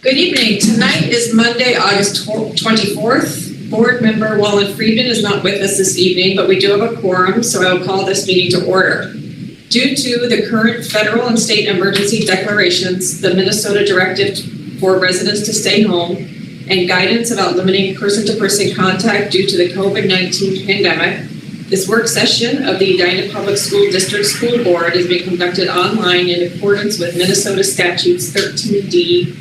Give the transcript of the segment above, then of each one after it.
Good evening. Tonight is Monday, August 24th. Board member Wallen Friedman is not with us this evening, but we do have a quorum, so I will call this meeting to order. Due to the current federal and state emergency declarations, the Minnesota directive for residents to stay home, and guidance about limiting person-to-person contact due to the COVID-19 pandemic, this work session of the Edina Public School District School Board is being conducted online in accordance with Minnesota Statutes 13D-021.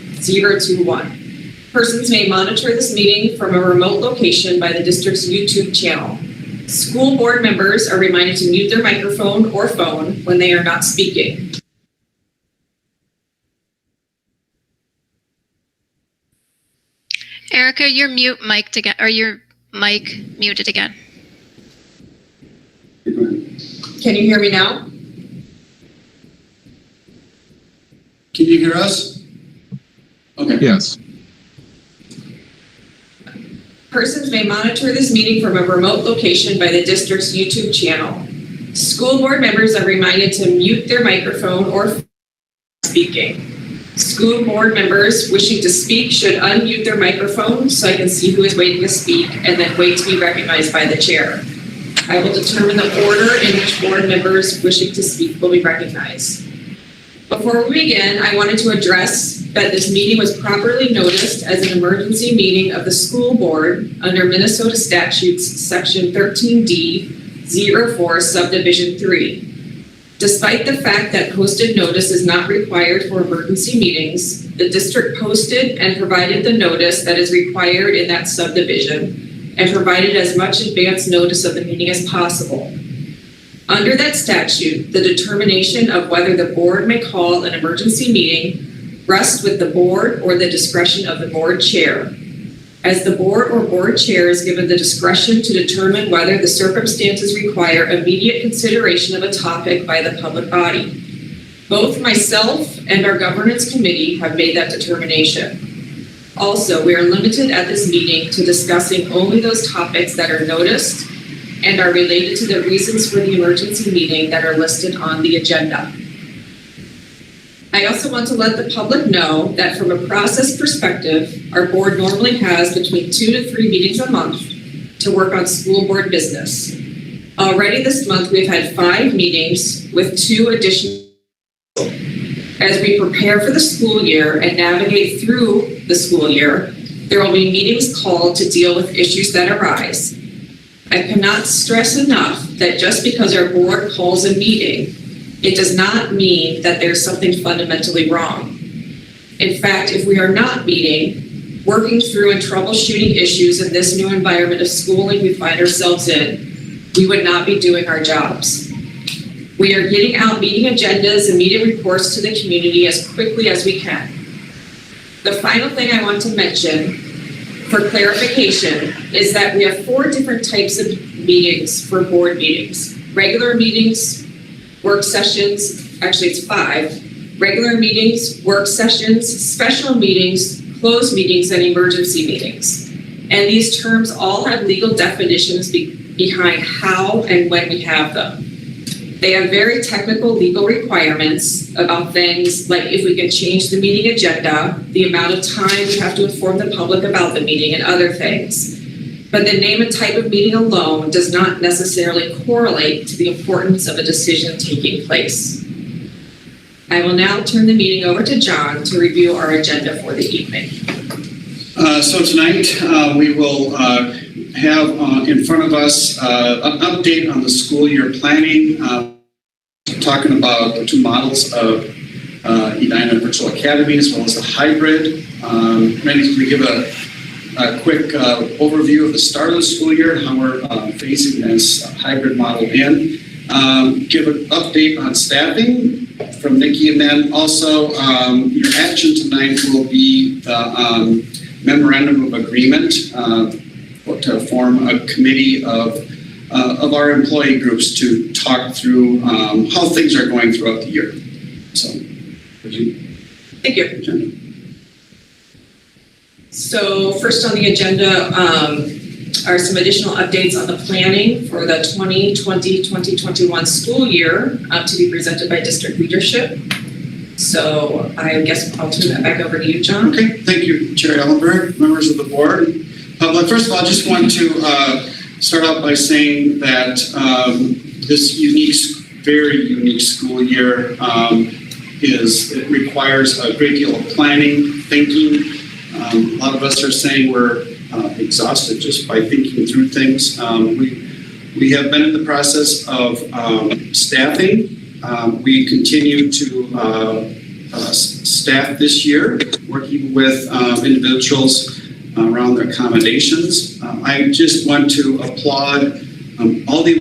Persons may monitor this meeting from a remote location by the district's YouTube channel. School board members are reminded to mute their microphone or phone when they are not speaking. Erica, your mic muted again. Can you hear me now? Can you hear us? Okay. Yes. Persons may monitor this meeting from a remote location by the district's YouTube channel. School board members are reminded to mute their microphone or speaking. School board members wishing to speak should unmute their microphone so I can see who is waiting to speak and then wait to be recognized by the chair. I will determine the order in which board members wishing to speak will be recognized. Before we begin, I wanted to address that this meeting was properly noticed as an emergency meeting of the school board under Minnesota Statutes Section 13D-04 Subdivision 3. Despite the fact that posted notice is not required for emergency meetings, the district posted and provided the notice that is required in that subdivision and provided as much advance notice of the meeting as possible. Under that statute, the determination of whether the board may call an emergency meeting rests with the board or the discretion of the board chair. As the board or board chair is given the discretion to determine whether the circumstances require immediate consideration of a topic by the public body. Both myself and our governance committee have made that determination. Also, we are limited at this meeting to discussing only those topics that are noticed and are related to the reasons for the emergency meeting that are listed on the agenda. I also want to let the public know that from a process perspective, our board normally has between 2 to 3 meetings a month to work on school board business. Already this month, we've had 5 meetings with 2 additional. As we prepare for the school year and navigate through the school year, there will be meetings called to deal with issues that arise. I cannot stress enough that just because our board calls a meeting, it does not mean that there's something fundamentally wrong. In fact, if we are not meeting, working through and troubleshooting issues in this new environment of schooling we find ourselves in, we would not be doing our jobs. We are getting out meeting agendas and meeting reports to the community as quickly as we can. The final thing I want to mention for clarification is that we have 4 different types of meetings for board meetings. Regular meetings, work sessions, actually it's 5. Regular meetings, work sessions, special meetings, closed meetings, and emergency meetings. And these terms all have legal definitions behind how and when we have them. They have very technical legal requirements about things like if we can change the meeting agenda, the amount of time we have to inform the public about the meeting, and other things. But the name and type of meeting alone does not necessarily correlate to the importance of a decision taking place. I will now turn the meeting over to John to review our agenda for the evening. So tonight we will have in front of us an update on the school year planning, talking about the 2 models of Edina Virtual Academy as well as the hybrid. Randy's going to give a quick overview of the start of the school year, how we're phasing this hybrid model in. Give an update on staffing from Nikki, and then also your action tonight will be the memorandum of agreement to form a committee of our employee groups to talk through how things are going throughout the year. So, would you? Thank you. So first on the agenda are some additional updates on the planning for the 2020-2021 school year to be presented by district leadership. So I guess I'll turn that back over to you, John. Okay, thank you, Chair Ellenberg, members of the board. But first of all, I just want to start out by saying that this very unique school year it requires a great deal of planning, thinking. A lot of us are saying we're exhausted just by thinking through things. We have been in the process of staffing. We continue to staff this year, working with individuals around their accommodations. I just want to applaud all the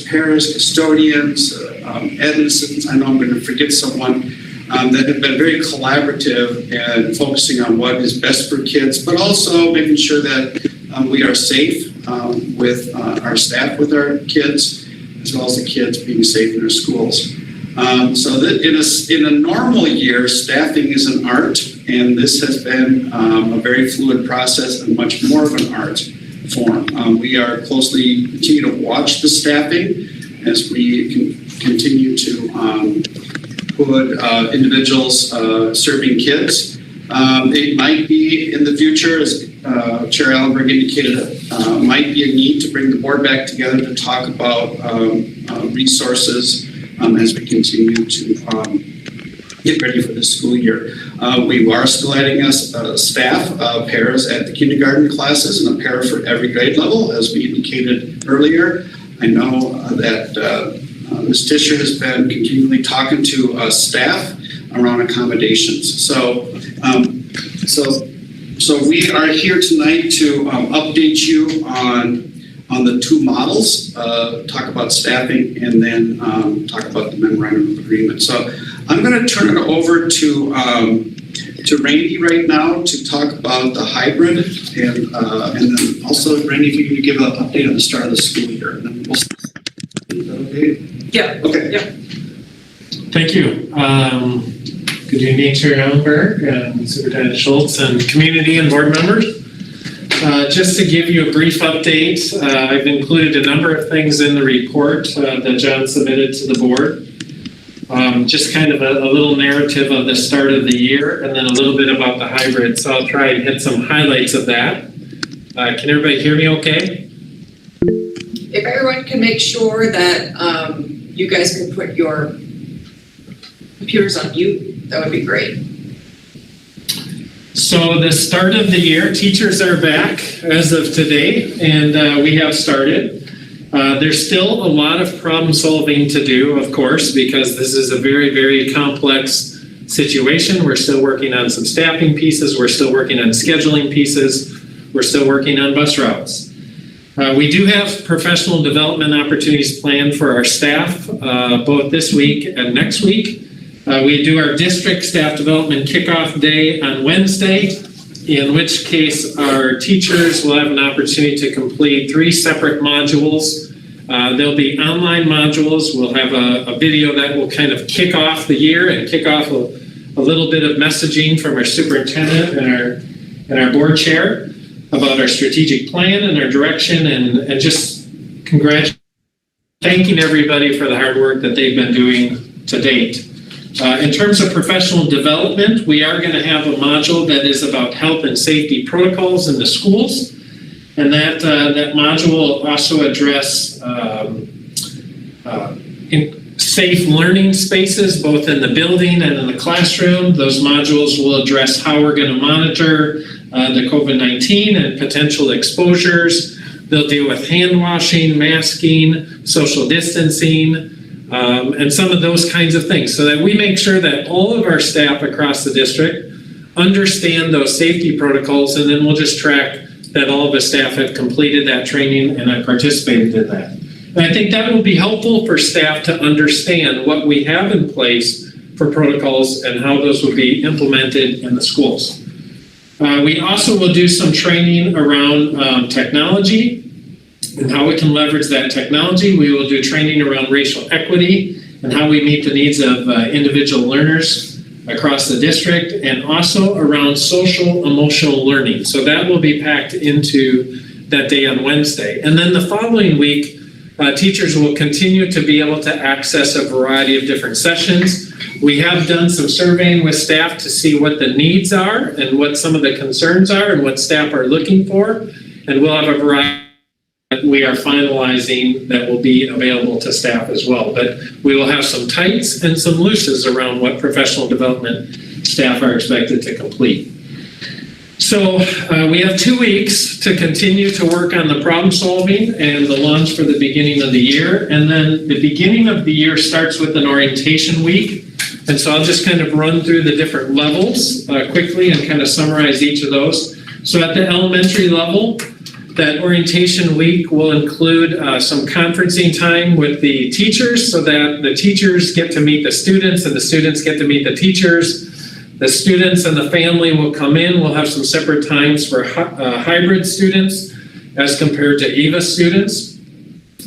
paras, custodians, admin assistants. I know I'm going to forget someone that have been very collaborative and focusing on what is best for kids, but also making sure that we are safe with our staff, with our kids, as well as the kids being safe in our schools. So that in a normal year, staffing is an art, and this has been a very fluid process and much more of an art form. We are closely continue to watch the staffing as we continue to put individuals serving kids. It might be in the future, as Chair Ellenberg indicated, might be a need to bring the board back together to talk about resources as we continue to get ready for this school year. We are still adding staff, paras at the kindergarten classes, and a para for every grade level, as we indicated earlier. I know that Ms. Tischer has been continually talking to staff around accommodations. So we are here tonight to update you on the two models, talk about staffing, and then talk about the memorandum of agreement. So I'm going to turn it over to Randy right now to talk about the hybrid, and then also Randy, if you can give an update on the start of the school year. And then we'll is that okay? Yeah. Okay. Yeah. Thank you. Good evening, Chair Ellenberg and Superintendent Schultz and community and board members. Just to give you a brief update, I've included a number of things in the report that John submitted to the board. Just kind of a little narrative of the start of the year, and then a little bit about the hybrid. So I'll try and hit some highlights of that. Can everybody hear me okay? If everyone can make sure that you guys can put your computers on mute, that would be great. So the start of the year, teachers are back as of today, and we have started. There's still a lot of problem solving to do, of course, because this is a very, very complex situation. We're still working on some staffing pieces. We're still working on scheduling pieces. We're still working on bus routes. We do have professional development opportunities planned for our staff, both this week and next week. We do our district staff development kickoff day on Wednesday, in which case our teachers will have an opportunity to complete 3 separate modules. They'll be online modules. We'll have a video that will kind of kick off the year and kick off a little bit of messaging from our superintendent and our board chair about our strategic plan and our direction, and just thanking everybody for the hard work that they've been doing to date. In terms of professional development, we are going to have a module that is about health and safety protocols in the schools, and that module will also address safe learning spaces, both in the building and in the classroom. Those modules will address how we're going to monitor the COVID-19 and potential exposures. They'll deal with hand washing, masking, social distancing, and some of those kinds of things, so that we make sure that all of our staff across the district understand those safety protocols, and then we'll just track that all of the staff have completed that training and have participated in that. And I think that will be helpful for staff to understand what we have in place for protocols and how those will be implemented in the schools. We also will do some training around technology and how we can leverage that technology. We will do training around racial equity and how we meet the needs of individual learners across the district, and also around social emotional learning. So that will be packed into that day on Wednesday. And then the following week, teachers will continue to be able to access a variety of different sessions. We have done some surveying with staff to see what the needs are and what some of the concerns are and what staff are looking for. And we'll have a variety that we are finalizing that will be available to staff as well. But we will have some tights and some looses around what professional development staff are expected to complete. So we have 2 weeks to continue to work on the problem solving and the launch for the beginning of the year. And then the beginning of the year starts with an orientation week. And so I'll just kind of run through the different levels quickly and kind of summarize each of those. So at the elementary level, that orientation week will include some conferencing time with the teachers so that the teachers get to meet the students and the students get to meet the teachers. The students and the family will come in. We'll have some separate times for hybrid students as compared to EVA students.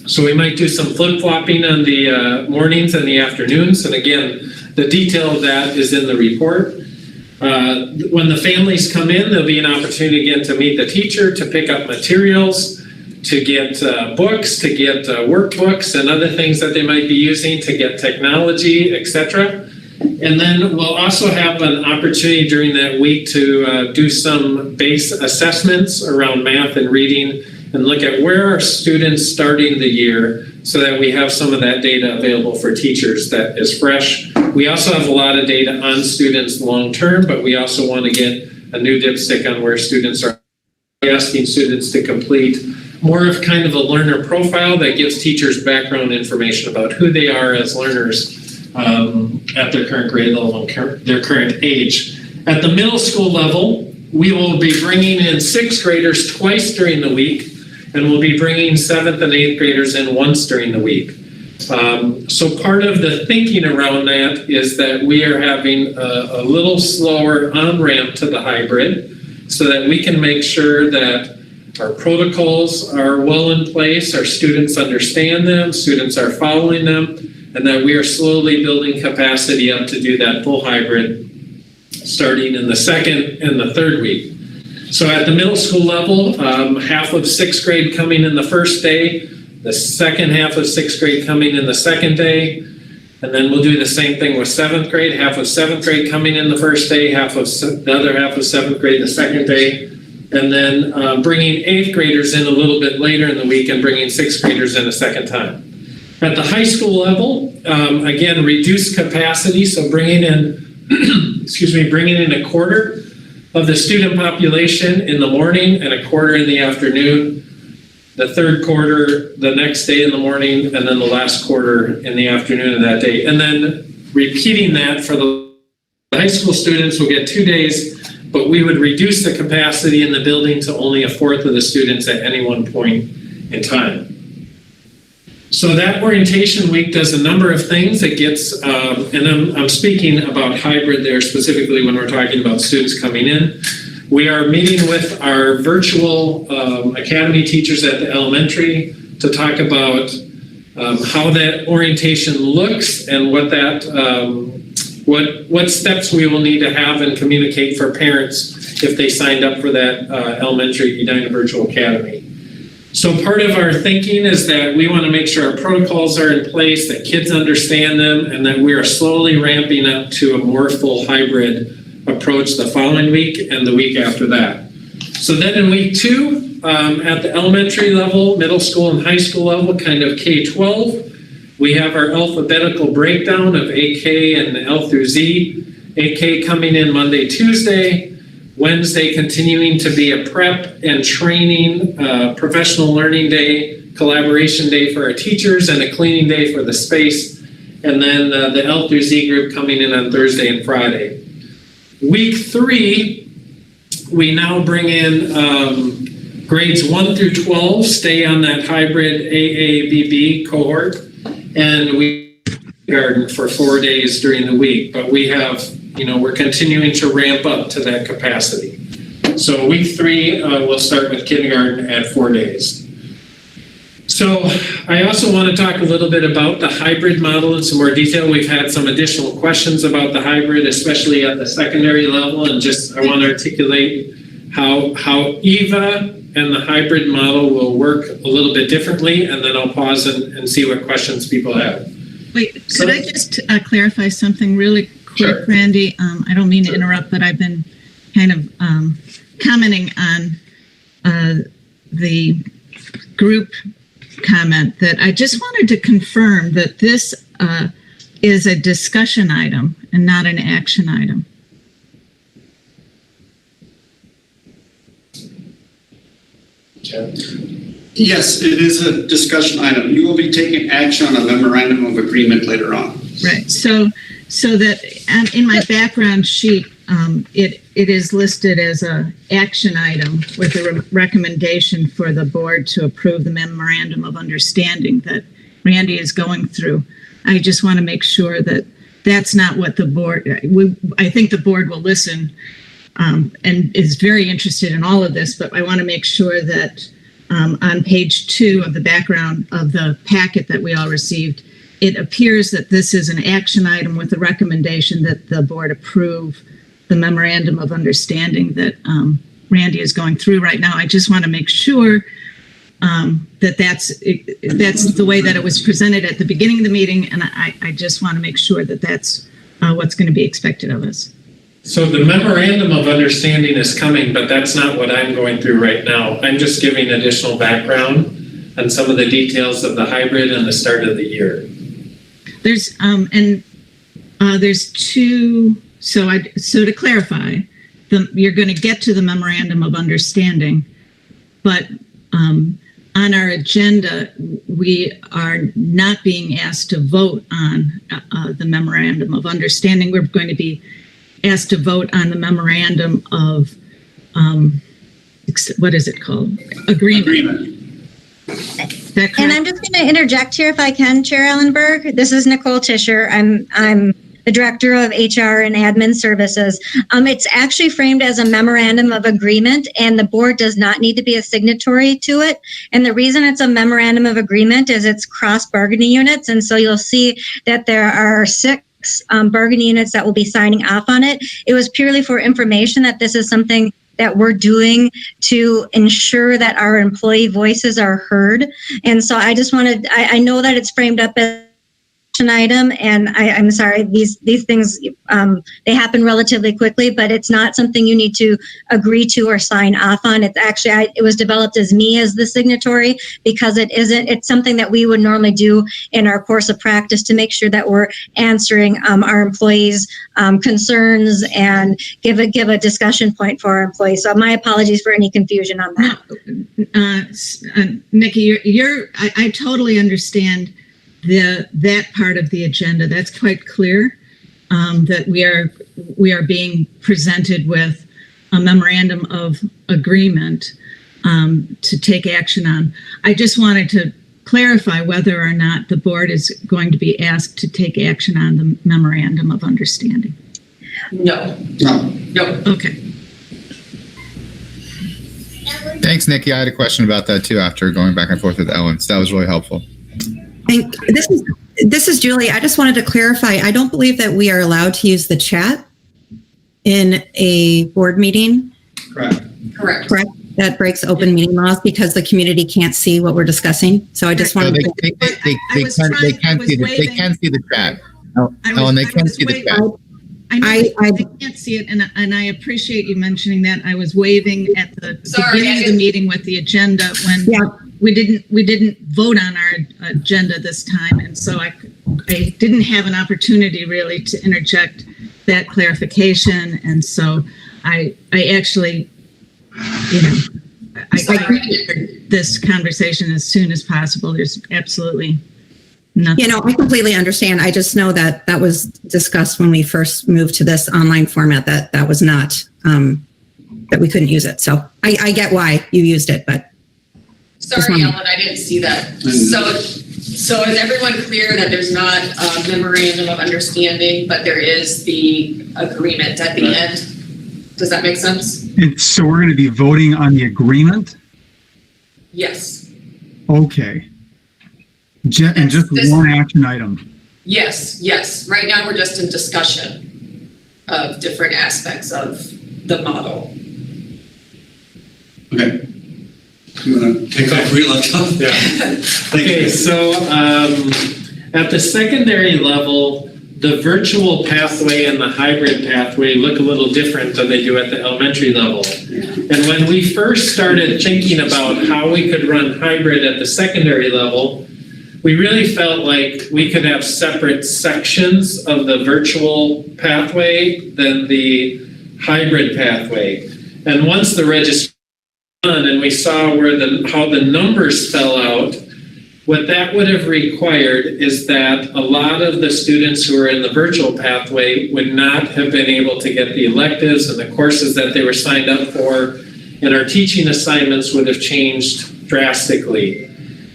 So we might do some flip-flopping on the mornings and the afternoons. And again, the detail of that is in the report. When the families come in, there'll be an opportunity again to meet the teacher, to pick up materials, to get books, to get workbooks and other things that they might be using, to get technology, etc. And then we'll also have an opportunity during that week to do some base assessments around math and reading and look at where are students starting the year so that we have some of that data available for teachers that is fresh. We also have a lot of data on students long term, but we also want to get a new dipstick on where students are. Asking students to complete more of kind of a learner profile that gives teachers background information about who they are as learners at their current grade level and their current age. At the middle school level, we will be bringing in 6th graders twice during the week, and we'll be bringing 7th and 8th graders in once during the week. So part of the thinking around that is that we are having a little slower on-ramp to the hybrid so that we can make sure that our protocols are well in place, our students understand them, students are following them, and that we are slowly building capacity up to do that full hybrid starting in the 2nd and the 3rd week. So at the middle school level, half of 6th grade coming in the first day, the second half of 6th grade coming in the second day, and then we'll do the same thing with 7th grade, half of 7th grade coming in the first day, the other half of 7th grade the second day, and then bringing 8th graders in a little bit later in the week and bringing 6th graders in a second time. At the high school level, again, reduced capacity, so bringing in bringing in a quarter of the student population in the morning and a quarter in the afternoon, the third quarter the next day in the morning, and then the last quarter in the afternoon of that day. And then repeating that for the high school students, we'll get 2 days, but we would reduce the capacity in the building to only a fourth of the students at any one point in time. So that orientation week does a number of things. It gets, and I'm speaking about hybrid there specifically when we're talking about students coming in. We are meeting with our virtual academy teachers at the elementary to talk about how that orientation looks and what that what steps we will need to have and communicate for parents if they signed up for that elementary Edina Virtual Academy. So part of our thinking is that we want to make sure our protocols are in place, that kids understand them, and that we are slowly ramping up to a more full hybrid approach the following week and the week after that. So then in week 2, at the elementary level, middle school and high school level, kind of K-12, we have our alphabetical breakdown of AK and L through Z. AK coming in Monday, Tuesday, Wednesday continuing to be a prep and training, professional learning day, collaboration day for our teachers, and a cleaning day for the space. And then the L through Z group coming in on Thursday and Friday. Week 3, we now bring in grades 1 through 12, stay on that hybrid AABB cohort, and we garden for 4 days during the week. But we have, we're continuing to ramp up to that capacity. So week 3, we'll start with kindergarten at 4 days. So I also want to talk a little bit about the hybrid model in some more detail. We've had some additional questions about the hybrid, especially at the secondary level, and I want to articulate how EVA and the hybrid model will work a little bit differently, and then I'll pause and see what questions people have. Wait, could I just clarify something really quick, Sure. Randy? I don't mean to interrupt, but I've been kind of commenting on the group comment that I just wanted to confirm that this is a discussion item and not an action item. Yes, it is a discussion item. You will be taking action on a memorandum of agreement later on. Right. So that in my background sheet, it is listed as a action item with a recommendation for the board to approve the memorandum of understanding that Randy is going through. I just want to make sure that that's not what the board. I think the board will listen and is very interested in all of this, but I want to make sure that on page 2 of the background of the packet that we all received, it appears that this is an action item with a recommendation that the board approve the memorandum of understanding that Randy is going through right now. I just want to make sure that that's the way that it was presented at the beginning of the meeting, and I just want to make sure that that's what's going to be expected of us. So the memorandum of understanding is coming, but that's not what I'm going through right now. I'm just giving additional background on some of the details of the hybrid and the start of the year. There's there's two. So to clarify, you're going to get to the memorandum of understanding, but on our agenda, we are not being asked to vote on the memorandum of understanding. We're going to be asked to vote on the memorandum of what is it called? Agreement. And I'm just going to interject here if I can, Chair Ellenberg. This is Nicole Tischer. I'm the Director of HR and Admin Services. It's actually framed as a memorandum of agreement, and the board does not need to be a signatory to it. And the reason it's a memorandum of agreement is it's cross-bargaining units, and so you'll see that there are 6 bargaining units that will be signing off on it. It was purely for information that this is something that we're doing to ensure that our employee voices are heard. And so I just wanted, I know that it's framed up as an item, and I'm sorry, these things, they happen relatively quickly, but it's not something you need to agree to or sign off on. It's actually, it was developed as me as the signatory because it's something that we would normally do in our course of practice to make sure that we're answering our employees' concerns and give a discussion point for our employees. So my apologies for any confusion on that. Nikki, I totally understand that part of the agenda. That's quite clear, that we are being presented with a memorandum of agreement to take action on. I just wanted to clarify whether or not the board is going to be asked to take action on the memorandum of understanding. No. Okay. Thanks, Nikki. I had a question about that too after going back and forth with Ellen. So that was really helpful. This is Julie. I just wanted to clarify. I don't believe that we are allowed to use the chat in a board meeting. Correct. That breaks open meeting laws because the community can't see what we're discussing. So I just wanted to. They can see the chat. Ellen, they can see the chat. I can't see it, and I appreciate you mentioning that. I was waving at the beginning of the meeting with the agenda when we didn't vote on our agenda this time, and so I didn't have an opportunity really to interject that clarification, and so I actually, I agree this conversation as soon as possible. There's absolutely nothing. I completely understand. I just know that that was discussed when we first moved to this online format, that was not, that we couldn't use it. So I get why you used it, but. Sorry, Ellen, I didn't see that. So is everyone clear that there's not a memorandum of understanding, but there is the agreement at the end? Does that make sense? And so we're going to be voting on the agreement? Yes. Okay. And just one action item? Yes. Right now we're just in discussion of different aspects of the model. Okay. You want to take off real time? Yeah. Okay, so At the secondary level, the virtual pathway and the hybrid pathway look a little different than they do at the elementary level. And when we first started thinking about how we could run hybrid at the secondary level, we really felt like we could have separate sections of the virtual pathway than the hybrid pathway. And once the registration was done and we saw how the numbers fell out, what that would have required is that a lot of the students who are in the virtual pathway would not have been able to get the electives and the courses that they were signed up for, and our teaching assignments would have changed drastically.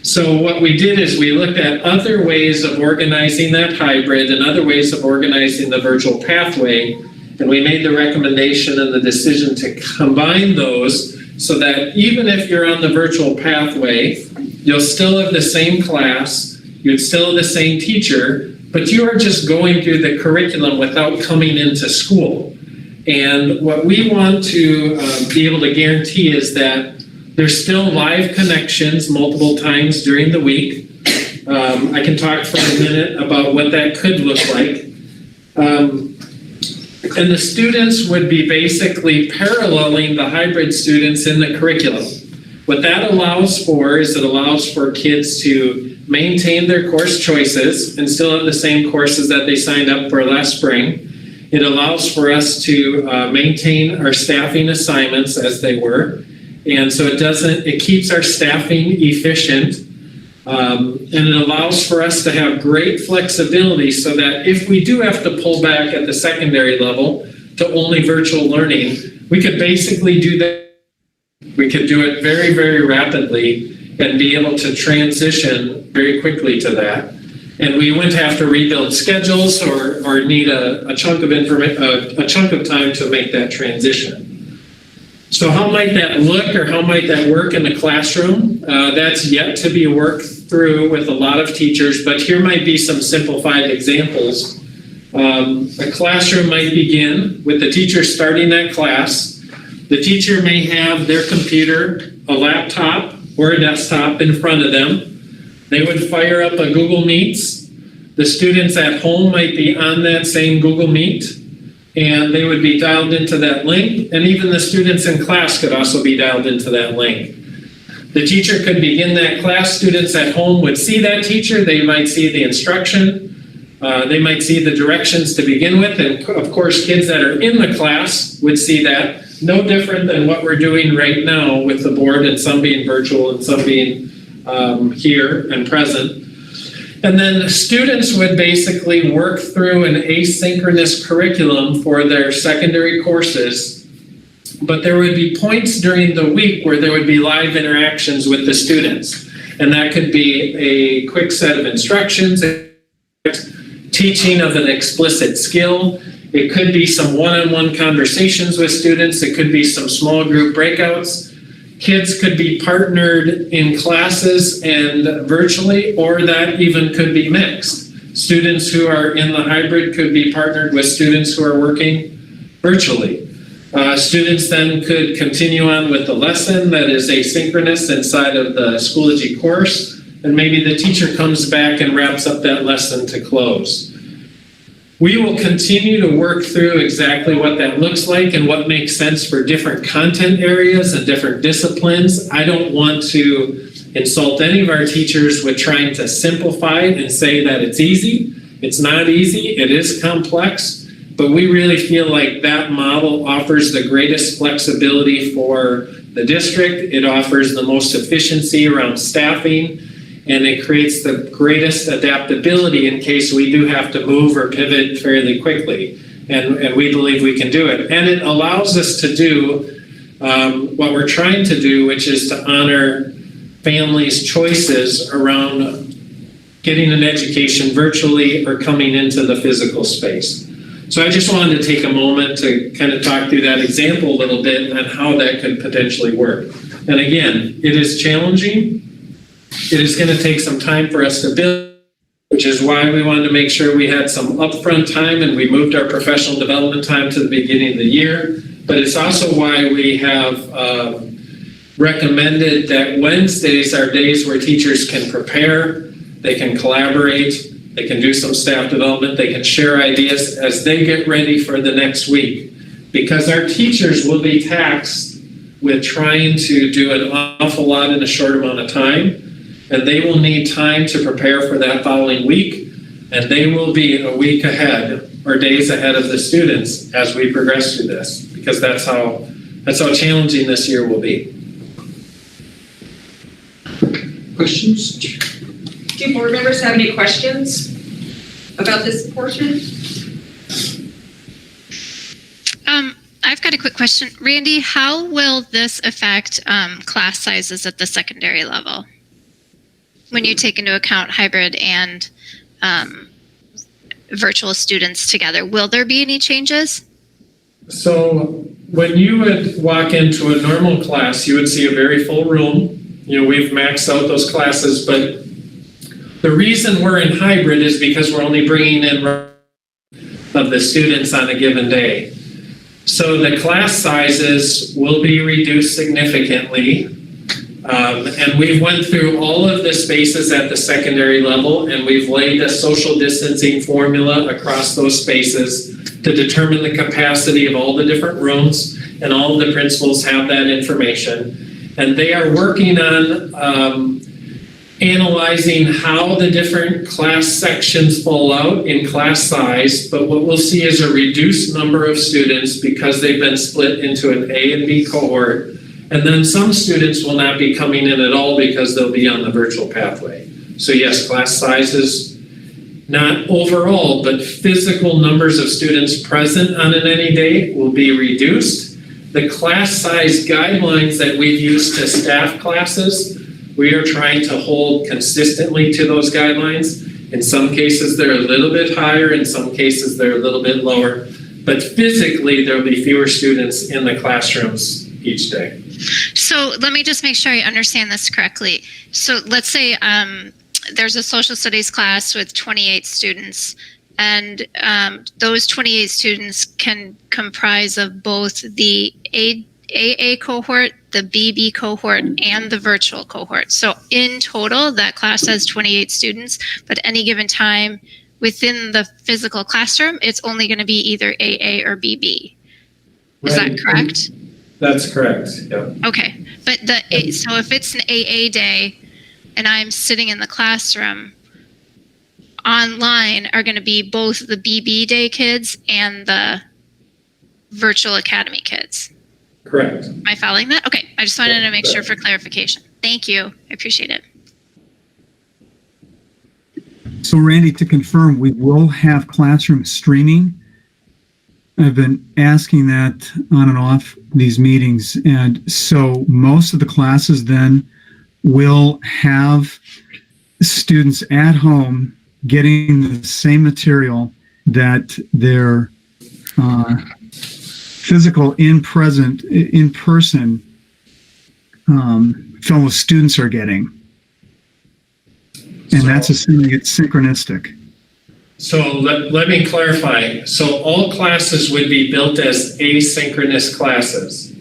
So what we did is we looked at other ways of organizing that hybrid and other ways of organizing the virtual pathway, and we made the recommendation and the decision to combine those so that even if you're on the virtual pathway, you'll still have the same class, you'd still have the same teacher, but you are just going through the curriculum without coming into school. And what we want to be able to guarantee is that there's still live connections multiple times during the week. I can talk for a minute about what that could look like. And the students would be basically paralleling the hybrid students in the curriculum. What that allows for is it allows for kids to maintain their course choices and still have the same courses that they signed up for last spring. It allows for us to maintain our staffing assignments as they were. And so it keeps our staffing efficient. And it allows for us to have great flexibility so that if we do have to pull back at the secondary level to only virtual learning, we could basically do that. We could do it very, very rapidly and be able to transition very quickly to that. And we wouldn't have to rebuild schedules or need a chunk of time to make that transition. So how might that look or how might that work in the classroom? That's yet to be worked through with a lot of teachers, but here might be some simplified examples. A classroom might begin with the teacher starting that class. The teacher may have their computer, a laptop, or a desktop in front of them. They would fire up a Google Meets. The students at home might be on that same Google Meet, and they would be dialed into that link, and even the students in class could also be dialed into that link. The teacher could begin that class. Students at home would see that teacher. They might see the instruction. They might see the directions to begin with, and of course, kids that are in the class would see that. No different than what we're doing right now with the board, and some being virtual and some being here and present. And then students would basically work through an asynchronous curriculum for their secondary courses, but there would be points during the week where there would be live interactions with the students. And that could be a quick set of instructions, teaching of an explicit skill. It could be some one-on-one conversations with students. It could be some small group breakouts. Kids could be partnered in classes and virtually, or that even could be mixed. Students who are in the hybrid could be partnered with students who are working virtually. Students then could continue on with the lesson that is asynchronous inside of the Schoology course, and maybe the teacher comes back and wraps up that lesson to close. We will continue to work through exactly what that looks like and what makes sense for different content areas and different disciplines. I don't want to insult any of our teachers with trying to simplify it and say that it's easy. It's not easy, it is complex, but we really feel like that model offers the greatest flexibility for the district. It offers the most efficiency around staffing, and it creates the greatest adaptability in case we do have to move or pivot fairly quickly. And we believe we can do it. And it allows us to do what we're trying to do, which is to honor families' choices around getting an education virtually or coming into the physical space. So I just wanted to take a moment to kind of talk through that example a little bit and how that could potentially work. And again, it is challenging. It is going to take some time for us to build, which is why we wanted to make sure we had some upfront time and we moved our professional development time to the beginning of the year. But it's also why we have recommended that Wednesdays are days where teachers can prepare, they can collaborate, They can do some staff development. They can share ideas as they get ready for the next week. Because our teachers will be taxed with trying to do an awful lot in a short amount of time. And they will need time to prepare for that following week. And they will be a week ahead or days ahead of the students as we progress through this. Because that's how challenging this year will be. Questions? Do board members have any questions about this portion? I've got a quick question. Randy, how will this affect class sizes at the secondary level when you take into account hybrid and virtual students together? Will there be any changes? So when you would walk into a normal class, you would see a very full room. You know, we've maxed out those classes, but the reason we're in hybrid is because we're only bringing in of the students on a given day. So the class sizes will be reduced significantly. And we've went through all of the spaces at the secondary level, and we've laid a social distancing formula across those spaces to determine the capacity of all the different rooms, and all of the principals have that information. And they are working on analyzing how the different class sections fall out in class size, but what we'll see is a reduced number of students because they've been split into an A and B cohort. And then some students will not be coming in at all because they'll be on the virtual pathway. So yes, class sizes, not overall, but physical numbers of students present on an any day will be reduced. The class size guidelines that we've used to staff classes, we are trying to hold consistently to those guidelines. In some cases, they're a little bit higher. In some cases, they're a little bit lower. But physically, there will be fewer students in the classrooms each day. So let me just make sure I understand this correctly. So let's say there's a social studies class with 28 students, and those 28 students can comprise of both the AA cohort, the BB cohort, and the virtual cohort. So in total, that class has 28 students, but any given time within the physical classroom, it's only going to be either AA or BB. Is that correct? That's correct, yeah. Okay, but so if it's an AA day and I'm sitting in the classroom, online are going to be both the BB day kids and the virtual academy kids. Correct. Am I following that? Okay, I just wanted to make sure for clarification. Thank you, I appreciate it. So Randy, to confirm, we will have classroom streaming. I've been asking that on and off these meetings. And so most of the classes then will have students at home getting the same material that their physical in-person fellow students are getting. And that's assuming it's synchronistic. So let me clarify. So all classes would be built as asynchronous classes.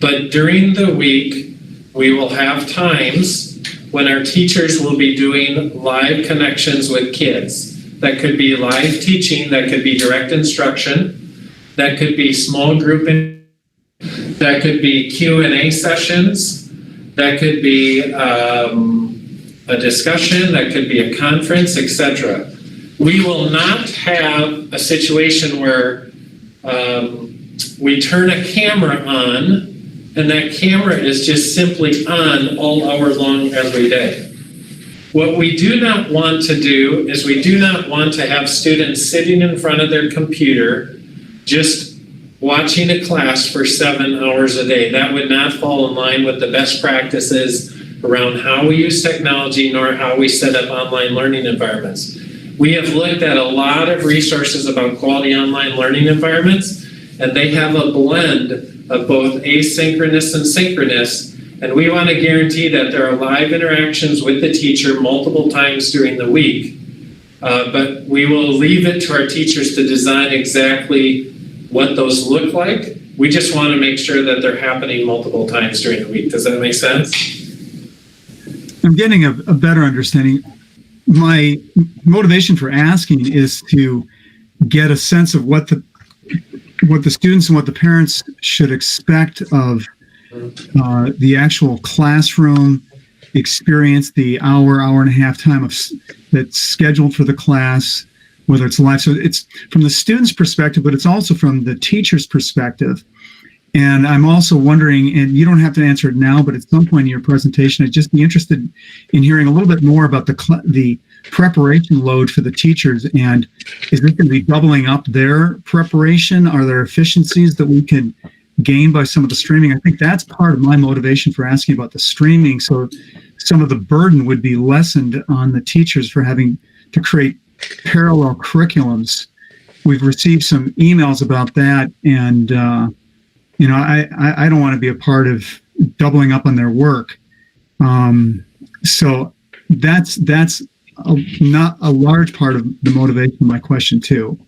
But during the week, we will have times when our teachers will be doing live connections with kids. That could be live teaching, that could be direct instruction, that could be small group, that could be Q&A sessions, that could be a discussion, that could be a conference, etc. We will not have a situation where we turn a camera on and that camera is just simply on all hour long every day. What we do not want to do is we do not want to have students sitting in front of their computer just watching a class for 7 hours a day. That would not fall in line with the best practices around how we use technology nor how we set up online learning environments. We have looked at a lot of resources about quality online learning environments, and they have a blend of both asynchronous and synchronous, and we want to guarantee that there are live interactions with the teacher multiple times during the week, but we will leave it to our teachers to design exactly what those look like. We just want to make sure that they're happening multiple times during the week. Does that make sense? I'm getting a better understanding. my motivation for asking is to get a sense of what the students and what the parents should expect of the actual classroom experience, the hour and a half time that's scheduled for the class, whether it's live. So it's from the student's perspective, but it's also from the teacher's perspective. And I'm also wondering, and you don't have to answer it now, but at some point in your presentation, I'd just be interested in hearing a little bit more about the preparation load for the teachers. And is this going to be doubling up their preparation? Are there efficiencies that we can gain by some of the streaming? I think that's part of my motivation for asking about the streaming. So some of the burden would be lessened on the teachers for having to create parallel curriculums. We've received some emails about that, and I don't want to be a part of doubling up on their work. So that's not a large part of the motivation of my question too.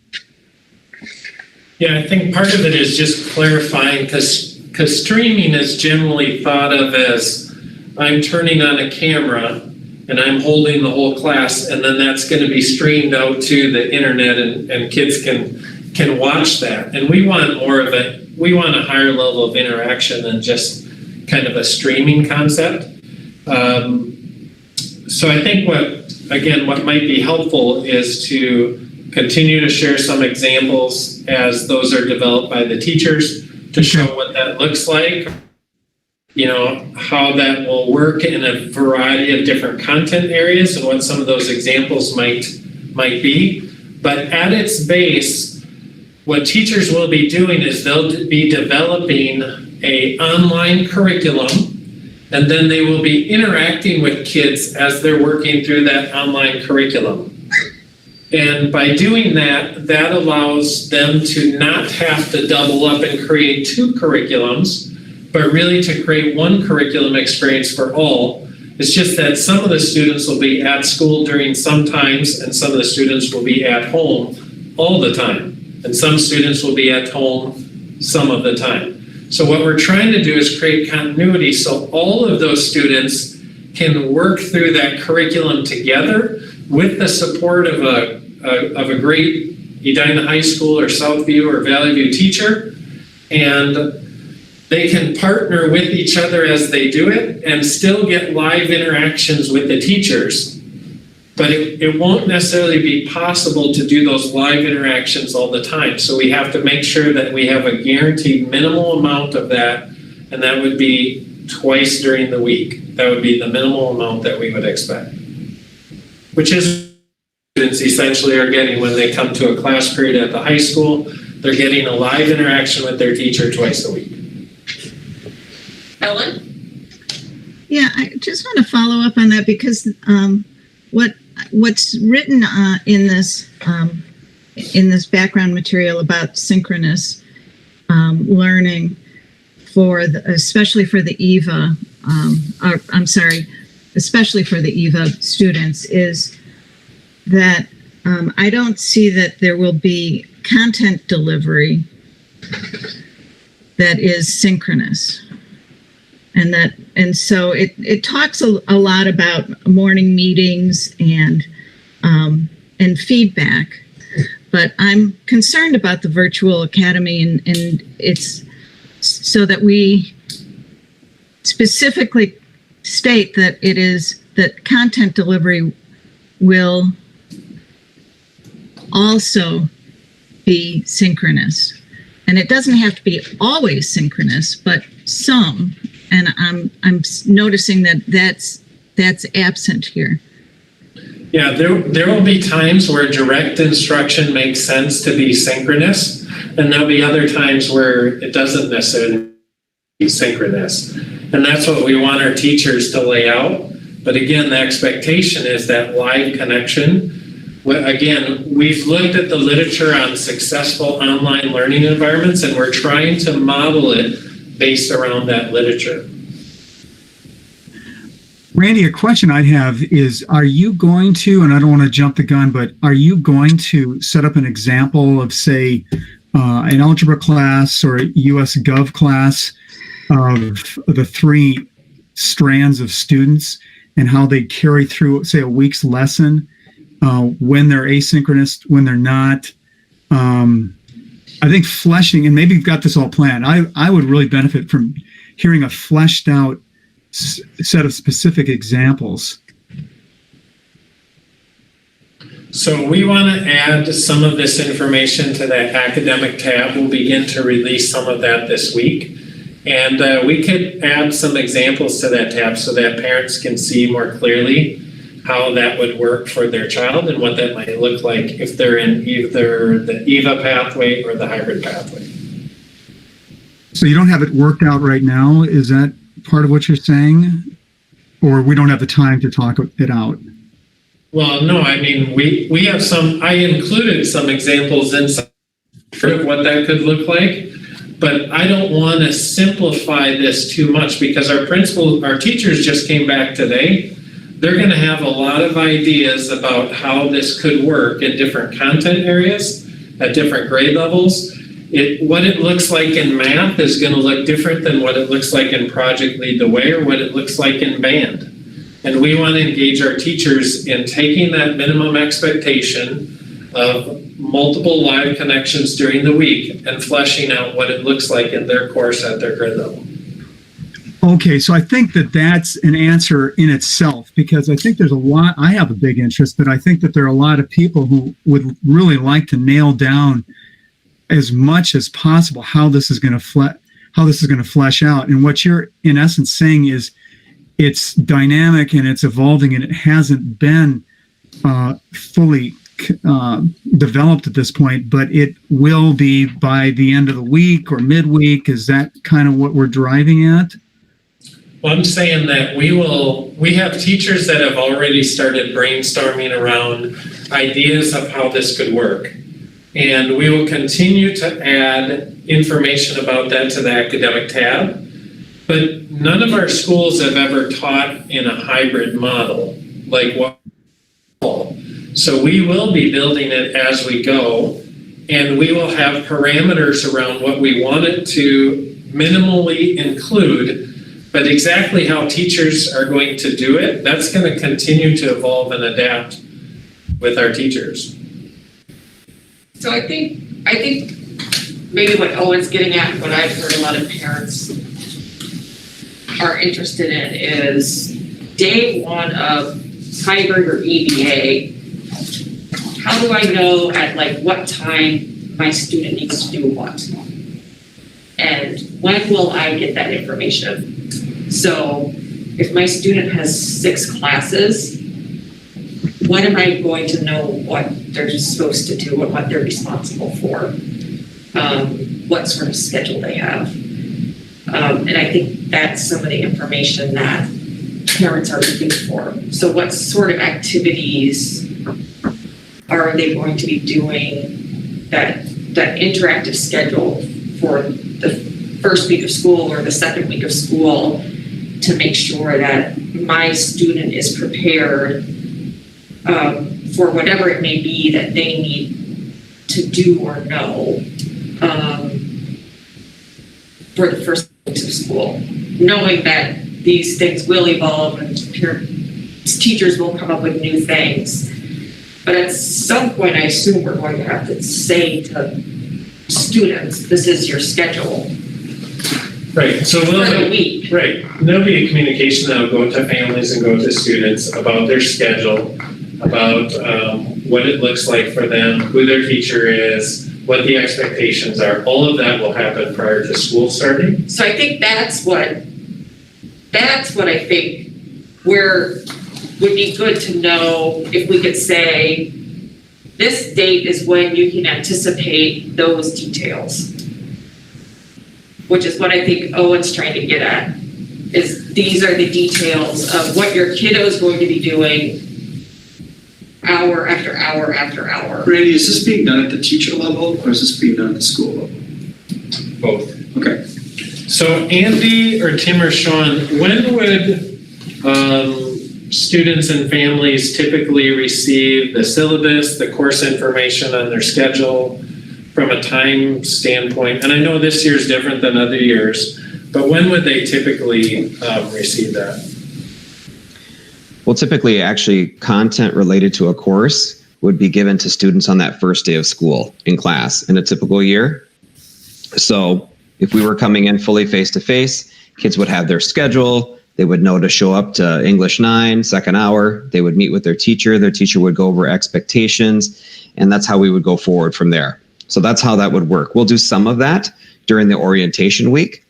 Yeah, I think part of it is just clarifying, because streaming is generally thought of as I'm turning on a camera and I'm holding the whole class, and then that's going to be streamed out to the internet, and kids can watch that. And we want more of it. We want a higher level of interaction than just kind of a streaming concept. So I think what might be helpful is to continue to share some examples as those are developed by the teachers to show what that looks like, how that will work in a variety of different content areas and what some of those examples might be. But at its base, what teachers will be doing is they'll be developing an online curriculum, and then they will be interacting with kids as they're working through that online curriculum. And by doing that, that allows them to not have to double up and create two curriculums, but really to create one curriculum experience for all. It's just that some of the students will be at school during some times, and some of the students will be at home all the time. And some students will be at home some of the time. So what we're trying to do is create continuity so all of those students can work through that curriculum together with the support of a great Edina High School or Southview or Valley View teacher. And they can partner with each other as they do it and still get live interactions with the teachers. But it won't necessarily be possible to do those live interactions all the time. So we have to make sure that we have a guaranteed minimal amount of that, and that would be twice during the week. That would be the minimal amount that we would expect, which is students essentially are getting when they come to a class period at the high school. They're getting a live interaction with their teacher twice a week. Ellen? Yeah, I just want to follow up on that, because what's written in this background material about synchronous learning especially for the EVA students is that I don't see that there will be content delivery that is synchronous. And so it talks a lot about morning meetings and feedback, but I'm concerned about the virtual academy, and it's so that we specifically state that that content delivery will also be synchronous, and it doesn't have to be always synchronous, but some. And I'm noticing that's absent here. Yeah, there will be times where direct instruction makes sense to be synchronous, and there'll be other times where it doesn't necessarily be synchronous. And that's what we want our teachers to lay out. But again, the expectation is that live connection. Again, we've looked at the literature on successful online learning environments, and we're trying to model it based around that literature. Randy, a question I have is, are you going to, and I don't want to jump the gun, but are you going to set up an example of, say, an algebra class or a US Gov class of the three strands of students, and how they carry through, say, a week's lesson, when they're asynchronous, when they're not. I think fleshing, and maybe you've got this all planned. I would really benefit from hearing a fleshed out set of specific examples. So we want to add some of this information to that academic tab. We'll begin to release some of that this week. And we could add some examples to that tab so that parents can see more clearly how that would work for their child and what that might look like if they're in either the EVA pathway or the hybrid pathway. So you don't have it worked out right now? Is that part of what you're saying? Or we don't have the time to talk it out? Well, no, I mean, we have some, I included some examples inside of what that could look like, but I don't want to simplify this too much because our teachers just came back today. They're going to have a lot of ideas about how this could work in different content areas at different grade levels. What it looks like in math is going to look different than what it looks like in Project Lead the Way or what it looks like in band. And we want to engage our teachers in taking that minimum expectation of multiple live connections during the week and fleshing out what it looks like in their course at their grade level. Okay, so I think that that's an answer in itself, because I think there's a lot, I have a big interest, but I think that there are a lot of people who would really like to nail down as much as possible how this is going to flesh out. And what you're in essence saying is it's dynamic and it's evolving and it hasn't been fully developed at this point, but it will be by the end of the week or midweek. Is that kind of what we're driving at? Well, I'm saying that we have teachers that have already started brainstorming around ideas of how this could work. And we will continue to add information about that to the academic tab. But none of our schools have ever taught in a hybrid model like what. So we will be building it as we go, and we will have parameters around what we want it to minimally include. But exactly how teachers are going to do it, that's going to continue to evolve and adapt with our teachers. So I think maybe what Owen's getting at, what I've heard a lot of parents are interested in is day one of hybrid or EBA. How do I know at like what time my student needs to do what? And when will I get that information? So if my student has 6 classes, when am I going to know what they're supposed to do and what they're responsible for? What sort of schedule they have? And I think that's some of the information that parents are looking for. So what sort of activities are they going to be doing, that interactive schedule for the first week of school or the second week of school to make sure that my student is prepared for whatever it may be that they need to do or know for the first weeks of school, knowing that these things will evolve and teachers will come up with new things. But at some point, I assume we're going to have to say to students, this is your schedule. Right, so there'll be a communication that will go to families and go to students about their schedule, about what it looks like for them, who their teacher is, what the expectations are. All of that will happen prior to school starting. So I think that's what I think would be good to know if we could say, this date is when you can anticipate those details. Which is what I think Owen's trying to get at, is these are the details of what your kiddo is going to be doing hour after hour after hour. Randy, is this being done at the teacher level or is this being done at the school level? Both. Okay. So Andy or Tim or Sean, when would students and families typically receive the syllabus, the course information on their schedule from a time standpoint? And I know this year is different than other years, but when would they typically receive that? Well, typically, actually, content related to a course would be given to students on that first day of school in class in a typical year. So if we were coming in fully face-to-face, kids would have their schedule. They would know to show up to English 9, second hour. They would meet with their teacher. Their teacher would go over expectations, and that's how we would go forward from there. So that's how that would work. We'll do some of that during the orientation week,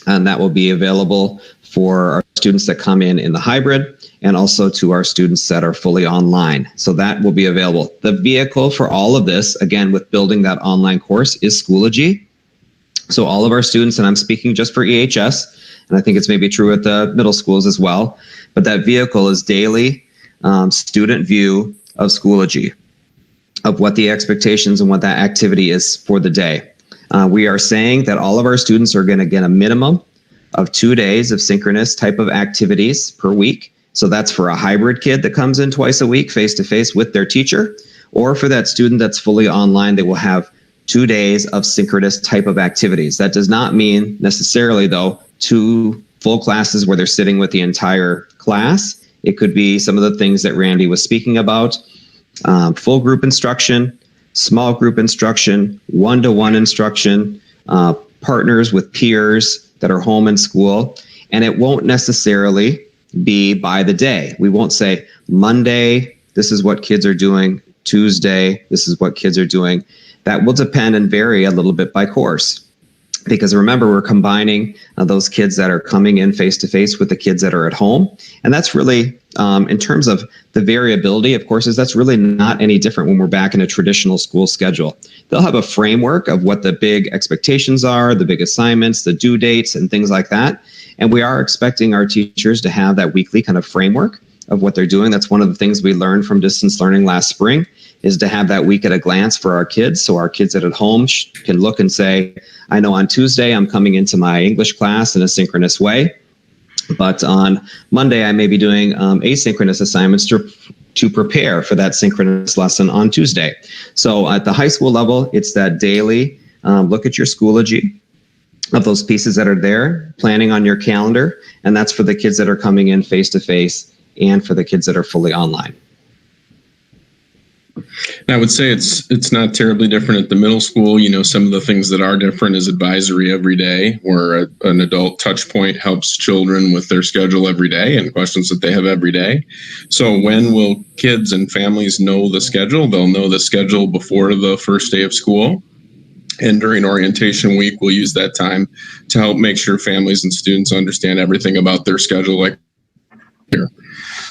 and that will be available for our students that come in the hybrid, and also to our students that are fully online. So that will be available. The vehicle for all of this, again, with building that online course, is Schoology. So all of our students, and I'm speaking just for EHS, and I think it's maybe true at the middle schools as well, but that vehicle is daily student view of Schoology, of what the expectations and what that activity is for the day. We are saying that all of our students are going to get a minimum of 2 days of synchronous type of activities per week. So that's for a hybrid kid that comes in twice a week face-to-face with their teacher, or for that student that's fully online, they will have 2 days of synchronous type of activities. That does not mean necessarily, though, 2 full classes where they're sitting with the entire class. It could be some of the things that Randy was speaking about, full group instruction, small group instruction, one-to-one instruction, partners with peers that are home in school, and it won't necessarily be by the day. We won't say Monday, this is what kids are doing, Tuesday, this is what kids are doing. That will depend and vary a little bit by course. Because remember, we're combining those kids that are coming in face-to-face with the kids that are at home. And that's really, in terms of the variability of courses, that's really not any different when we're back in a traditional school schedule. They'll have a framework of what the big expectations are, the big assignments, the due dates, and things like that. And we are expecting our teachers to have that weekly kind of framework of what they're doing. That's one of the things we learned from distance learning last spring, is to have that week at a glance for our kids. So our kids that are at home can look and say, I know on Tuesday I'm coming into my English class in a synchronous way, but on Monday I may be doing asynchronous assignments to prepare for that synchronous lesson on Tuesday. So at the high school level, it's that daily look at your Schoology of those pieces that are there, planning on your calendar, and that's for the kids that are coming in face-to-face and for the kids that are fully online. I would say it's not terribly different at the middle school. You know, some of the things that are different is advisory every day, where an adult touch point helps children with their schedule every day and questions that they have every day. So when will kids and families know the schedule? They'll know the schedule before the first day of school. And during orientation week, we'll use that time to help make sure families and students understand everything about their schedule, like here.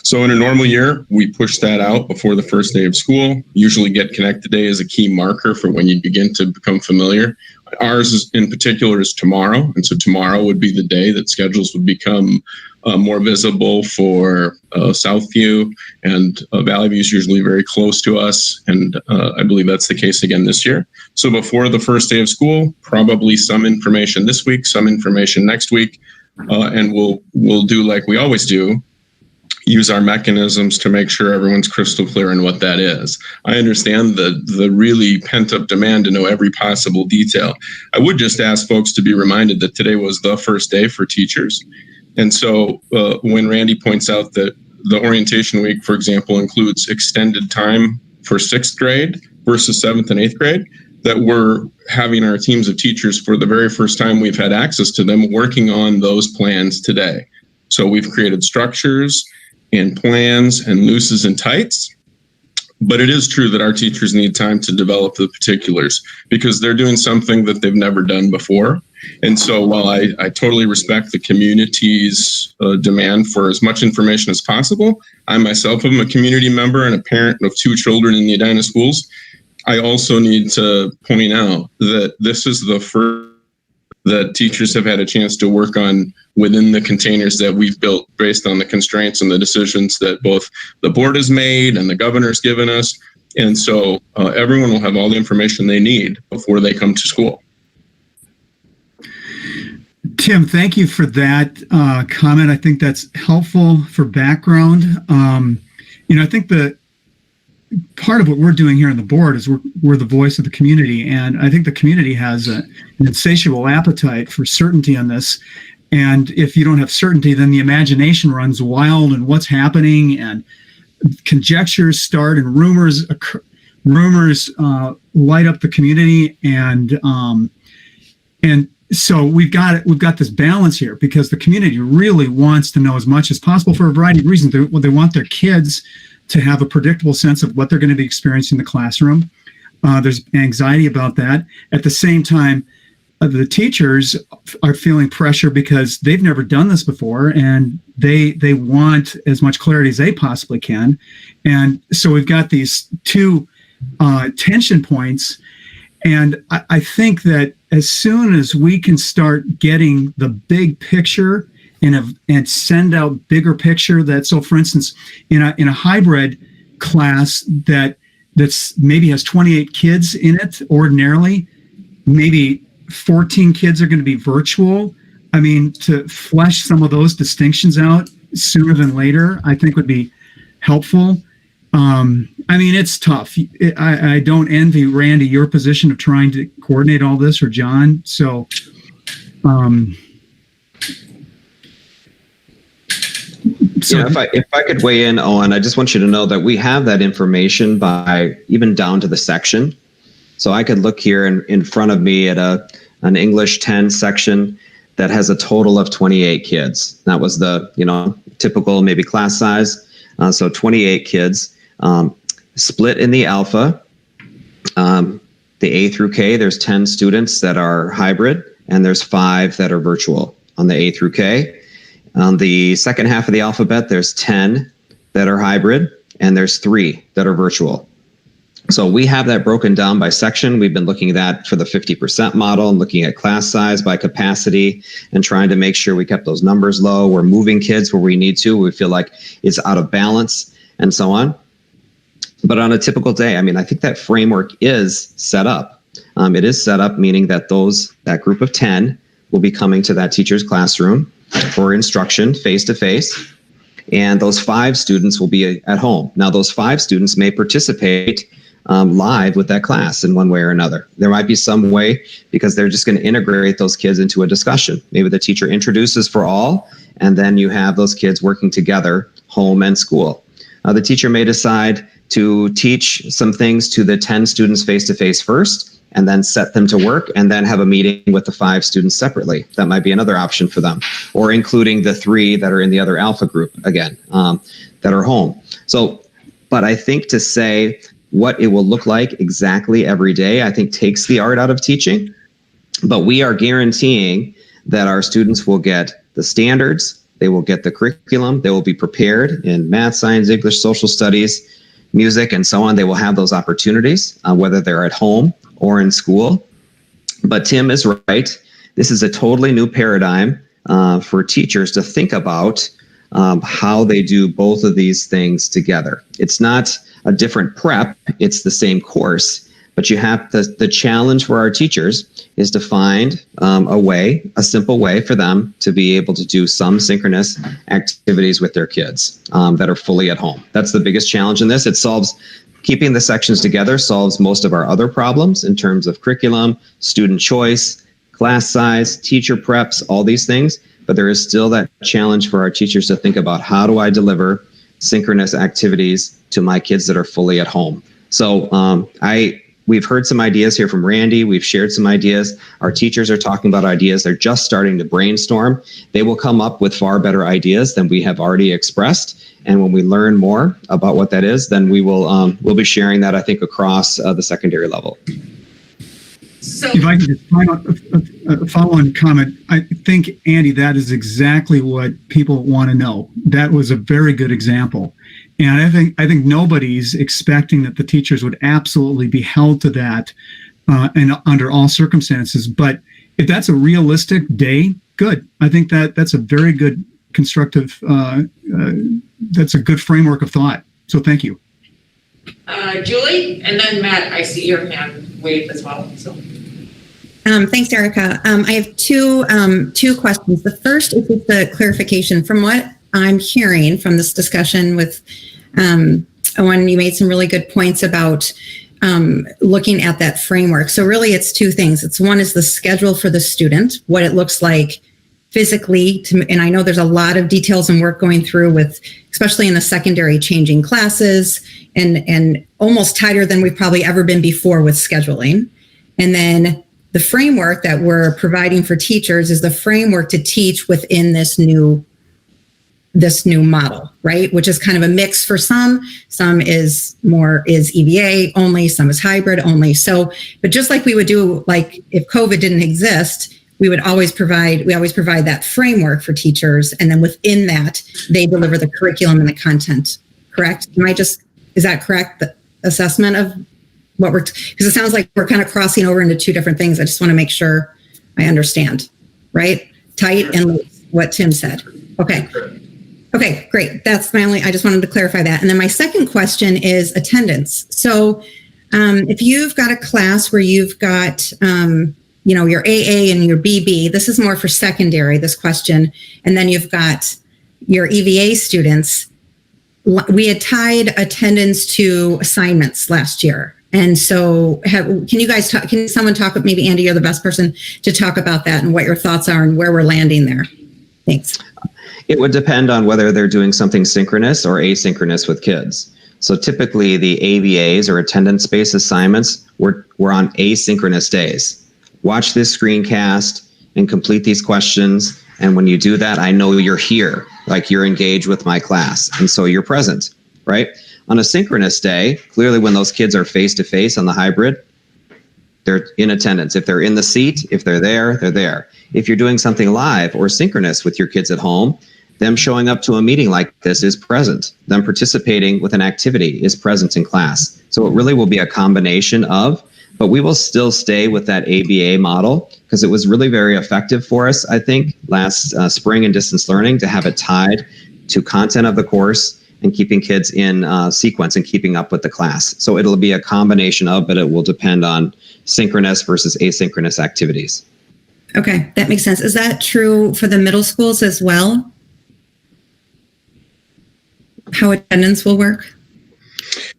So in a normal year, we push that out before the first day of school. Usually Get Connected Day is a key marker for when you begin to become familiar. Ours in particular is tomorrow. And so tomorrow would be the day that schedules would become more visible for Southview, and Valley View is usually very close to us. And I believe that's the case again this year. So before the first day of school, probably some information this week, some information next week. And we'll do like we always do, use our mechanisms to make sure everyone's crystal clear on what that is. I understand the really pent-up demand to know every possible detail. I would just ask folks to be reminded that today was the first day for teachers. And so when Randy points out that the orientation week, for example, includes extended time for 6th grade versus 7th and 8th grade, that we're having our teams of teachers for the very first time we've had access to them working on those plans today. So we've created structures and plans and looses and tights. But it is true that our teachers need time to develop the particulars because they're doing something that they've never done before. And so while I totally respect the community's demand for as much information as possible, I myself am a community member and a parent of 2 children in the Edina schools. I also need to point out that this is the first that teachers have had a chance to work on within the containers that we've built based on the constraints and the decisions that both the board has made and the governor's given us. And so everyone will have all the information they need before they come to school. Tim, thank you for that comment. I think that's helpful for background. I think the part of what we're doing here on the board is we're the voice of the community, and I think the community has an insatiable appetite for certainty on this. And if you don't have certainty, then the imagination runs wild and what's happening, and conjectures start and rumors light up the community. And so we've got this balance here, because the community really wants to know as much as possible for a variety of reasons. They want their kids to have a predictable sense of what they're going to be experiencing in the classroom. There's anxiety about that. At the same time, the teachers are feeling pressure because they've never done this before, and they want as much clarity as they possibly can. And so we've got these two tension points. And I think that as soon as we can start getting the big picture and send out bigger picture, that, so for instance, in a hybrid class that's maybe has 28 kids in it ordinarily, maybe 14 kids are going to be virtual. I mean, to flesh some of those distinctions out sooner than later, I think would be helpful. I mean, it's tough. I don't envy, Randy, your position of trying to coordinate all this, or John. So, yeah, if I could weigh in, Owen, I just want you to know that we have that information by even down to the section. So I could look here in front of me at an English 10 section that has a total of 28 kids. That was the typical maybe class size. So 28 kids. Split in the alpha, the A through K, there's 10 students that are hybrid, and there's 5 that are virtual on the A through K. On the second half of the alphabet, there's 10 that are hybrid, and there's 3 that are virtual. So we have that broken down by section. We've been looking at that for the 50% model and looking at class size by capacity and trying to make sure we kept those numbers low. We're moving kids where we need to. We feel like it's out of balance and so on. But on a typical day, I mean, I think that framework is set up. It is set up, meaning that that group of 10 will be coming to that teacher's classroom for instruction face-to-face, and those 5 students will be at home. Now, those 5 students may participate live with that class in one way or another. There might be some way, because they're just going to integrate those kids into a discussion. Maybe the teacher introduces for all, and then you have those kids working together, home and school. The teacher may decide to teach some things to the 10 students face-to-face first, and then set them to work, and then have a meeting with the 5 students separately. That might be another option for them, or including the 3 that are in the other alpha group again, that are home. So, but I think to say what it will look like exactly every day, I think takes the art out of teaching. But we are guaranteeing that our students will get the standards, they will get the curriculum, they will be prepared in math, science, English, social studies, music, and so on. They will have those opportunities, whether they're at home or in school. But Tim is right. This is a totally new paradigm for teachers to think about how they do both of these things together. It's not a different prep, it's the same course. But you have the challenge for our teachers is to find a simple way for them to be able to do some synchronous activities with their kids that are fully at home. That's the biggest challenge in this. It solves, keeping the sections together solves most of our other problems in terms of curriculum, student choice, class size, teacher preps, all these things. But there is still that challenge for our teachers to think about, how do I deliver synchronous activities to my kids that are fully at home? So we've heard some ideas here from Randy. We've shared some ideas. Our teachers are talking about ideas. They're just starting to brainstorm. They will come up with far better ideas than we have already expressed. And when we learn more about what that is, then we'll be sharing that, I think, across the secondary level. So, if I could just a follow-on comment, I think, Andy, that is exactly what people want to know. That was a very good example. And I think nobody's expecting that the teachers would absolutely be held to that and under all circumstances. But if that's a realistic day, good. I think that's a very good constructive, that's a good framework of thought. So thank you. Julie, and then Matt, I see your hand wave as well. So. Thanks, Erica. I have two questions. The first is just a clarification from what I'm hearing from this discussion with Owen. You made some really good points about looking at that framework. So really it's 2 things. One is the schedule for the student, what it looks like physically and I know there's a lot of details and work going through with, especially in the secondary, changing classes and almost tighter than we've probably ever been before with scheduling. And then the framework that we're providing for teachers is the framework to teach within this new model, right? Which is kind of a mix for some is EVA only, some is hybrid only. So, but just like we would do, like if COVID didn't exist, we always provide that framework for teachers. And then within that, they deliver the curriculum and the content, correct? Is that correct? The assessment of what because it sounds like we're kind of crossing over into two different things. I just want to make sure I understand, right? Tight and loose, what Tim said. Okay. Okay, great. That's I just wanted to clarify that. And then my second question is attendance. So if you've got a class where you've got, your AA and your BB, this is more for secondary, this question. And then you've got your EVA students. We had tied attendance to assignments last year. And so can someone talk, maybe Andy, you're the best person to talk about that and what your thoughts are and where we're landing there. Thanks. It would depend on whether they're doing something synchronous or asynchronous with kids. So typically the ABAs or attendance-based assignments were on asynchronous days. Watch this screencast and complete these questions. And when you do that, I know you're here, like you're engaged with my class. And so you're present, right? On a synchronous day, clearly when those kids are face-to-face on the hybrid, they're in attendance. If they're in the seat, if they're there, they're there. If you're doing something live or synchronous with your kids at home, them showing up to a meeting like this is present. Them participating with an activity is present in class. So it really will be a combination of, but we will still stay with that ABA model because it was really very effective for us, I think, last spring in distance learning to have it tied to content of the course and keeping kids in sequence and keeping up with the class. So it'll be a combination of, but it will depend on synchronous versus asynchronous activities. Okay, that makes sense. Is that true for the middle schools as well? How attendance will work?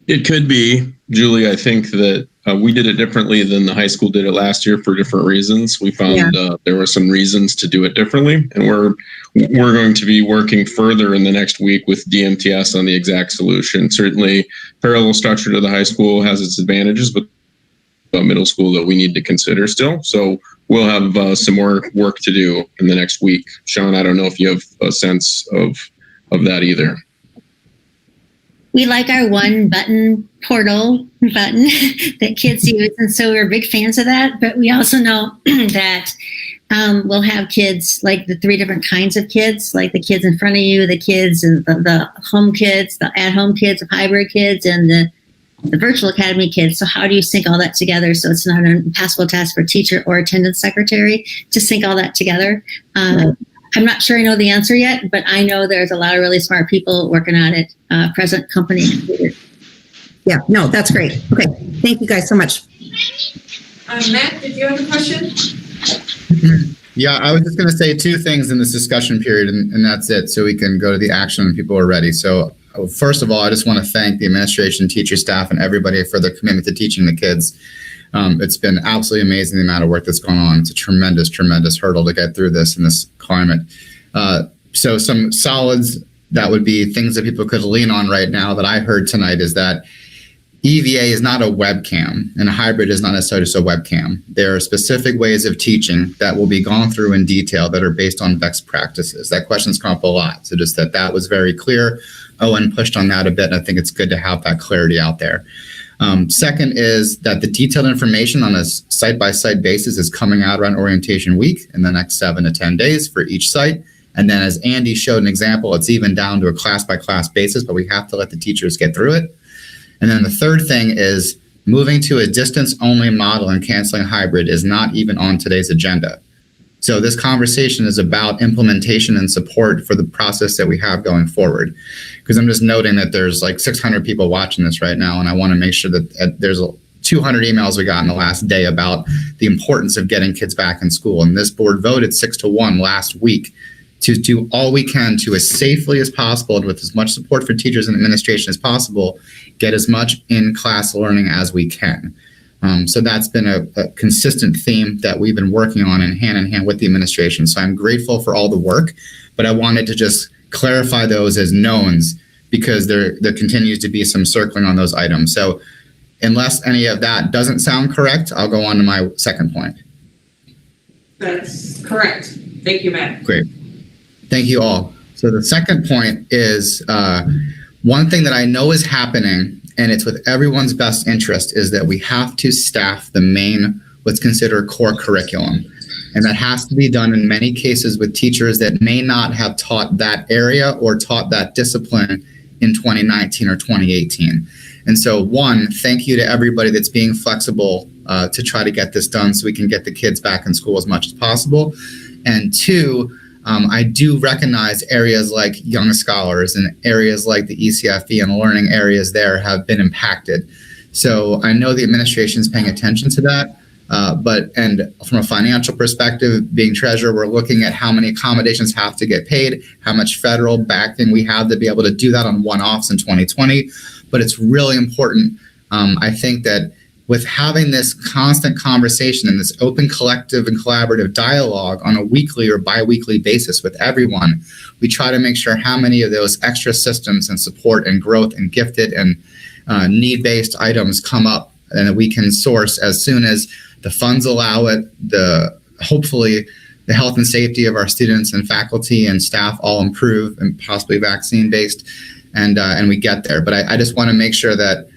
It could be, Julie. I think that we did it differently than the high school did it last year for different reasons. We found there were some reasons to do it differently, and we're going to be working further in the next week with DMTS on the exact solution. Certainly, parallel structure to the high school has its advantages, but middle school that we need to consider still. So we'll have some more work to do in the next week. Sean, I don't know if you have a sense of that either. We like our one button portal button that kids use. And so we're big fans of that. But we also know that we'll have kids, like the three different kinds of kids, like the kids in front of you, the kids and the home kids, the at-home kids, the hybrid kids, and the virtual academy kids. So how do you sync all that together so it's not an impossible task for teacher or attendance secretary to sync all that together? I'm not sure I know the answer yet, but I know there's a lot of really smart people working on it, present company. Yeah, no, that's great. Okay, thank you guys so much. Matt, did you have a question? Yeah, I was just going to say two things in this discussion period, and that's it, so we can go to the action when people are ready. So first of all, I just want to thank the administration, teacher, staff, and everybody for their commitment to teaching the kids. It's been absolutely amazing the amount of work that's gone on. It's a tremendous, tremendous hurdle to get through this in this climate. So some solids that would be things that people could lean on right now that I heard tonight is that EVA is not a webcam and a hybrid is not necessarily just a webcam. There are specific ways of teaching that will be gone through in detail that are based on best practices. That question's come up a lot. So just that was very clear. Owen pushed on that a bit, and I think it's good to have that clarity out there. Second is that the detailed information on a site-by-site basis is coming out around orientation week in the next 7 to 10 days for each site. And then as Andy showed an example, it's even down to a class-by-class basis, but we have to let the teachers get through it. And then the third thing is moving to a distance-only model and canceling hybrid is not even on today's agenda. So this conversation is about implementation and support for the process that we have going forward. Because I'm just noting that there's like 600 people watching this right now, and I want to make sure that there's 200 emails we got in the last day about the importance of getting kids back in school. And this board voted 6-1 last week to do all we can to, as safely as possible and with as much support for teachers and administration as possible, get as much in-class learning as we can. So that's been a consistent theme that we've been working on in hand with the administration. So I'm grateful for all the work, but I wanted to just clarify those as knowns because there continues to be some circling on those items. So unless any of that doesn't sound correct, I'll go on to my second point. That's correct. Thank you, Matt. Great. Thank you all. So the second point is one thing that I know is happening, and it's with everyone's best interest, is that we have to staff the main, what's considered core curriculum. And that has to be done in many cases with teachers that may not have taught that area or taught that discipline in 2019 or 2018. And so one, thank you to everybody that's being flexible to try to get this done so we can get the kids back in school as much as possible. And two, I do recognize areas like young scholars and areas like the ECFE and learning areas there have been impacted. So I know the administration is paying attention to that. And from a financial perspective, being treasurer, we're looking at how many accommodations have to get paid, how much federal backing we have to be able to do that on one-offs in 2020. But it's really important, I think, that with having this constant conversation and this open collective and collaborative dialogue on a weekly or bi-weekly basis with everyone, we try to make sure how many of those extra systems and support and growth and gifted and need-based items come up and that we can source as soon as the funds allow it, hopefully the health and safety of our students and faculty and staff all improve and possibly vaccine-based, and we get there. But I just want to make sure that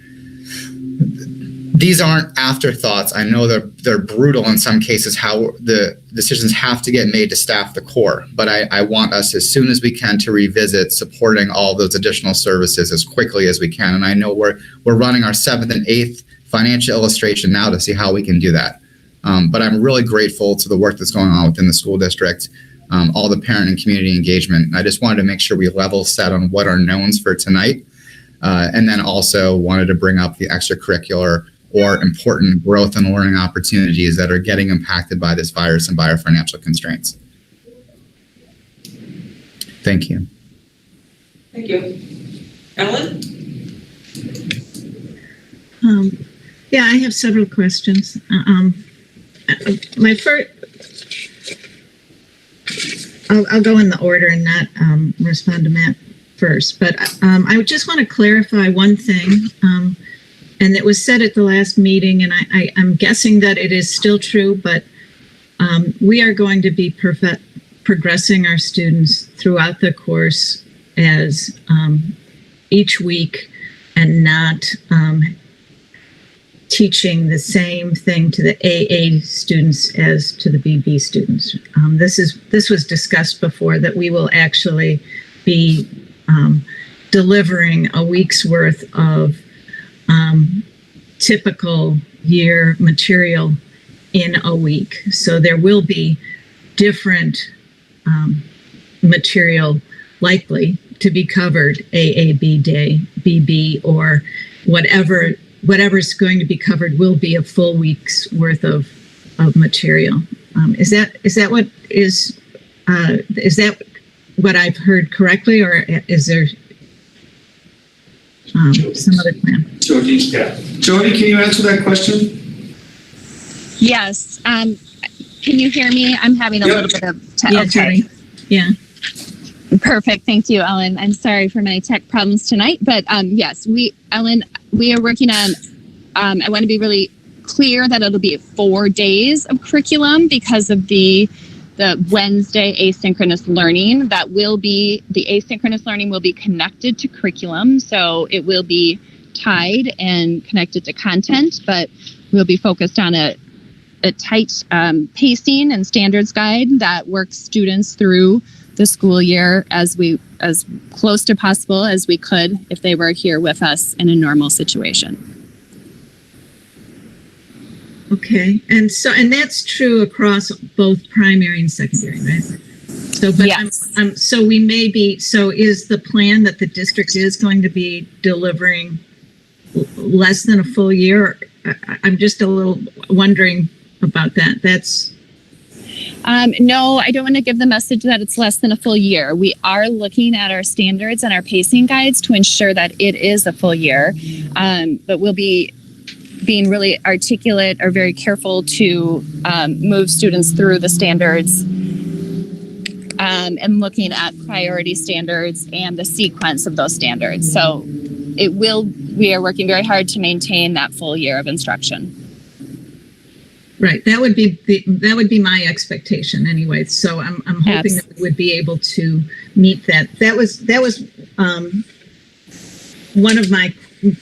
these aren't afterthoughts. I know they're brutal in some cases, how the decisions have to get made to staff the core. But I want us as soon as we can to revisit supporting all those additional services as quickly as we can. And I know we're running our 7th and 8th financial illustration now to see how we can do that. But I'm really grateful to the work that's going on within the school district, all the parent and community engagement. I just wanted to make sure we level set on what are knowns for tonight. And then also wanted to bring up the extracurricular or important growth and learning opportunities that are getting impacted by this virus and by our financial constraints. Thank you. Thank you. Ellen? Yeah, I have several questions. My first, I'll go in the order and not respond to Matt first, but I just want to clarify one thing. And it was said at the last meeting, and I'm guessing that it is still true, but we are going to be progressing our students throughout the course as each week and not teaching the same thing to the AA students as to the BB students. This was discussed before, that we will actually be delivering a week's worth of typical year material in a week. So there will be different material likely to be covered AAB day, BB, or whatever's going to be covered will be a full week's worth of material. Is that what I've heard correctly, or is there some other plan? Jody, yeah. Jody, can you answer that question? Yes. Can you hear me? I'm having a little bit of Yeah, okay. Yeah. Perfect. Thank you, Ellen. I'm sorry for my tech problems tonight, but yes, Ellen, we are working on, I want to be really clear that it'll be 4 days of curriculum because of the Wednesday asynchronous learning. The asynchronous learning will be connected to curriculum. So it will be tied and connected to content, but we'll be focused on a tight pacing and standards guide that works students through the school year as close to possible as we could if they were here with us in a normal situation. Okay, and that's true across both primary and secondary, right? So, but yes. So we may be. So, is the plan that the district is going to be delivering less than a full year? I'm just a little wondering about that. That's. No, I don't want to give the message that it's less than a full year. We are looking at our standards and our pacing guides to ensure that it is a full year, but we'll be being really articulate or very careful to move students through the standards and looking at priority standards and the sequence of those standards. So we are working very hard to maintain that full year of instruction. Right. That would be my expectation anyway. So I'm hoping that we would be able to meet that. That was one of my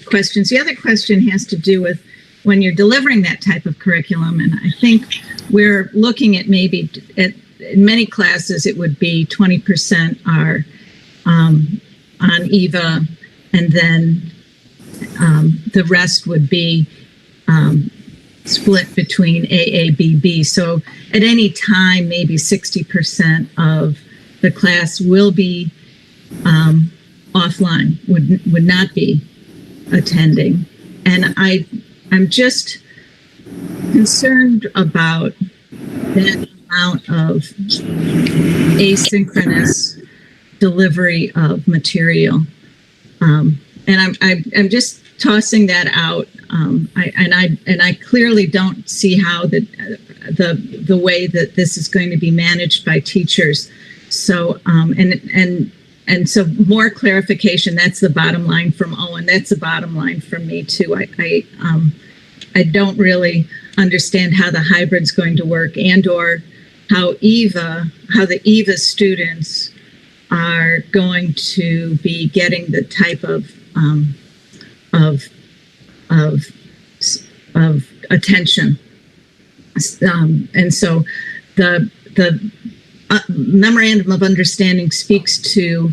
questions. The other question has to do with when you're delivering that type of curriculum, and I think we're looking at maybe in many classes it would be 20% are on EVA, and then the rest would be split between AABB. So at any time, maybe 60% of the class will be offline, would not be attending. And I'm just concerned about that amount of asynchronous delivery of material. And I'm just tossing that out. I clearly don't see how the way that this is going to be managed by teachers. So and so more clarification. That's the bottom line from Owen. That's the bottom line from me too. I don't really understand how the hybrid's going to work, and or how the EVA students are going to be getting the type of attention. And so the memorandum of understanding speaks to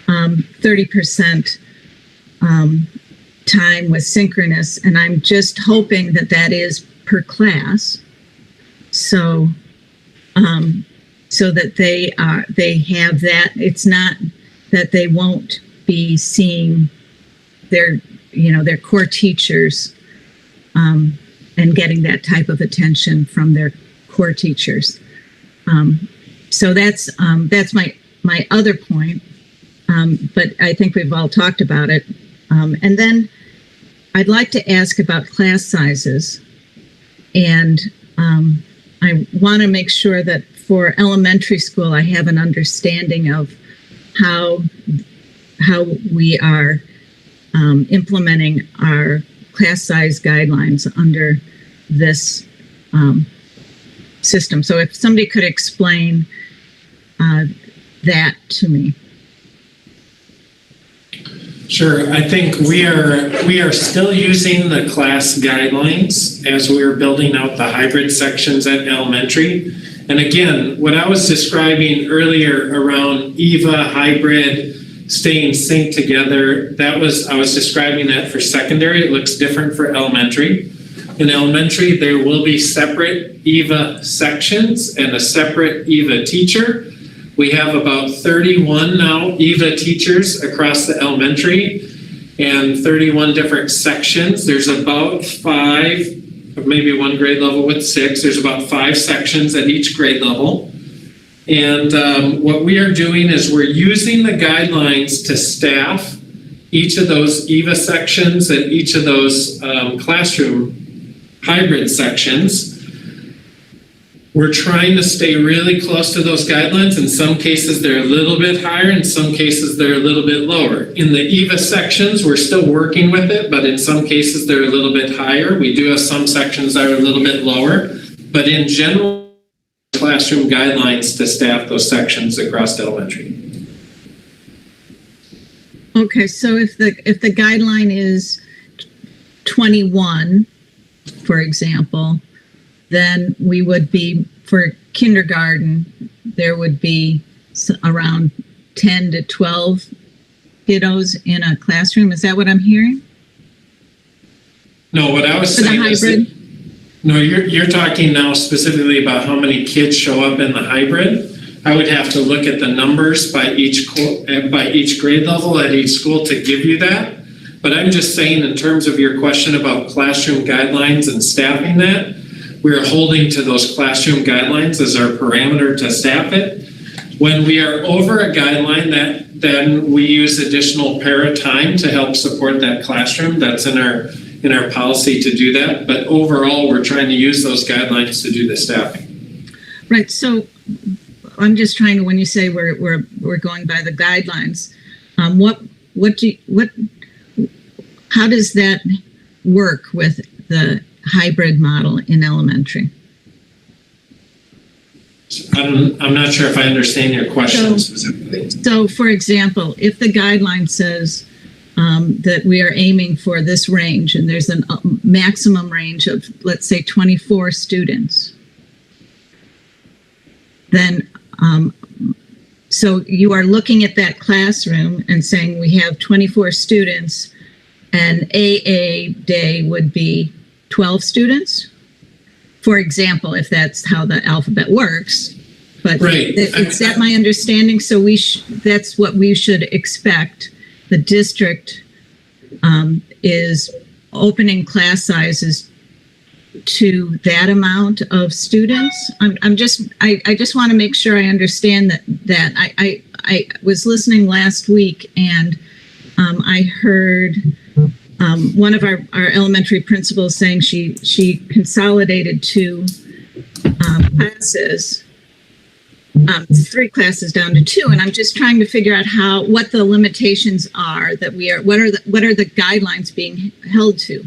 30% time with synchronous, and I'm just hoping that that is per class. So that they have that. It's not that they won't be seeing their core teachers and getting that type of attention from their core teachers. So that's my other point. But I think we've all talked about it. And then I'd like to ask about class sizes. And I want to make sure that for elementary school, I have an understanding of how we are implementing our class size guidelines under this system. So if somebody could explain that to me. Sure. I think we are still using the class guidelines as we're building out the hybrid sections at elementary. And again, what I was describing earlier around EVA, hybrid, staying synced together, I was describing that for secondary. It looks different for elementary. In elementary, there will be separate EVA sections and a separate EVA teacher. We have about 31 now EVA teachers across the elementary and 31 different sections. There's about 5, maybe one grade level with 6. There's about 5 sections at each grade level. And what we are doing is we're using the guidelines to staff each of those EVA sections and each of those classroom hybrid sections. We're trying to stay really close to those guidelines. In some cases, they're a little bit higher. In some cases, they're a little bit lower. In the EVA sections, we're still working with it, but in some cases, they're a little bit higher. We do have some sections that are a little bit lower, but in general, classroom guidelines to staff those sections across elementary. Okay, so if the guideline is 21, for example, then we would be, for kindergarten, there would be around 10 to 12 kiddos in a classroom. Is that what I'm hearing? No, what I was saying is that, no, you're talking now specifically about how many kids show up in the hybrid. I would have to look at the numbers by each grade level at each school to give you that. But I'm just saying, in terms of your question about classroom guidelines and staffing that, we're holding to those classroom guidelines as our parameter to staff it. When we are over a guideline, then we use additional para time to help support that classroom. That's in our in our policy to do that. But overall, we're trying to use those guidelines to do the staffing. Right. So I'm just trying to, when you say we're going by the guidelines, how does that work with the hybrid model in elementary? I'm not sure if I understand your question specifically. So, for example, if the guideline says that we are aiming for this range, and there's a maximum range of, let's say, 24 students, then so you are looking at that classroom and saying we have 24 students, and AA day would be 12 students, for example, if that's how the alphabet works. But right. Is that my understanding? So that's what we should expect. The district is opening class sizes to that amount of students. I just want to make sure I understand that. I was listening last week, and I heard one of our elementary principals saying she consolidated two classes, 3 classes down to 2, and I'm just trying to figure out what the limitations are that what are the guidelines being held to?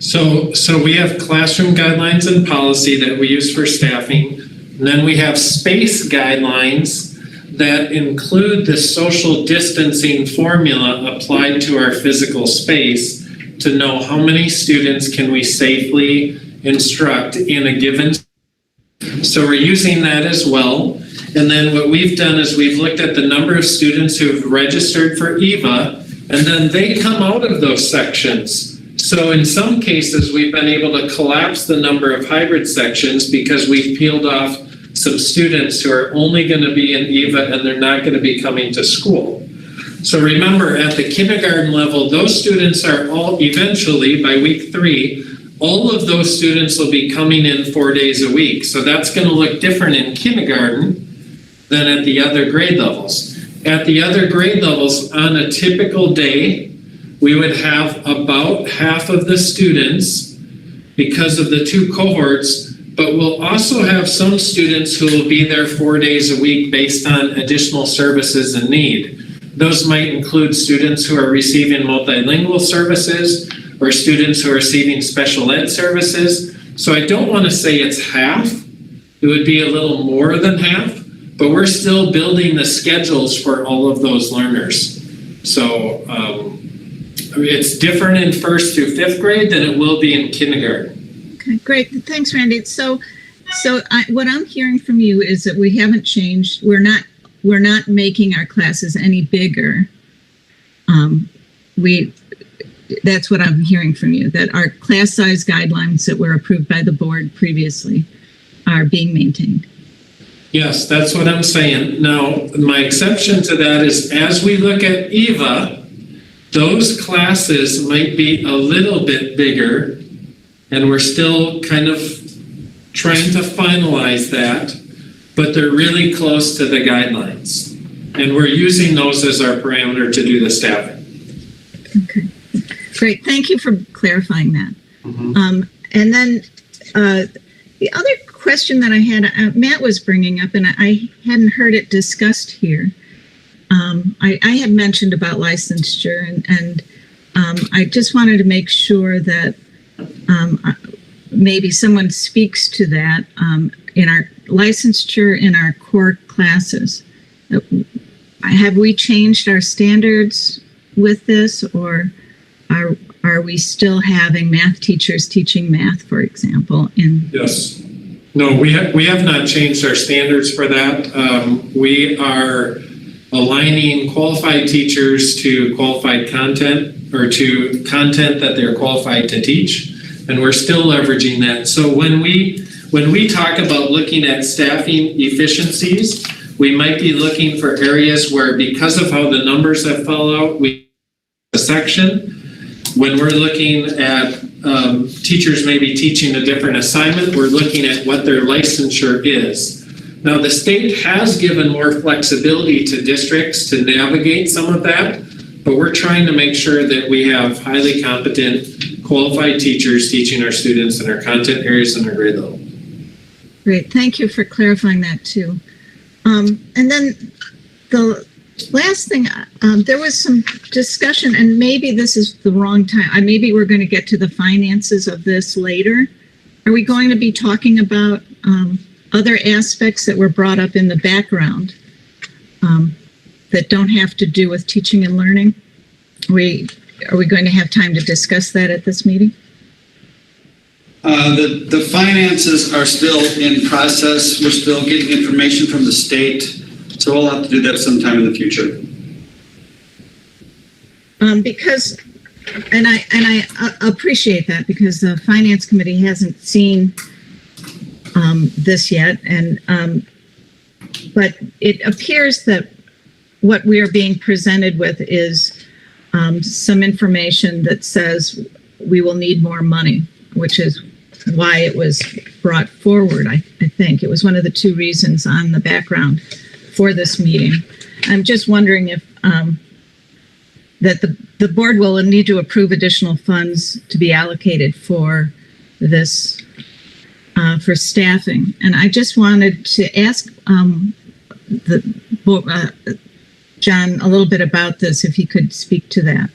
So we have classroom guidelines and policy that we use for staffing. And then we have space guidelines that include the social distancing formula applied to our physical space to know how many students can we safely instruct in a given. So we're using that as well. And then what we've done is we've looked at the number of students who've registered for EVA, and then they come out of those sections. So in some cases, we've been able to collapse the number of hybrid sections because we've peeled off some students who are only going to be in EVA and they're not going to be coming to school. So remember, at the kindergarten level, those students are all eventually, by week 3, all of those students will be coming in 4 days a week. So that's going to look different in kindergarten than at the other grade levels. At the other grade levels, on a typical day, we would have about half of the students because of the 2 cohorts, but we'll also have some students who will be there 4 days a week based on additional services and need. Those might include students who are receiving multilingual services or students who are receiving special ed services. So I don't want to say it's half. It would be a little more than half, but we're still building the schedules for all of those learners. So it's different in 1st through 5th grade than it will be in kindergarten. Okay, great. Thanks, Randy. So what I'm hearing from you is that we haven't changed. We're not making our classes any bigger. That's what I'm hearing from you, that our class size guidelines that were approved by the board previously are being maintained. Yes, that's what I'm saying. Now, my exception to that is as we look at EVA, those classes might be a little bit bigger, and we're still kind of trying to finalize that, but they're really close to the guidelines. And we're using those as our parameter to do the staffing. Okay, great. Thank you for clarifying that. Mm-hmm. And then the other question that I had, Matt was bringing up, and I hadn't heard it discussed here. I had mentioned about licensure, and I just wanted to make sure that maybe someone speaks to that in our licensure in our core classes. Have we changed our standards with this, or are we still having math teachers teaching math, for example? Yes. No, we have not changed our standards for that. We are aligning qualified teachers to qualified content, or to content that they're qualified to teach, and we're still leveraging that. So when we talk about looking at staffing efficiencies, we might be looking for areas where, because of how the numbers have fallen out, we a section. When we're looking at teachers maybe teaching a different assignment, we're looking at what their licensure is. Now, the state has given more flexibility to districts to navigate some of that, but we're trying to make sure that we have highly competent qualified teachers teaching our students in our content areas and our grade level. Great, thank you for clarifying that too. And then the last thing, there was some discussion, and maybe this is the wrong time. Maybe we're going to get to the finances of this later. Are we going to be talking about other aspects that were brought up in the background that don't have to do with teaching and learning? Are we going to have time to discuss that at this meeting? The finances are still in process. We're still getting information from the state, so we'll have to do that sometime in the future. Because, and I appreciate that, because the finance committee hasn't seen this yet, and but it appears that what we are being presented with is some information that says we will need more money, which is why it was brought forward. I think it was one of the two reasons on the background for this meeting. I'm just wondering if that the board will need to approve additional funds to be allocated for this, for staffing. And I just wanted to ask John a little bit about this, if he could speak to that.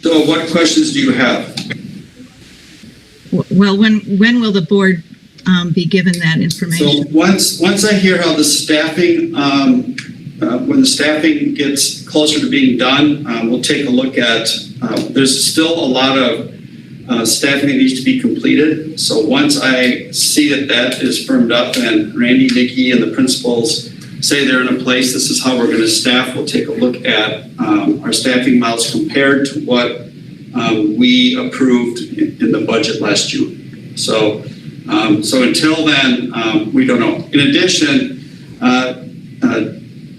So what questions do you have? Well, when will the board be given that information? So once I hear how the staffing, when the staffing gets closer to being done, we'll take a look at, there's still a lot of staffing that needs to be completed. So once I see that is firmed up and Randy, Nikki, and the principals say they're in a place, this is how we're going to staff, we'll take a look at our staffing models compared to what we approved in the budget last June. So until then, we don't know. In addition,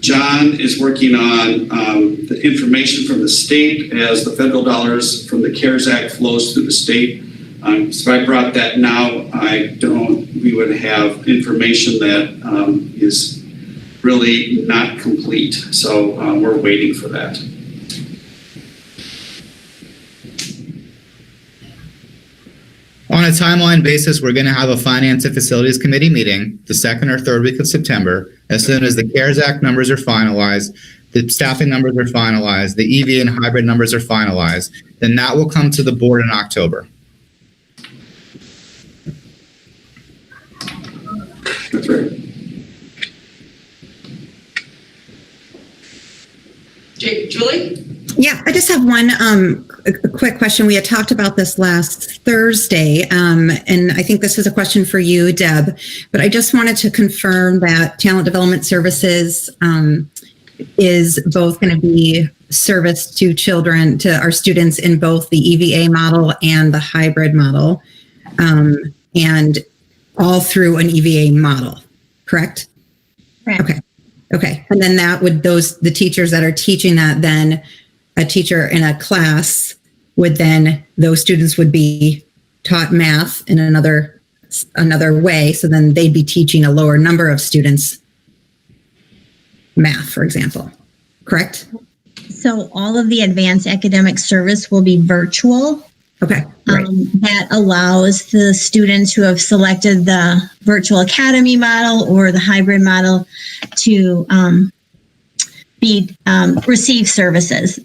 John is working on the information from the state as the federal dollars from the CARES Act flows through the state. So if I brought that now, we would have information that is really not complete. So we're waiting for that. On a timeline basis, we're going to have a Finance and Facilities Committee meeting the second or third week of September. As soon as the CARES Act numbers are finalized, the staffing numbers are finalized, the EV and hybrid numbers are finalized, then that will come to the board in October. That's right. Julie? Yeah, I just have one a quick question. We had talked about this last Thursday, and I think this is a question for you, Deb, but I just wanted to confirm that Talent Development Services is both going to be service to children, to our students in both the EVA model and the hybrid model, and all through an EVA model, correct? Correct. Okay. And then the teachers that are teaching that, then a teacher in a class would then, those students would be taught math in another way. So then they'd be teaching a lower number of students math, for example, correct? So all of the advanced academic service will be virtual. Okay. Right. That allows the students who have selected the virtual academy model or the hybrid model to receive services.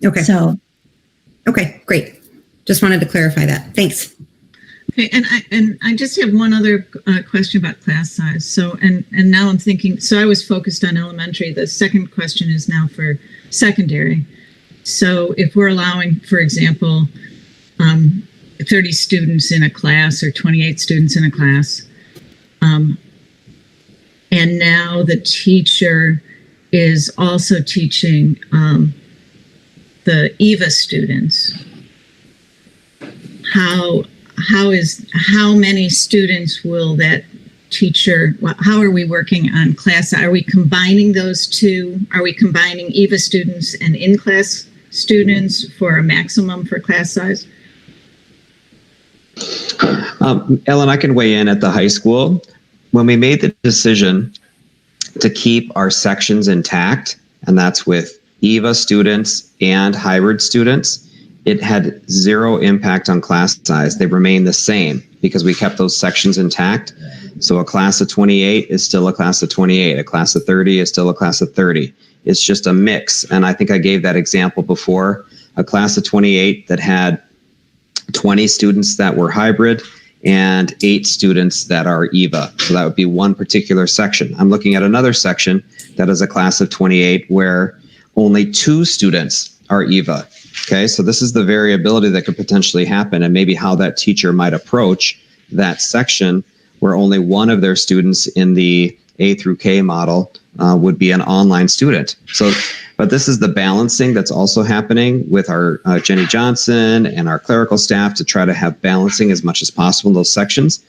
Okay. So. Okay, great. Just wanted to clarify that. Thanks. Okay, and I just have one other question about class size. So, and now I'm thinking, so I was focused on elementary. The second question is now for secondary. So if we're allowing, for example, 30 students in a class or 28 students in a class, and now the teacher is also teaching the EVA students, how many students will that teacher, how are we working on class? Are we combining those two? Are we combining EVA students and in-class students for a maximum for class size? Ellen, I can weigh in at the high school. When we made the decision to keep our sections intact, and that's with EVA students and hybrid students, it had zero impact on class size. They remained the same because we kept those sections intact. So a class of 28 is still a class of 28. A class of 30 is still a class of 30. It's just a mix. And I think I gave that example before. A class of 28 that had 20 students that were hybrid and 8 students that are EVA. So that would be one particular section. I'm looking at another section that is a class of 28 where only 2 students are EVA. Okay, so this is the variability that could potentially happen and maybe how that teacher might approach that section where only one of their students in the A through K model would be an online student. So, but this is the balancing that's also happening with our Jenny Johnson and our clerical staff to try to have balancing as much as possible in those sections.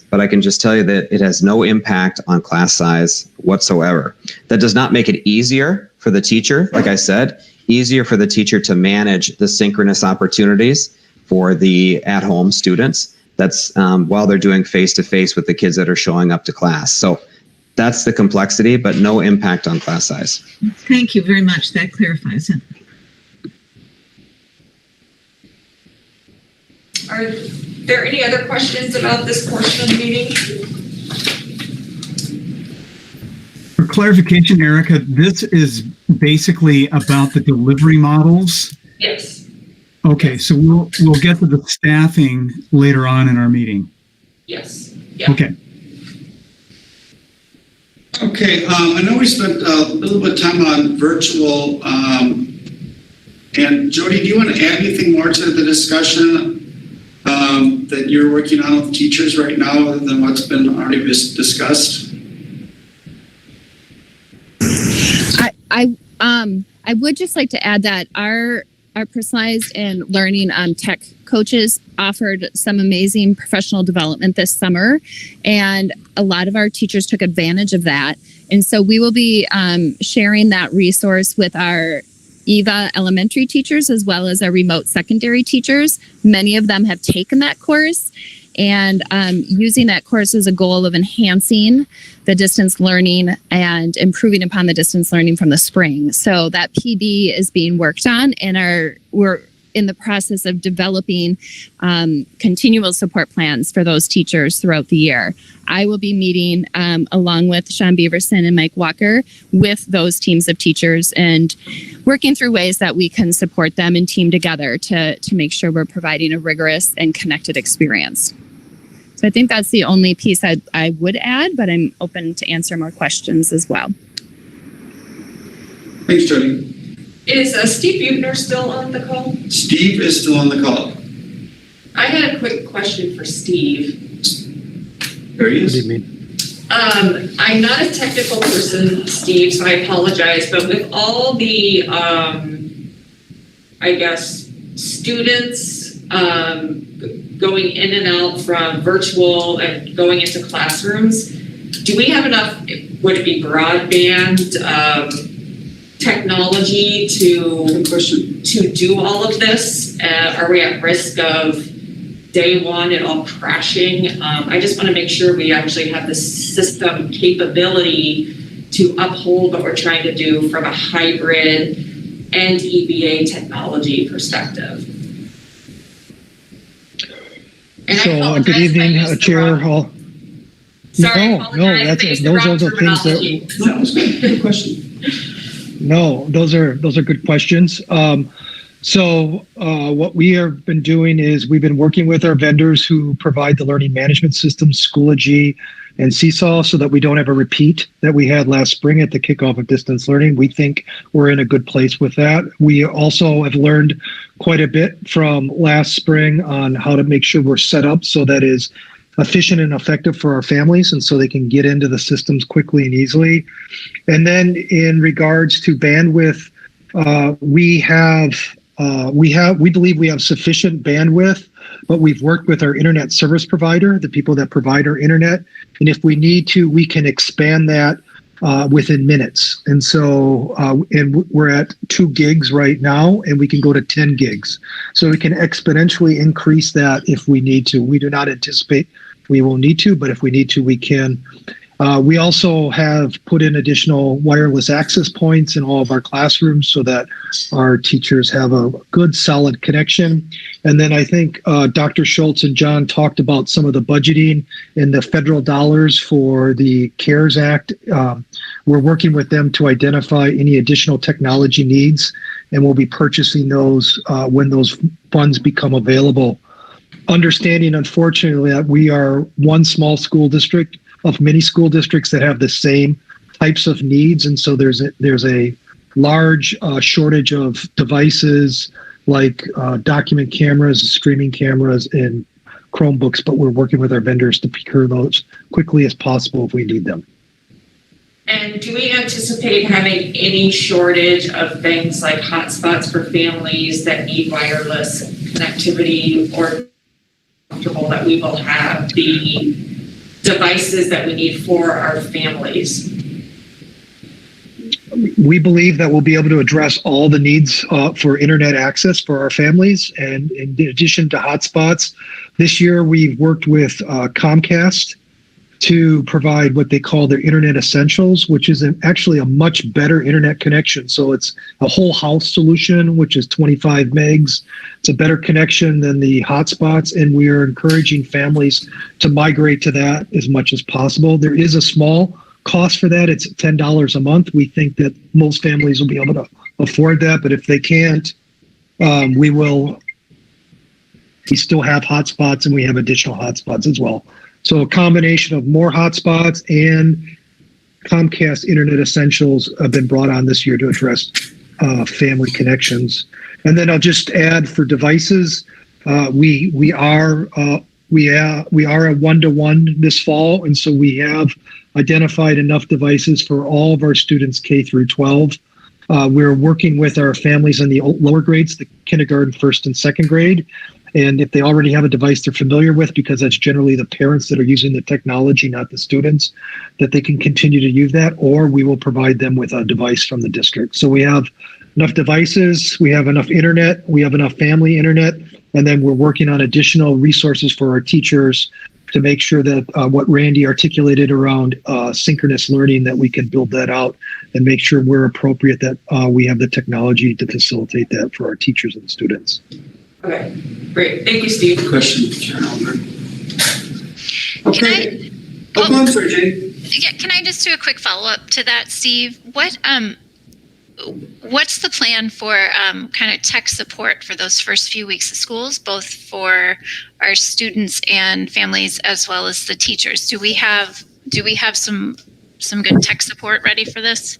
But I can just tell you that it has no impact on class size whatsoever. That does not make it easier for the teacher, like I said, easier for the teacher to manage the synchronous opportunities for the at-home students. That's while they're doing face-to-face with the kids that are showing up to class. So that's the complexity, but no impact on class size. Thank you very much. That clarifies it. Are there any other questions about this portion of the meeting? For clarification, Erica, this is basically about the delivery models. Yes. Okay, so we'll get to the staffing later on in our meeting. Yes. Yeah. Okay. Okay, I know we spent a little bit of time on virtual. And Jody, do you want to add anything more to the discussion that you're working on with teachers right now other than what's been already discussed? I would just like to add that our personalized and learning tech coaches offered some amazing professional development this summer, and a lot of our teachers took advantage of that. And so we will be sharing that resource with our EVA elementary teachers as well as our remote secondary teachers. Many of them have taken that course, and using that course as a goal of enhancing the distance learning and improving upon the distance learning from the spring. So that PD is being worked on, and we're in the process of developing continual support plans for those teachers throughout the year. I will be meeting along with Sean Beaverson and Mike Walker with those teams of teachers and working through ways that we can support them and team together to make sure we're providing a rigorous and connected experience. So I think that's the only piece I would add, but I'm open to answer more questions as well. Thanks, Jody. Is Steve Buechner still on the call? Steve is still on the call. I had a quick question for Steve. There he is. What do you mean? I'm not a technical person, Steve, so I apologize, but with all the, I guess, students going in and out from virtual and going into classrooms, do we have enough, would it be broadband technology to do all of this? Are we at risk of day one it all crashing? I just want to make sure we actually have the system capability to uphold what we're trying to do from a hybrid and EBA technology perspective. And So, good evening, Chair Hall. Sorry, No, those are the things that. No, it's good. Good question. No, those are good questions. So what we have been doing is we've been working with our vendors who provide the learning management systems, Schoology and Seesaw, so that we don't have a repeat that we had last spring at the kickoff of distance learning. We think we're in a good place with that. We also have learned quite a bit from last spring on how to make sure we're set up so that is efficient and effective for our families, and so they can get into the systems quickly and easily. And then in regards to bandwidth, we believe we have sufficient bandwidth, but we've worked with our internet service provider, the people that provide our internet, and if we need to, we can expand that within minutes. And so, and we're at 2 gigs right now, and we can go to 10 gigs. So we can exponentially increase that if we need to. We do not anticipate we will need to, but if we need to, we can. We also have put in additional wireless access points in all of our classrooms so that our teachers have a good, solid connection. And then I think Dr. Schultz and John talked about some of the budgeting and the federal dollars for the CARES Act. We're working with them to identify any additional technology needs, and we'll be purchasing those when those funds become available. Understanding, unfortunately, that we are one small school district of many school districts that have the same types of needs, and so there's a large shortage of devices like document cameras, streaming cameras, and Chromebooks. But we're working with our vendors to procure those quickly as possible if we need them. And do we anticipate having any shortage of things like hotspots for families that need wireless connectivity, or comfortable that we will have the devices that we need for our families? We believe that we'll be able to address all the needs for internet access for our families. And in addition to hotspots, this year we've worked with Comcast to provide what they call their Internet Essentials, which is actually a much better internet connection. So it's a whole house solution, which is 25 megs. It's a better connection than the hotspots, and we are encouraging families to migrate to that as much as possible. There is a small cost for that. It's $10 a month. We think that most families will be able to afford that, but if they can't, we still have hotspots, and we have additional hotspots as well. So a combination of more hotspots and Comcast Internet Essentials have been brought on this year to address family connections. And then I'll just add for devices, we are a 1-to-1 this fall, and so we have identified enough devices for all of our students K through 12. We're working with our families in the lower grades, the kindergarten, first and second grade. And if they already have a device they're familiar with, because that's generally the parents that are using the technology, not the students, that they can continue to use that, or we will provide them with a device from the district. So we have enough devices, we have enough internet, we have enough family internet, and then we're working on additional resources for our teachers to make sure that what Randy articulated around synchronous learning, that we can build that out and make sure we're appropriate, that we have the technology to facilitate that for our teachers and students. Okay, great. Thank you, Steve. Question, Carol. Okay. Well, I'm sorry, Jay. Yeah, can I just do a quick follow-up to that, Steve? What's the plan for kind of tech support for those first few weeks of schools, both for our students and families as well as the teachers? Do we have some good tech support ready for this?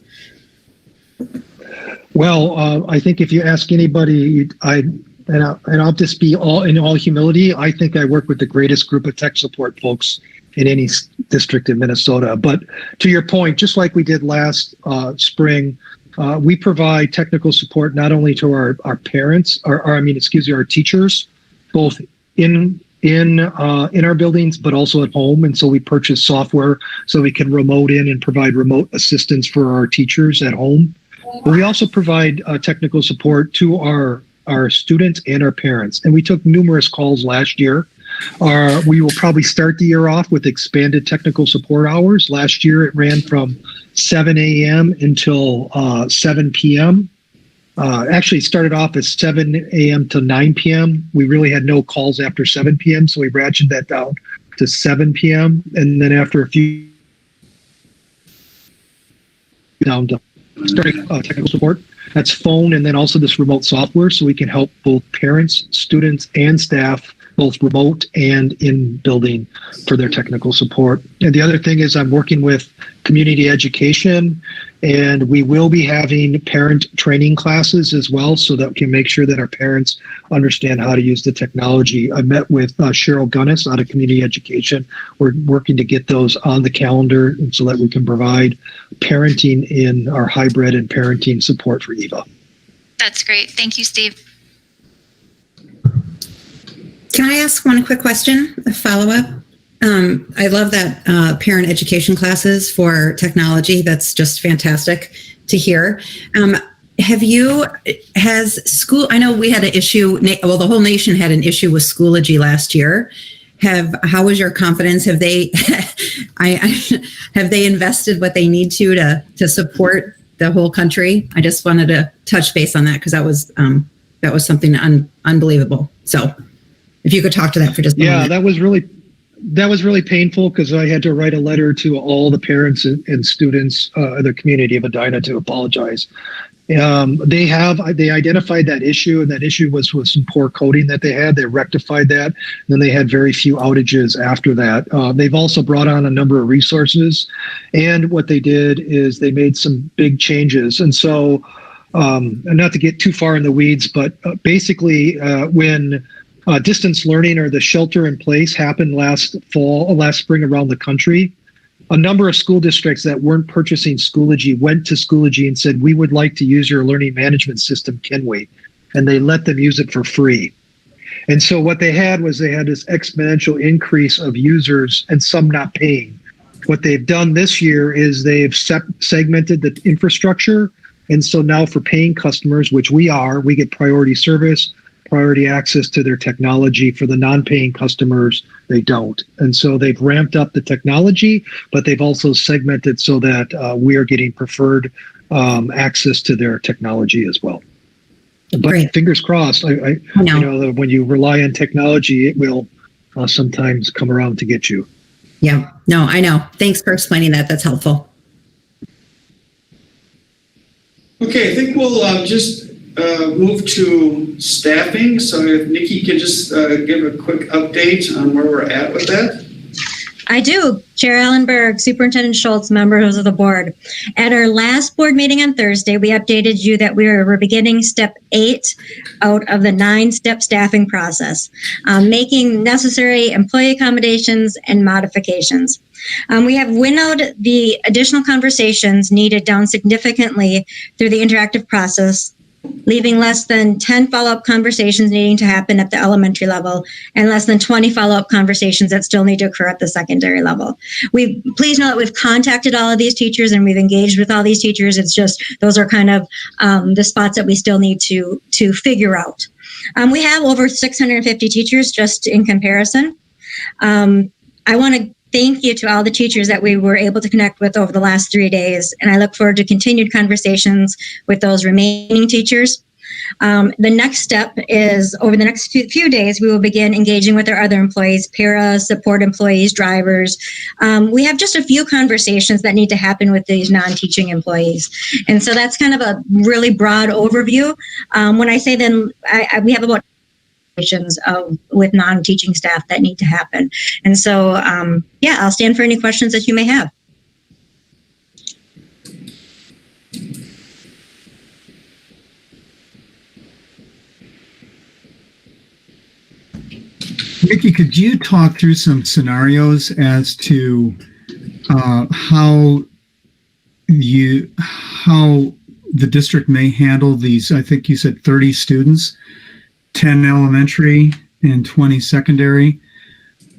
Well, I think if you ask anybody, I'll just be in all humility, I think I work with the greatest group of tech support folks in any district in Minnesota. But to your point, just like we did last spring, we provide technical support not only to our parents, our teachers, both in our buildings, but also at home. And so we purchase software so we can remote in and provide remote assistance for our teachers at home. But we also provide technical support to our students and our parents. And we took numerous calls last year. We will probably start the year off with expanded technical support hours. Last year, it ran from 7 a.m. until 7 p.m. Actually, it started off at 7 a.m. to 9 p.m. We really had no calls after 7 p.m., so we ratcheted that down to 7 p.m. And then after a few, down to starting technical support. That's phone and then also this remote software, so we can help both parents, students, and staff, both remote and in building, for their technical support. And the other thing is I'm working with community education, and we will be having parent training classes as well, so that we can make sure that our parents understand how to use the technology. I met with Cheryl Gunnis out of community education. We're working to get those on the calendar, and so that we can provide parenting in our hybrid and parenting support for EVA. That's great. Thank you, Steve. Can I ask one quick question, a follow-up? I love that parent education classes for technology. That's just fantastic to hear. Has school, I know we had an issue, well, the whole nation had an issue with Schoology last year. how is your confidence? Have they, have they invested what they need to support the whole country? I just wanted to touch base on that because that was something unbelievable. So if you could talk to that for just a moment. That was really painful because I had to write a letter to all the parents and students in the community of Edina to apologize. They identified that issue, and that issue was with some poor coding that they had. They rectified that. And then they had very few outages after that. They've also brought on a number of resources, and what they did is they made some big changes. And so, and not to get too far in the weeds, but basically when distance learning or the shelter in place happened last spring around the country, a number of school districts that weren't purchasing Schoology went to Schoology and said, we would like to use your learning management system, can we? And they let them use it for free. And so what they had was this exponential increase of users and some not paying. What they've done this year is they've segmented the infrastructure. And so now for paying customers, which we get priority service, priority access to their technology. For the non-paying customers, they don't. And so they've ramped up the technology, but they've also segmented so that we are getting preferred access to their technology as well. But Great. Fingers crossed. I know that when you rely on technology, it will sometimes come around to get you. Yeah, no, I know. Thanks for explaining that. That's helpful. Okay, I think we'll just move to staffing. So if Nikki can just give a quick update on where we're at with that. I do. Chair Ellenberg, Superintendent Schultz, members of the board. At our last board meeting on Thursday, we updated you that we were beginning step 8 out of the 9-step staffing process, making necessary employee accommodations and modifications. We have winnowed the additional conversations needed down significantly through the interactive process, leaving less than 10 follow-up conversations needing to happen at the elementary level and less than 20 follow-up conversations that still need to occur at the secondary level. Please know that we've contacted all of these teachers and we've engaged with all these teachers. It's just those are kind of the spots that we still need to figure out. We have over 650 teachers just in comparison. I want to thank you to all the teachers that we were able to connect with over the last 3 days, and I look forward to continued conversations with those remaining teachers. The next step is over the next few days, we will begin engaging with our other employees, para, support employees, drivers. We have just a few conversations that need to happen with these non-teaching employees. And so that's kind of a really broad overview. When I say then, we have about with non-teaching staff that need to happen. And so, I'll stand for any questions that you may have. Nikki, could you talk through some scenarios as to how the district may handle these? I think you said 30 students, 10 elementary and 20 secondary.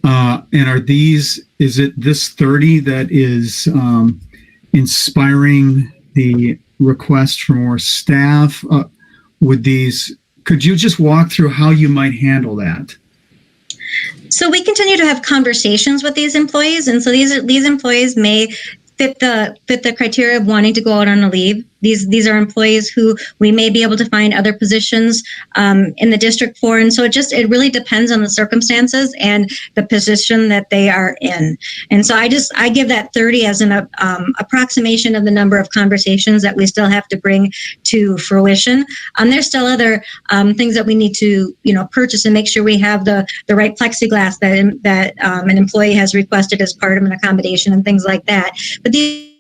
And is it this 30 that is inspiring the request for more staff? Could you just walk through how you might handle that? So we continue to have conversations with these employees. And so these employees may fit the criteria of wanting to go out on a leave. These are employees who we may be able to find other positions in the district for. And so it really depends on the circumstances and the position that they are in. And so I give that 30 as an approximation of the number of conversations that we still have to bring to fruition. There's still other things that we need to, purchase and make sure we have the right plexiglass that an employee has requested as part of an accommodation and things like that. But these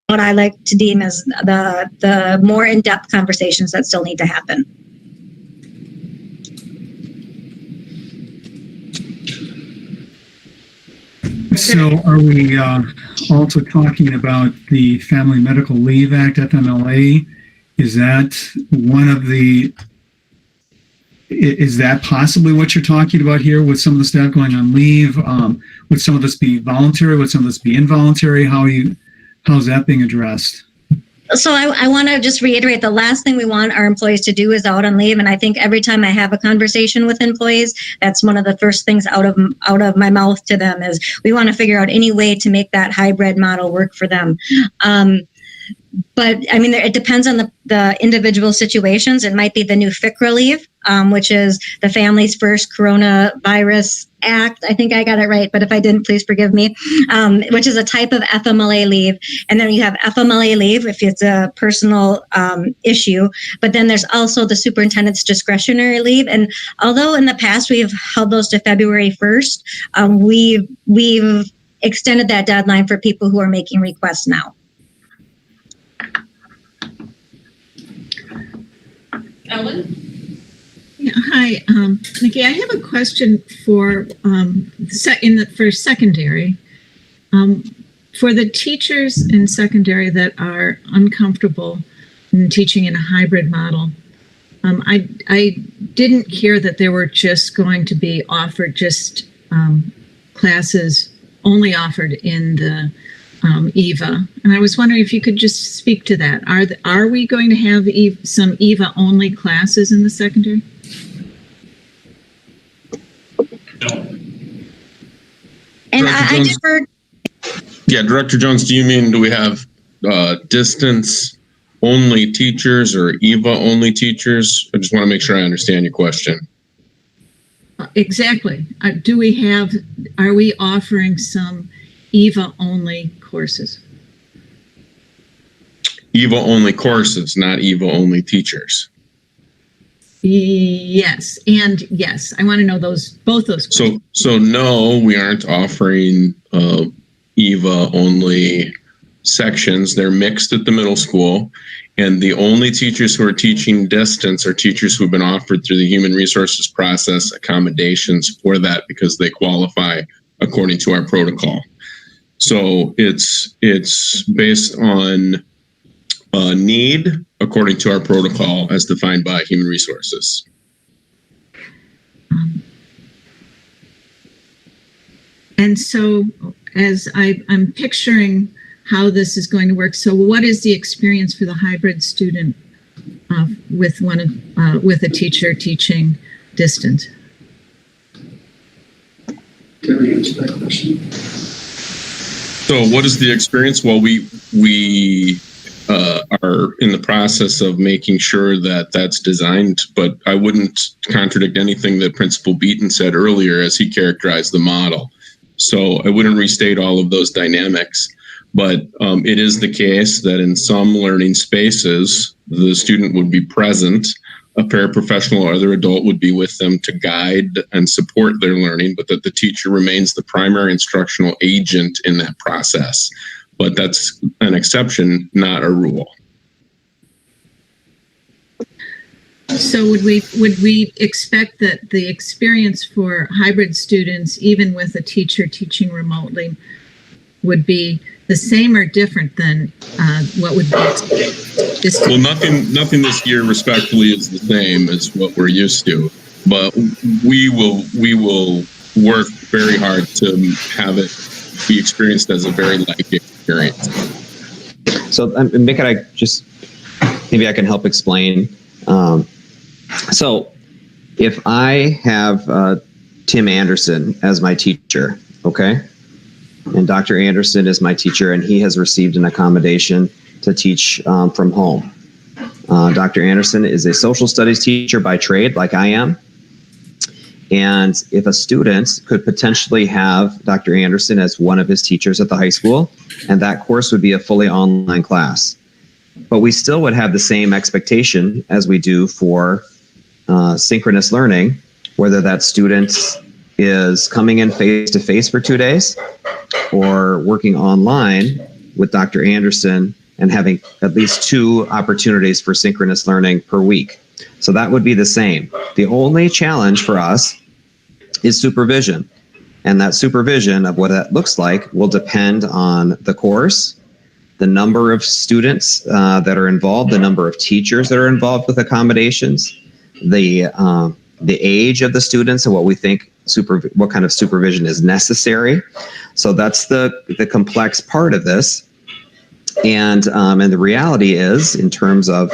what I like to deem as the more in-depth conversations that still need to happen. So are we also talking about the Family Medical Leave Act, FMLA? Is that is that possibly what you're talking about here with some of the staff going on leave? Would some of this be voluntary? Would some of this be involuntary? How's that being addressed? So I want to just reiterate, the last thing we want our employees to do is out on leave. And I think every time I have a conversation with employees, that's one of the first things out of my mouth to them is we want to figure out any way to make that hybrid model work for them. But I mean, it depends on the individual situations. It might be the new FCRA leave, which is the Families First Coronavirus Act. I think I got it right, but if I didn't, please forgive me, which is a type of FMLA leave. And then you have FMLA leave if it's a personal issue. But then there's also the superintendent's discretionary leave. And although in the past we've held those to February 1st, we've extended that deadline for people who are making requests now. Ellen? Yeah, hi, Nikki. I have a question for for secondary. For the teachers in secondary that are uncomfortable in teaching in a hybrid model, I didn't hear that there were just going to be offered classes only offered in the EVA, and I was wondering if you could just speak to that. Are we going to have some EVA only classes in the secondary? No. And I deferred. Yeah, Director Jones, do you mean do we have distance only teachers or EVA only teachers? I just want to make sure I understand your question. Exactly. Are we offering some EVA only courses? EVA only courses, not EVA only teachers. Yes, and yes. I want to know both those. So no, we aren't offering EVA only sections. They're mixed at the middle school, and the only teachers who are teaching distance are teachers who've been offered through the human resources process accommodations for that because they qualify according to our protocol. So it's based on need according to our protocol as defined by human resources. And so as I'm picturing how this is going to work, so what is the experience for the hybrid student with a teacher teaching distance? Can I answer that question? So what is the experience? Well, we are in the process of making sure that that's designed, but I wouldn't contradict anything that Principal Beaton said earlier as he characterized the model. So I wouldn't restate all of those dynamics, but it is the case that in some learning spaces, the student would be present, a paraprofessional or other adult would be with them to guide and support their learning, but that the teacher remains the primary instructional agent in that process. But that's an exception, not a rule. So would we expect that the experience for hybrid students, even with a teacher teaching remotely, would be the same or different than what would be expected? Well, nothing this year respectfully is the same as what we're used to, but we will work very hard to have it be experienced as a very like experience. So, Mick, maybe I can help explain. So, if I have Tim Anderson as my teacher, okay, and Dr. Anderson is my teacher, and he has received an accommodation to teach from home. Dr. Anderson is a social studies teacher by trade, like I am. And if a student could potentially have Dr. Anderson as one of his teachers at the high school, and that course would be a fully online class. But we still would have the same expectation as we do for synchronous learning, whether that student is coming in face-to-face for 2 days or working online with Dr. Anderson and having at least 2 opportunities for synchronous learning per week. So that would be the same. The only challenge for us is supervision. And that supervision of what that looks like will depend on the course, the number of students that are involved, the number of teachers that are involved with accommodations, the age of the students and what we think what kind of supervision is necessary. So that's the complex part of this. And the reality is, in terms of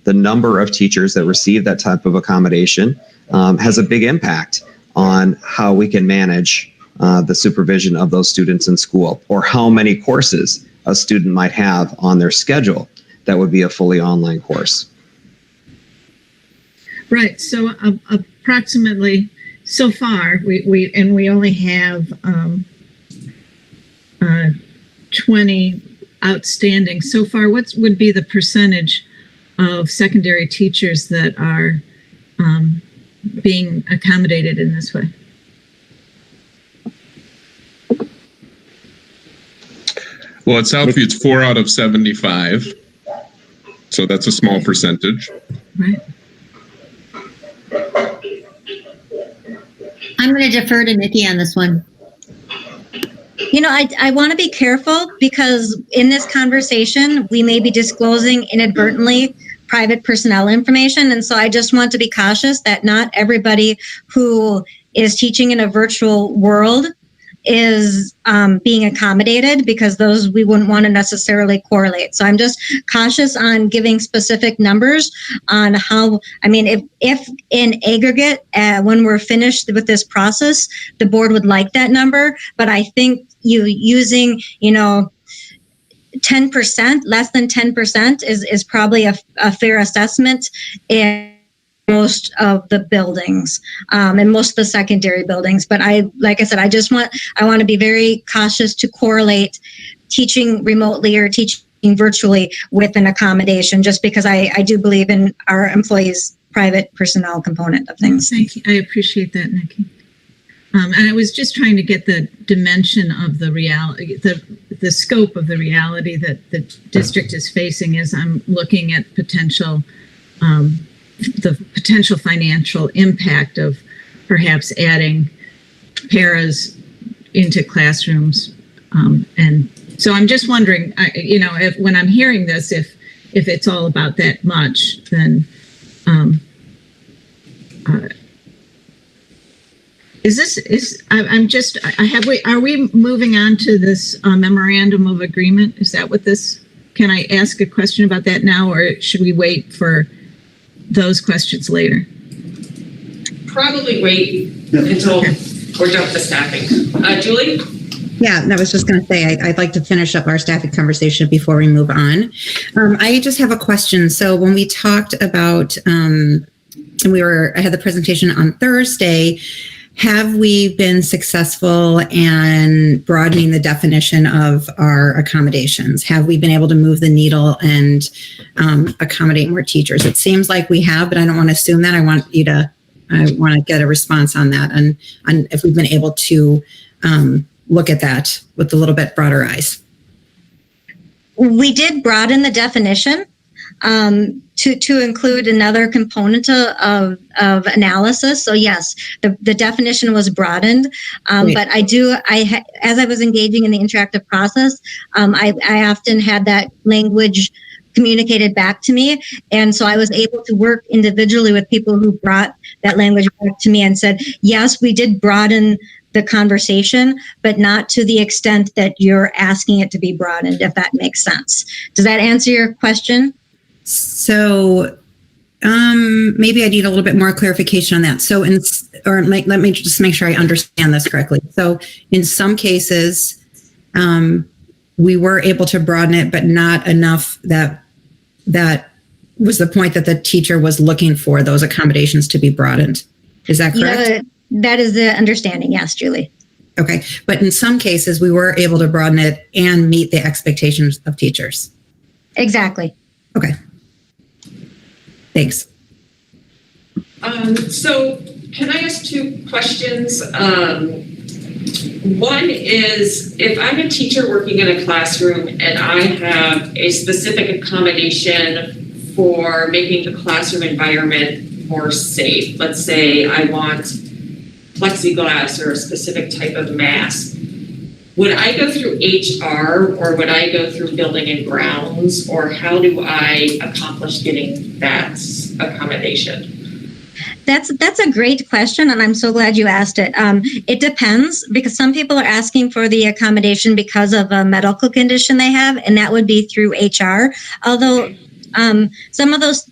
the number of teachers that receive that type of accommodation, has a big impact on how we can manage the supervision of those students in school, or how many courses a student might have on their schedule that would be a fully online course. Right. So approximately, so far, we only have 20 outstanding. So far, what would be the percentage of secondary teachers that are being accommodated in this way? Well, at Southview, it's 4 out of 75. So that's a small percentage. Right. I'm going to defer to Nikki on this one. You know, I want to be careful because in this conversation, we may be disclosing inadvertently private personnel information. And so I just want to be cautious that not everybody who is teaching in a virtual world is being accommodated, because those we wouldn't want to necessarily correlate. So I'm just cautious on giving specific numbers on how, I mean, if in aggregate, when we're finished with this process, the board would like that number, but I think using, 10%, less than 10% is probably a fair assessment in most of the buildings, and most of the secondary buildings. But like I said, I want to be very cautious to correlate teaching remotely or teaching virtually with an accommodation, just because I do believe in our employees' private personnel component of things. Thank you. I appreciate that, Nikki. And I was just trying to get the dimension of the reality, the scope of the reality that the district is facing as I'm looking at the potential financial impact of perhaps adding paras into classrooms. And so I'm just wondering, when I'm hearing this, if it's all about that much, then are we moving on to this memorandum of agreement? Is that what can I ask a question about that now, or should we wait for those questions later? Probably wait until we're done with the staffing. Julie? Yeah, I was just going to say, I'd like to finish up our staffing conversation before we move on. I just have a question. So when we talked about, I had the presentation on Thursday, have we been successful in broadening the definition of our accommodations? Have we been able to move the needle and accommodate more teachers? It seems like we have, but I don't want to assume that. I want to get a response on that, and if we've been able to look at that with a little bit broader eyes. We did broaden the definition to include another component of analysis. So yes, the definition was broadened, but as I was engaging in the interactive process, I often had that language communicated back to me. And so I was able to work individually with people who brought that language back to me and said, yes, we did broaden the conversation, but not to the extent that you're asking it to be broadened, if that makes sense. Does that answer your question? So maybe I need a little bit more clarification on that. So let me just make sure I understand this correctly. So in some cases, we were able to broaden it, but not enough that was the point that the teacher was looking for those accommodations to be broadened. Is that correct? Yeah, that is the understanding. Yes, Julie. Okay. But in some cases, we were able to broaden it and meet the expectations of teachers. Exactly. Okay. Thanks. So can I ask two questions? One is, if I'm a teacher working in a classroom and I have a specific accommodation for making the classroom environment more safe, let's say I want plexiglass or a specific type of mask, would I go through HR or would I go through building and grounds, or how do I accomplish getting that accommodation? That's a great question, and I'm so glad you asked it. It depends, because some people are asking for the accommodation because of a medical condition they have, and that would be through HR. Although some of those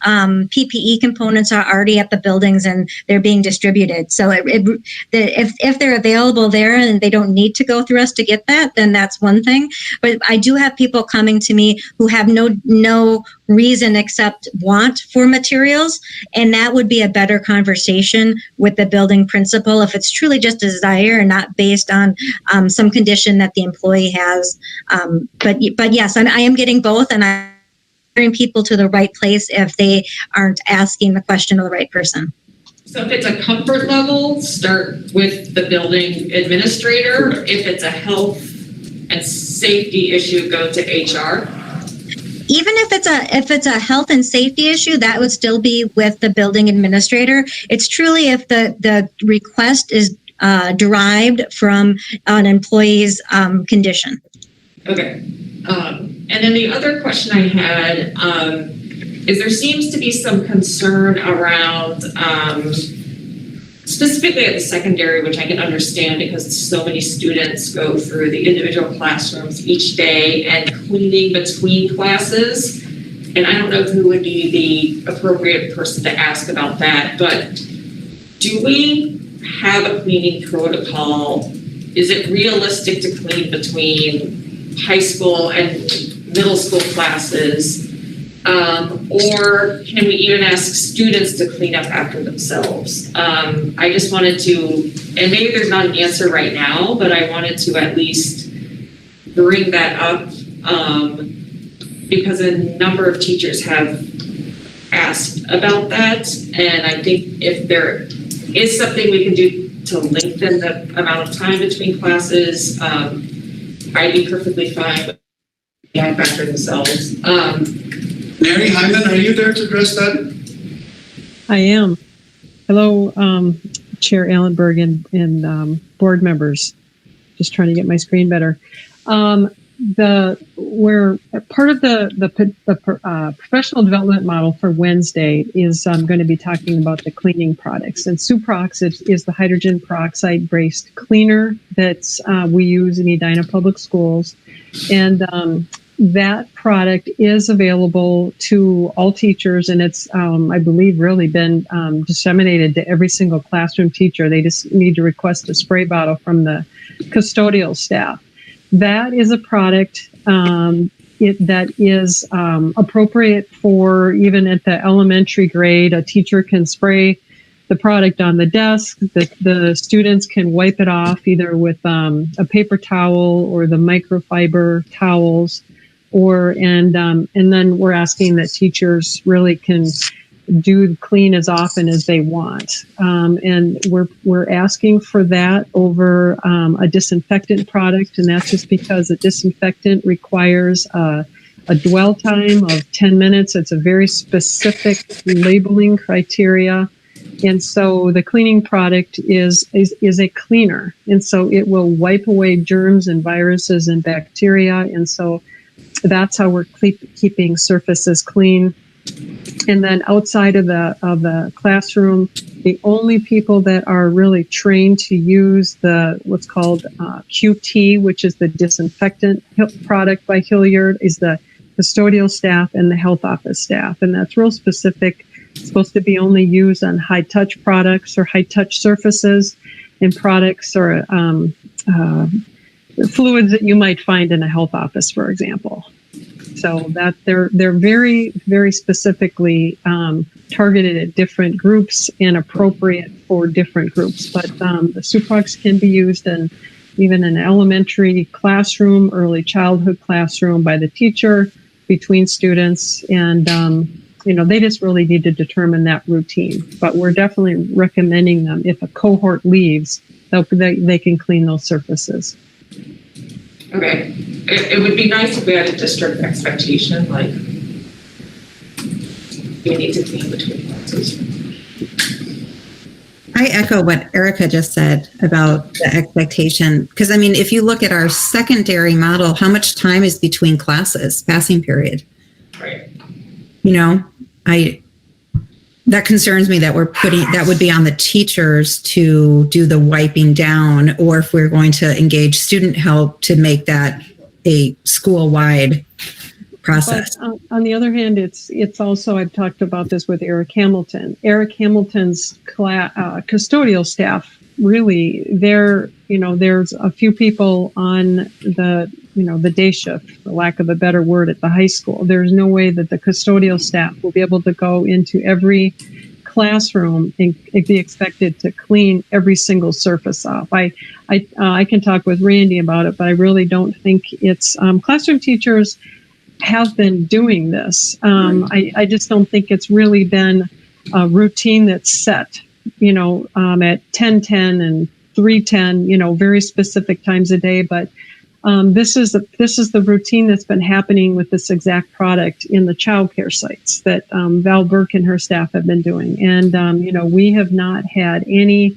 PPE components are already at the buildings and they're being distributed. So if they're available there and they don't need to go through us to get that, then that's one thing. But I do have people coming to me who have no reason except want for materials, and that would be a better conversation with the building principal if it's truly just a desire and not based on some condition that the employee has. But yes, I am getting both, and I'm bring people to the right place if they aren't asking the question of the right person. So if it's a comfort level, start with the building administrator. If it's a health and safety issue, go to HR. Even if it's a health and safety issue, that would still be with the building administrator. It's truly if the request is derived from an employee's condition. Okay. And then the other question I had is there seems to be some concern around specifically at the secondary, which I can understand because so many students go through the individual classrooms each day and cleaning between classes. And I don't know who would be the appropriate person to ask about that, but do we have a cleaning protocol? Is it realistic to clean between high school and middle school classes? Or can we even ask students to clean up after themselves? I just wanted to, and maybe there's not an answer right now, but I wanted to at least bring that up because a number of teachers have asked about that. And I think if there is something we can do to lengthen the amount of time between classes, I'd be perfectly fine with after themselves. Mary Hyman, are you there to address that? I am. Hello, Chair Allenberg and board members. Just trying to get my screen better. We're part of the professional development model for Wednesday is going to be talking about the cleaning products, and Suprox is the hydrogen peroxide based cleaner that's we use in Edina Public Schools, and that product is available to all teachers, and it's I believe really been disseminated to every single classroom teacher. They just need to request a spray bottle from the custodial staff. That is a product that is appropriate for even at the elementary grade. A teacher can spray the product on the desk. The students can wipe it off either with a paper towel or the microfiber towels, and then we're asking that teachers really can do clean as often as they want, and we're asking for that over a disinfectant product, and that's just because a disinfectant requires a dwell time of 10 minutes. It's a very specific labeling criteria, and so the cleaning product is a cleaner, and so it will wipe away germs and viruses and bacteria, and so that's how we're keeping surfaces clean. And then outside of the classroom, the only people that are really trained to use what's called QT, which is the disinfectant product by Hilliard, is the custodial staff and the health office staff. And that's real specific. It's supposed to be only used on high touch products or high touch surfaces and products or fluids that you might find in a health office, for example. So that they're very, very specifically targeted at different groups and appropriate for different groups. But the Suprox can be used in even an elementary classroom, early childhood classroom by the teacher, between students, and they just really need to determine that routine. But we're definitely recommending them if a cohort leaves, they can clean those surfaces. Okay. It would be nice if we had a district expectation, like we need to clean between classes. I echo what Erica just said about the expectation, because I mean, if you look at our secondary model, how much time is between classes, passing period? Right. that concerns me that that would be on the teachers to do the wiping down, or if we're going to engage student help to make that a school-wide process. But on the other hand, it's also, I've talked about this with Eric Hamilton. Eric Hamilton's custodial staff, really, there's a few people on the day shift, for lack of a better word, at the high school. There's no way that the custodial staff will be able to go into every classroom and be expected to clean every single surface off. I can talk with Randy about it, but I really don't think it's classroom teachers have been doing this. I just don't think it's really been a routine that's set, at 10:10 and 3:10, very specific times a day. But this is the routine that's been happening with this exact product in the childcare sites that Val Burke and her staff have been doing. And, we have not had any,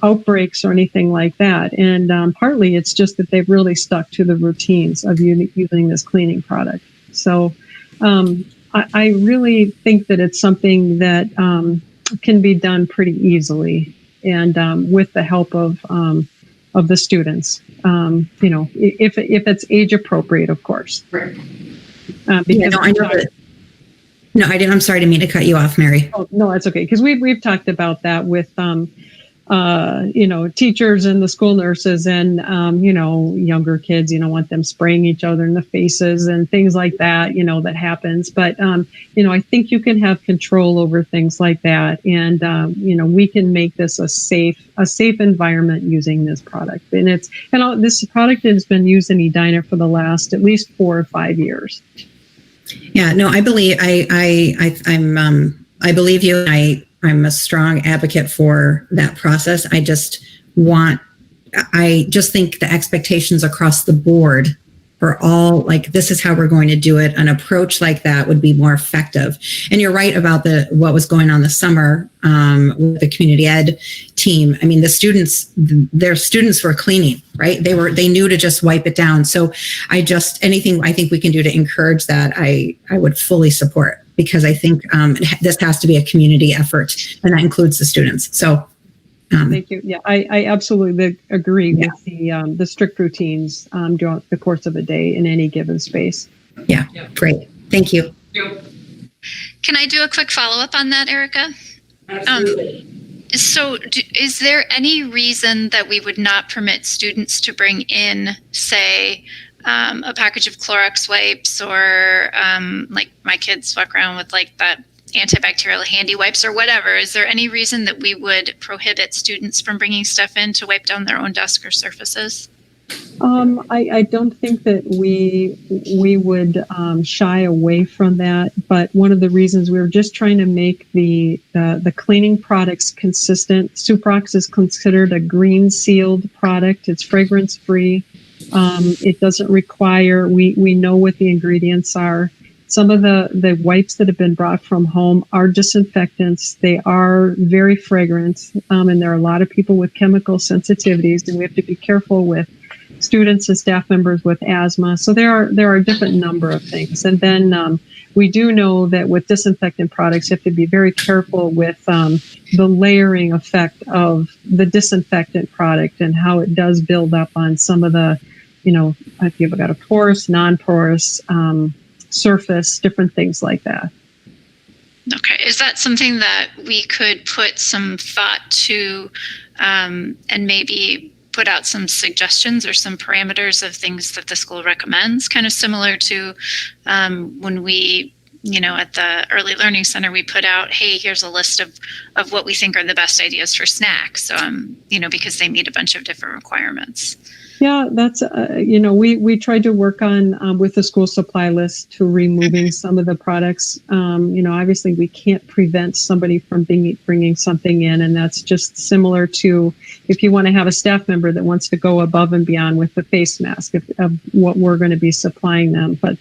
outbreaks or anything like that. And partly it's just that they've really stuck to the routines of using this cleaning product. So I really think that it's something that can be done pretty easily, and with the help of the students, if it's age appropriate, of course. Right. Because I know that. No, I didn't. I'm sorry to mean to cut you off, Mary. Oh, no, that's okay. Because we've talked about that with teachers and the school nurses and, younger kids, you don't want them spraying each other in the faces and things like that, that happens. But, I think you can have control over things like that. And, we can make this a safe environment using this product. And this product has been used in Edina for the last at least 4 or 5 years. Yeah, no, I believe I believe you. I'm a strong advocate for that process. I just think the expectations across the board for all, this is how we're going to do it. An approach like that would be more effective. And you're right about what was going on this summer with the community ed team. I mean, their students were cleaning, right? They knew to just wipe it down. So anything I think we can do to encourage that, I would fully support, because I think this has to be a community effort, and that includes the students. So, thank you. Yeah, I absolutely agree with the strict routines during the course of a day in any given space. Yeah, great. Thank you. Can I do a quick follow-up on that, Erica? Absolutely. So is there any reason that we would not permit students to bring in, say, a package of Clorox wipes, or like my kids walk around with that antibacterial handy wipes or whatever? Is there any reason that we would prohibit students from bringing stuff in to wipe down their own desk or surfaces? I don't think that we would shy away from that, but one of the reasons we were just trying to make the cleaning products consistent. Suprox is considered a green sealed product. It's fragrance free. It doesn't require, we know what the ingredients are. Some of the wipes that have been brought from home are disinfectants. They are very fragrant, and there are a lot of people with chemical sensitivities, and we have to be careful with students and staff members with asthma. So there are a different number of things. And then we do know that with disinfectant products, you have to be very careful with the layering effect of the disinfectant product and how it does build up on some of the, if you've got a porous, non-porous surface, different things like that. Okay. Is that something that we could put some thought to and maybe put out some suggestions or some parameters of things that the school recommends, kind of similar to when we, at the Early Learning Center, we put out, hey, here's a list of what we think are the best ideas for snacks, because they meet a bunch of different requirements. Yeah, that's, we tried to work on with the school supply list to removing some of the products. Obviously we can't prevent somebody from bringing something in, and that's just similar to if you want to have a staff member that wants to go above and beyond with the face mask of what we're going to be supplying them. But,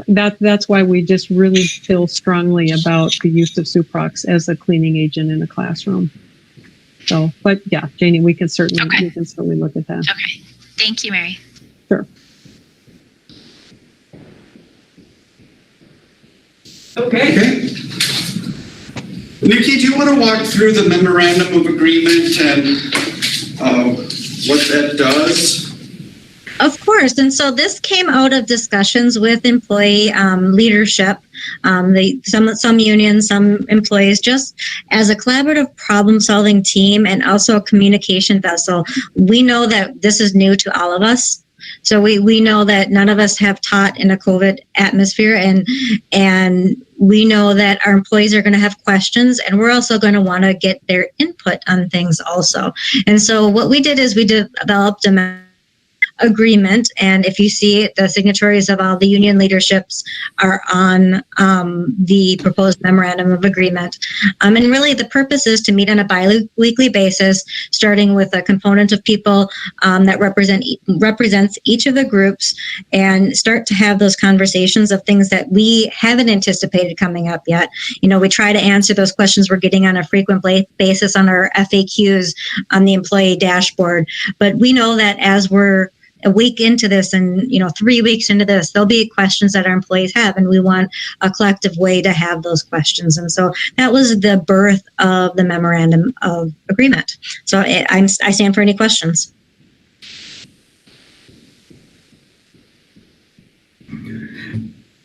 that's why we just really feel strongly about the use of Suprox as a cleaning agent in a classroom. So, but yeah, Janie, we can certainly look at that. Okay. Thank you, Mary. Sure. Okay. Okay. Nikki, do you want to walk through the memorandum of agreement and what that does? Of course. And so this came out of discussions with employee leadership, some unions, some employees, just as a collaborative problem-solving team and also a communication vessel. We know that this is new to all of us. So we know that none of us have taught in a COVID atmosphere, and we know that our employees are going to have questions, and we're also going to want to get their input on things also. And so what we did is we developed a agreement, and if you see it, the signatories of all the union leaderships are on the proposed memorandum of agreement. And really the purpose is to meet on a bi-weekly basis, starting with a component of people that represents each of the groups, and start to have those conversations of things that we haven't anticipated coming up yet. You know, we try to answer those questions we're getting on a frequent basis on our FAQs on the employee dashboard. But we know that as we're a week into this and 3 weeks into this, there'll be questions that our employees have, and we want a collective way to have those questions. And so that was the birth of the memorandum of agreement. So I stand for any questions.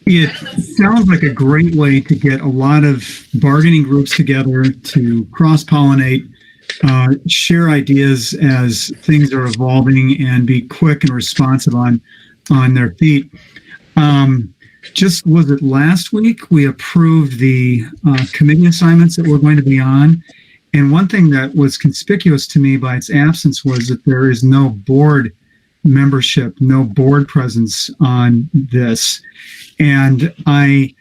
It sounds like a great way to get a lot of bargaining groups together to cross-pollinate, share ideas as things are evolving, and be quick and responsive on their feet. Just was it last week we approved the committee assignments that we're going to be on, and one thing that was conspicuous to me by its absence was that there is no board membership, no board presence on this, and I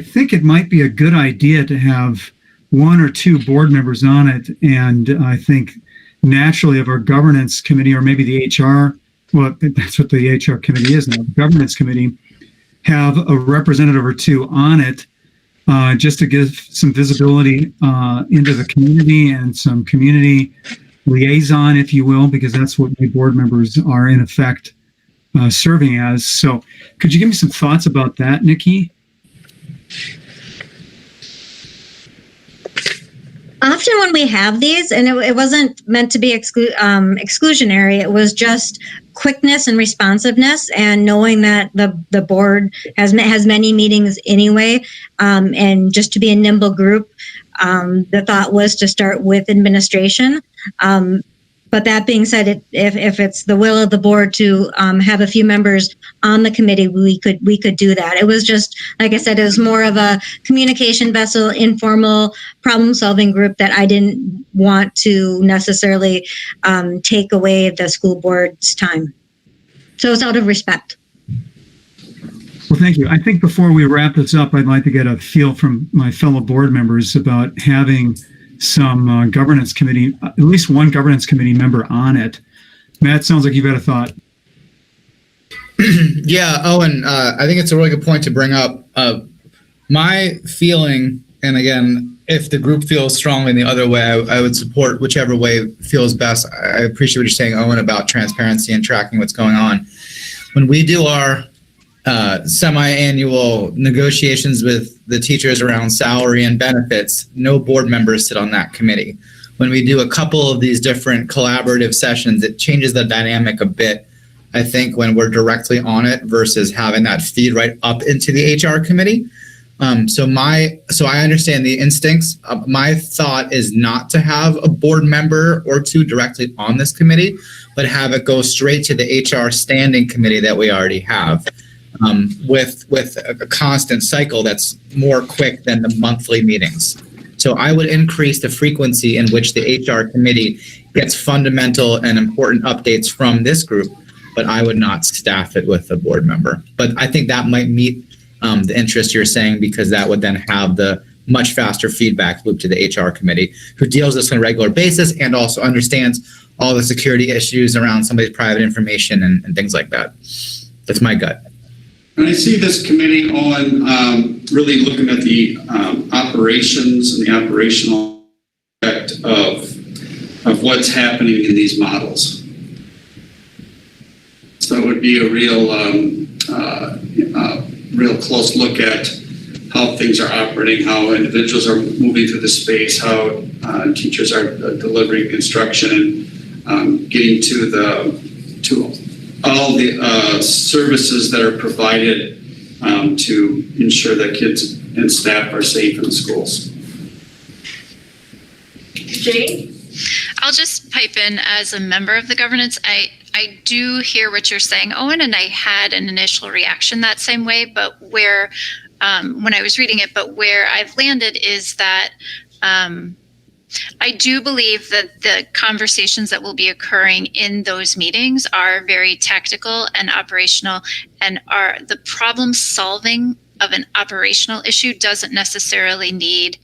think it might be a good idea to have one or two board members on it. And I think naturally of our governance committee, or maybe the HR, well, that's what the HR committee is now, the governance committee, have a representative or two on it, just to give some visibility into the community and some community liaison, if you will, because that's what new board members are in effect serving as. So could you give me some thoughts about that, Nikki? Often when we have these, and it wasn't meant to be exclusionary, it was just quickness and responsiveness, and knowing that the board has many meetings anyway, and just to be a nimble group. The thought was to start with administration. But that being said, if it's the will of the board to have a few members on the committee, we could do that. It was just, like I said, it was more of a communication vessel, informal problem-solving group that I didn't want to necessarily take away the school board's time. So it's out of respect. Well, thank you. I think before we wrap this up, I'd like to get a feel from my fellow board members about having some governance committee, at least one governance committee member on it. Matt, sounds like you've had a thought. Yeah, Owen, I think it's a really good point to bring up. My feeling, and again, if the group feels strongly in the other way, I would support whichever way feels best. I appreciate what you're saying, Owen, about transparency and tracking what's going on. When we do our semi-annual negotiations with the teachers around salary and benefits, no board members sit on that committee. When we do a couple of these different collaborative sessions, it changes the dynamic a bit, I think, when we're directly on it versus having that feed right up into the HR committee. So I understand the instincts. My thought is not to have a board member or two directly on this committee, but have it go straight to the HR standing committee that we already have. With a constant cycle that's more quick than the monthly meetings. So I would increase the frequency in which the HR committee gets fundamental and important updates from this group, but I would not staff it with a board member. But I think that might meet the interest you're saying, because that would then have the much faster feedback loop to the HR committee, who deals with this on a regular basis and also understands all the security issues around somebody's private information and things like that. That's my gut. And I see this committee on really looking at the operations and the operational aspect of what's happening in these models. So it would be a real close look at how things are operating, how individuals are moving through the space, how teachers are delivering instruction, and getting to all the services that are provided to ensure that kids and staff are safe in the schools. Jane? I'll just pipe in as a member of the governance. I do hear what you're saying, Owen, and I had an initial reaction that same way, but where, when I was reading it, but where I've landed is that I do believe that the conversations that will be occurring in those meetings are very tactical and operational, and are the problem solving of an operational issue doesn't necessarily need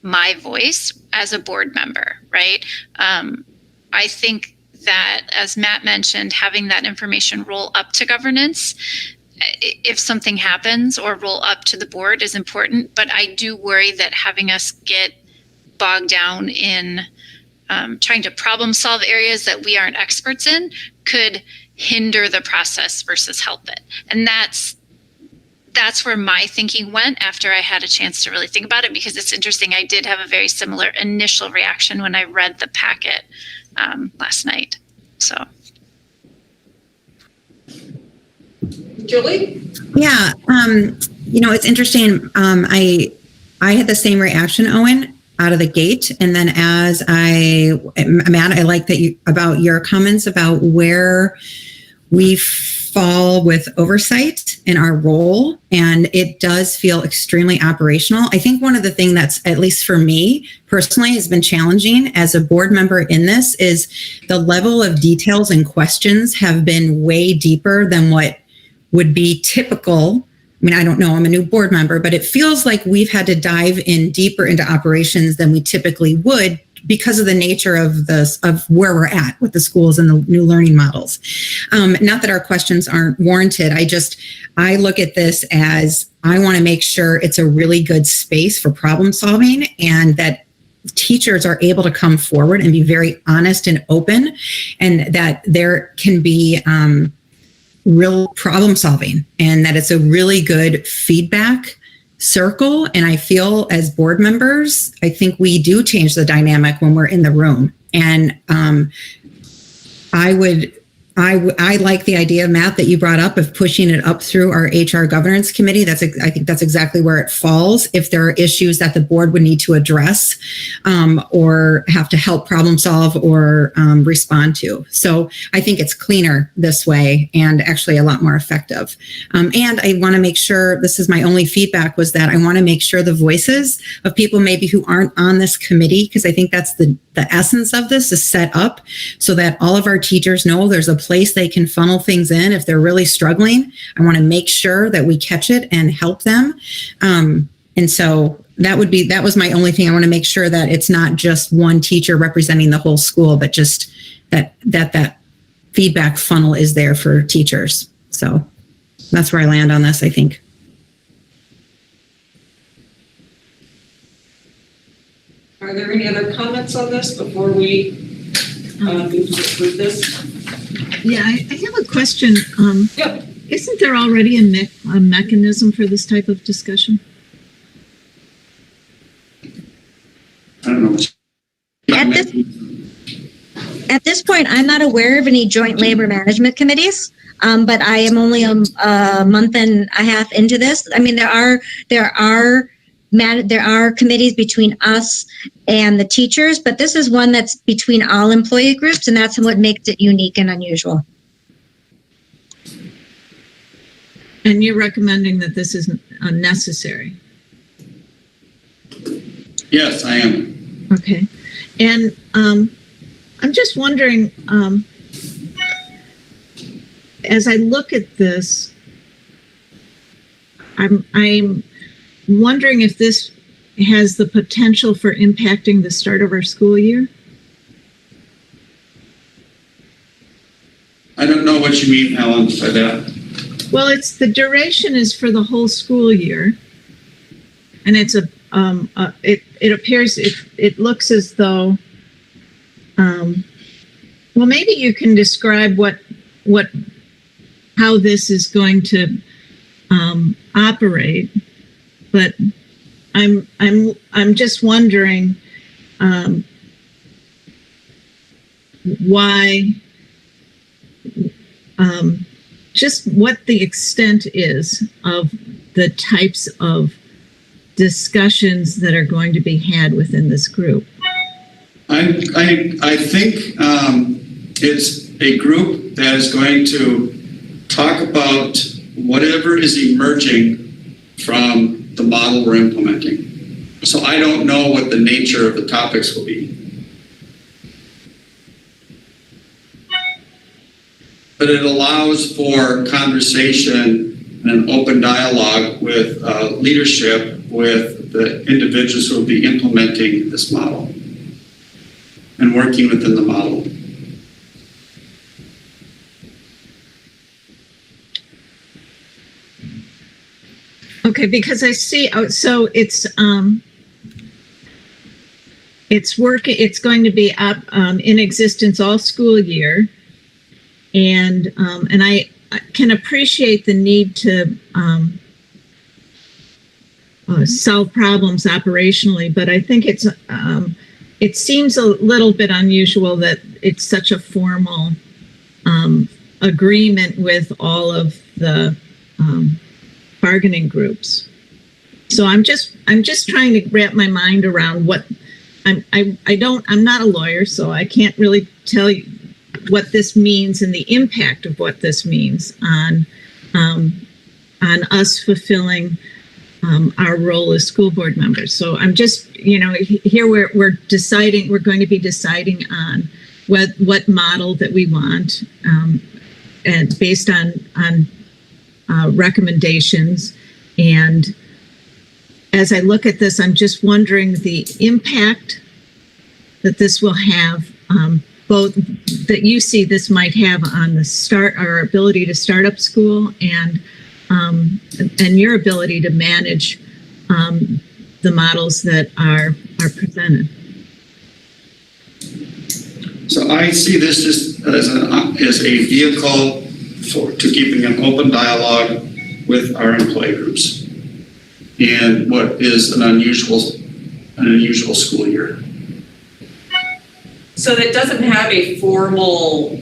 my voice as a board member, right? I think that, as Matt mentioned, having that information roll up to governance if something happens, or roll up to the board, is important. But I do worry that having us get bogged down in trying to problem solve areas that we aren't experts in could hinder the process versus help it. And that's where my thinking went after I had a chance to really think about it, because it's interesting. I did have a very similar initial reaction when I read the packet last night. So, Julie? Yeah, it's interesting. I had the same reaction, Owen, out of the gate, and then Matt, I like that about your comments about where we fall with oversight in our role, and it does feel extremely operational. I think one of the things that's, at least for me personally, has been challenging as a board member in this is the level of details and questions have been way deeper than what would be typical. I mean, I don't know, I'm a new board member, but it feels like we've had to dive in deeper into operations than we typically would, because of the nature of where we're at with the schools and the new learning models. Not that our questions aren't warranted. I look at this as, I want to make sure it's a really good space for problem solving, and that teachers are able to come forward and be very honest and open, and that there can be real problem solving, and that it's a really good feedback circle. And I feel as board members, I think we do change the dynamic when we're in the room. And I like the idea, Matt, that you brought up of pushing it up through our HR governance committee. I think that's exactly where it falls. If there are issues that the board would need to address or have to help problem solve or respond to. So I think it's cleaner this way, and actually a lot more effective. And I want to make sure, this is my only feedback, was that I want to make sure the voices of people maybe who aren't on this committee, because I think that's the essence of this, is set up so that all of our teachers know there's a place they can funnel things in if they're really struggling. I want to make sure that we catch it and help them. And so that was my only thing. I want to make sure that it's not just one teacher representing the whole school, but just that feedback funnel is there for teachers. So that's where I land on this, I think. Are there any other comments on this before we move to approve this? Yeah, I have a question. Yep. Isn't there already a mechanism for this type of discussion? I don't know. At this point, I'm not aware of any joint labor management committees, but I am only a month and a half into this. I mean, there are committees between us and the teachers, but this is one that's between all employee groups, and that's what makes it unique and unusual. And you're recommending that this is unnecessary? Yes, I am. Okay. And I'm just wondering, as I look at this, I'm wondering if this has the potential for impacting the start of our school year? I don't know what you mean, Ellen, by that. Well, the duration is for the whole school year, and it's it appears, it looks as though, well, maybe you can describe how this is going to operate. but I'm just wondering why, just what the extent is of the types of discussions that are going to be had within this group. I think it's a group that is going to talk about whatever is emerging from the model we're implementing. So I don't know what the nature of the topics will be. But it allows for conversation and an open dialogue with leadership, with the individuals who will be implementing this model and working within the model. Okay, because I see, so it's going to be up in existence all school year, and I can appreciate the need to solve problems operationally, but I think it seems a little bit unusual that it's such a formal agreement with all of the bargaining groups. So I'm just trying to wrap my mind around what I'm not a lawyer, so I can't really tell you what this means and the impact of what this means on us fulfilling our role as school board members. So I'm just, here we're going to be deciding on what model that we want, and based on recommendations. And as I look at this, I'm just wondering the impact that this will have, both that you see this might have on our ability to start up school, and your ability to manage the models that are presented. So I see this just as a vehicle to keeping an open dialogue with our employee groups in what is an unusual school year. So that doesn't have a formal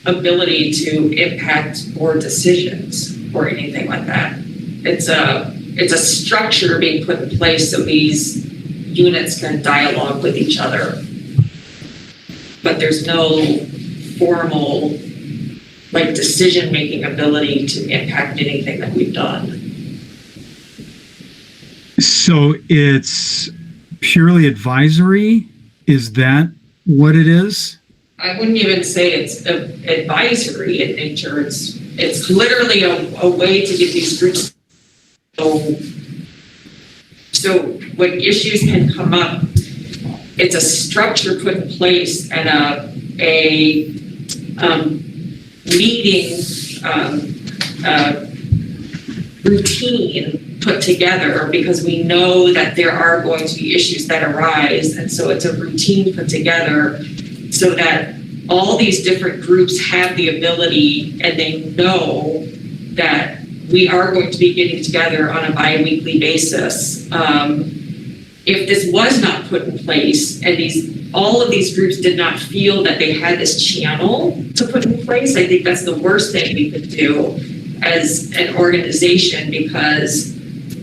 ability to impact board decisions or anything like that. It's a structure being put in place so these units can dialogue with each other. But there's no formal decision-making ability to impact anything that we've done. So it's purely advisory? Is that what it is? I wouldn't even say it's advisory in nature. It's literally a way to get these groups so when issues can come up, it's a structure put in place and a meeting routine put together, because we know that there are going to be issues that arise, and so it's a routine put together so that all these different groups have the ability and they know that we are going to be getting together on a bi-weekly basis. If this was not put in place and all of these groups did not feel that they had this channel to put in place, I think that's the worst thing we could do as an organization, because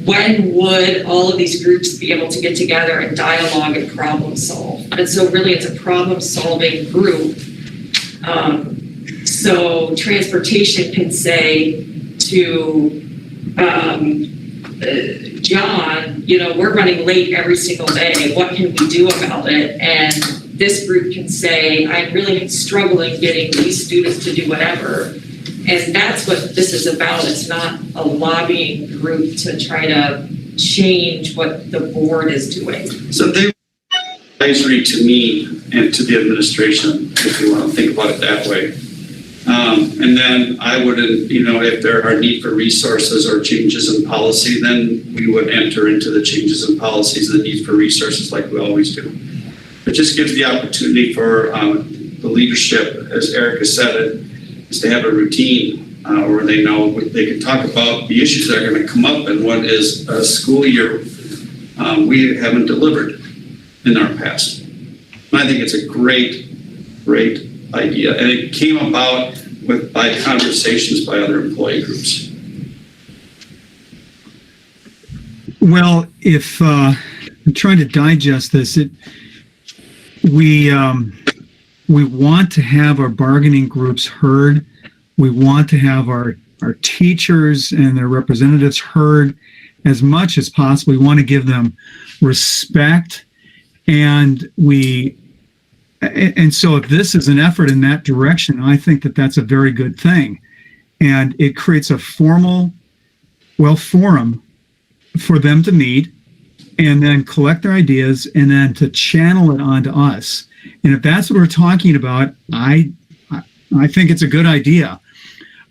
when would all of these groups be able to get together and dialogue and problem solve? And so really it's a problem solving group. So transportation can say to John, we're running late every single day. What can we do about it? And this group can say, I'm really struggling getting these students to do whatever. And that's what this is about. It's not a lobbying group to try to change what the board is doing. So they advisory to me and to the administration, if you want to think about it that way. And then I would, if there are need for resources or changes in policy, then we would enter into the changes in policies and the need for resources like we always do. It just gives the opportunity for the leadership, as Erica said, is to have a routine where they know they can talk about the issues that are going to come up and what is a school year we haven't delivered in our past. And I think it's a great idea, and it came about by conversations by other employee groups. Well, if I'm trying to digest this, we want to have our bargaining groups heard. We want to have our teachers and their representatives heard as much as possible. We want to give them respect, and so if this is an effort in that direction, I think that that's a very good thing, and it creates a forum for them to meet and then collect their ideas and then to channel it onto us. And if that's what we're talking about, I think it's a good idea.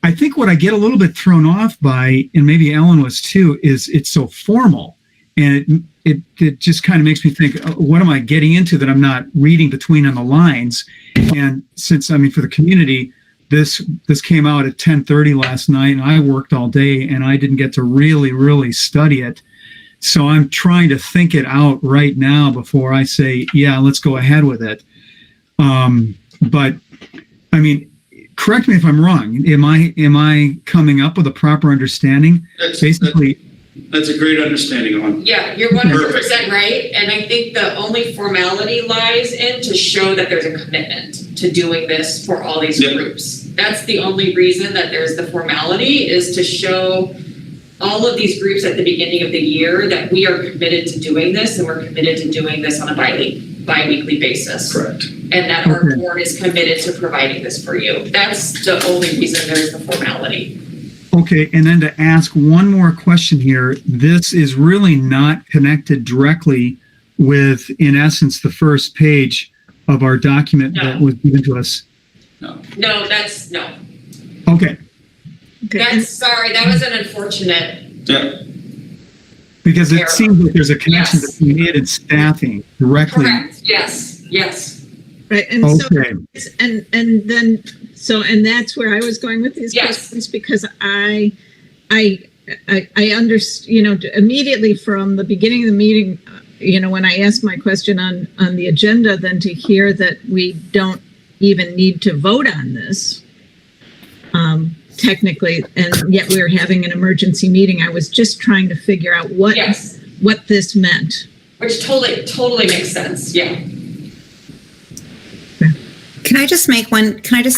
I think what I get a little bit thrown off by, and maybe Ellen was too, is it's so formal, and it just kind of makes me think, what am I getting into that I'm not reading between on the lines? And since, for the community, this came out at 10:30 last night, and I worked all day, and I didn't get to really study it. So I'm trying to think it out right now before I say, yeah, let's go ahead with it. But correct me if I'm wrong. Am I coming up with a proper understanding? That's a great understanding on. Yeah, you're 100% right. And I think the only formality lies in to show that there's a commitment to doing this for all these groups. That's the only reason that there's the formality, is to show all of these groups at the beginning of the year that we are committed to doing this, and we're committed to doing this on a bi-weekly basis. Correct. And that our board is committed to providing this for you. That's the only reason there's the formality. Okay, and then to ask one more question here, this is really not connected directly with, in essence, the first page of our document that was given to us. No. Okay. Sorry, that was an unfortunate. Yeah. Because it seems like there's a connection between it and staffing directly. Correct. Yes. Right, and okay. And that's where I was going with these questions, because I understand, immediately from the beginning of the meeting, when I asked my question on the agenda, then to hear that we don't even need to vote on this, technically, and yet we're having an emergency meeting. I was just trying to figure out what this meant. Which totally makes sense. Yeah. Can I just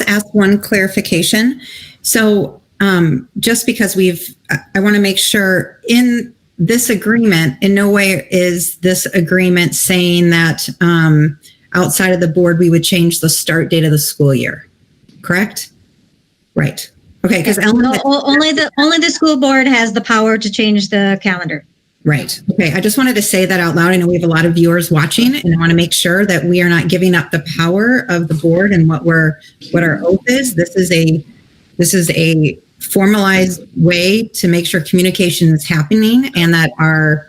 ask one clarification? So just because I want to make sure, in this agreement, in no way is this agreement saying that outside of the board, we would change the start date of the school year, correct? Right. Okay, because only the school board has the power to change the calendar. Right. Okay. I just wanted to say that out loud. I know we have a lot of viewers watching, and I want to make sure that we are not giving up the power of the board and what our oath is. This is a formalized way to make sure communication is happening and that our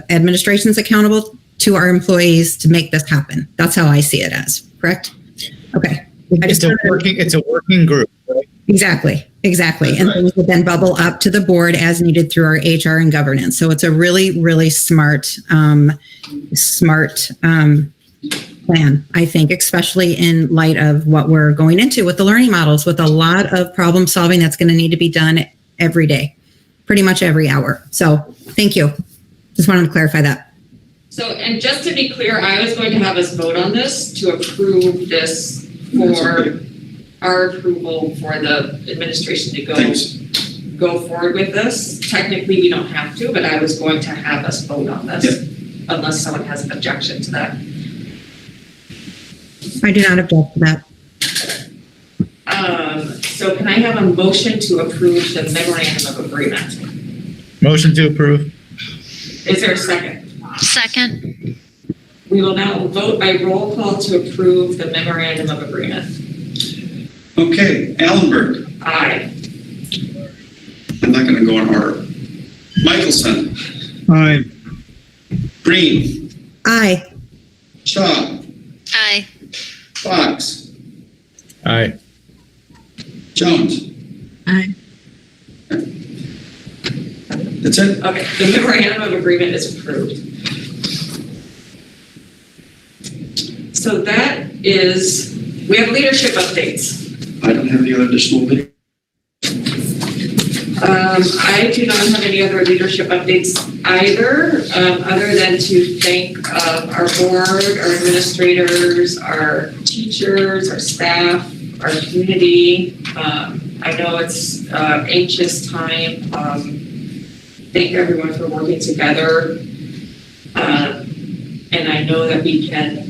administration is accountable to our employees to make this happen. That's how I see it as. Correct? Okay. It's a working group, right? Exactly. And things would then bubble up to the board as needed through our HR and governance. So it's a really, really smart plan, I think, especially in light of what we're going into with the learning models, with a lot of problem solving that's going to need to be done every day, pretty much every hour. So thank you. Just wanted to clarify that. So, and just to be clear, I was going to have us vote on this to approve this for our approval for the administration to go forward with this. Technically, we don't have to, but I was going to have us vote on this unless someone has an objection to that. I do not object to that. So can I have a motion to approve the memorandum of agreement? Motion to approve. Is there a second? Second. We will now vote by roll call to approve the memorandum of agreement. Okay, Allenberg. Aye. I'm not going to go in order. Michelson. Aye. Green. Aye. Shaw. Aye. Fox. Aye. Jones. Aye. That's it. Okay, the memorandum of agreement is approved. So that is, we have leadership updates. I don't have any other additional. I do not have any other leadership updates either, other than to thank our board, our administrators, our teachers, our staff, our community. I know it's anxious time. Thank everyone for working together. And I know that we can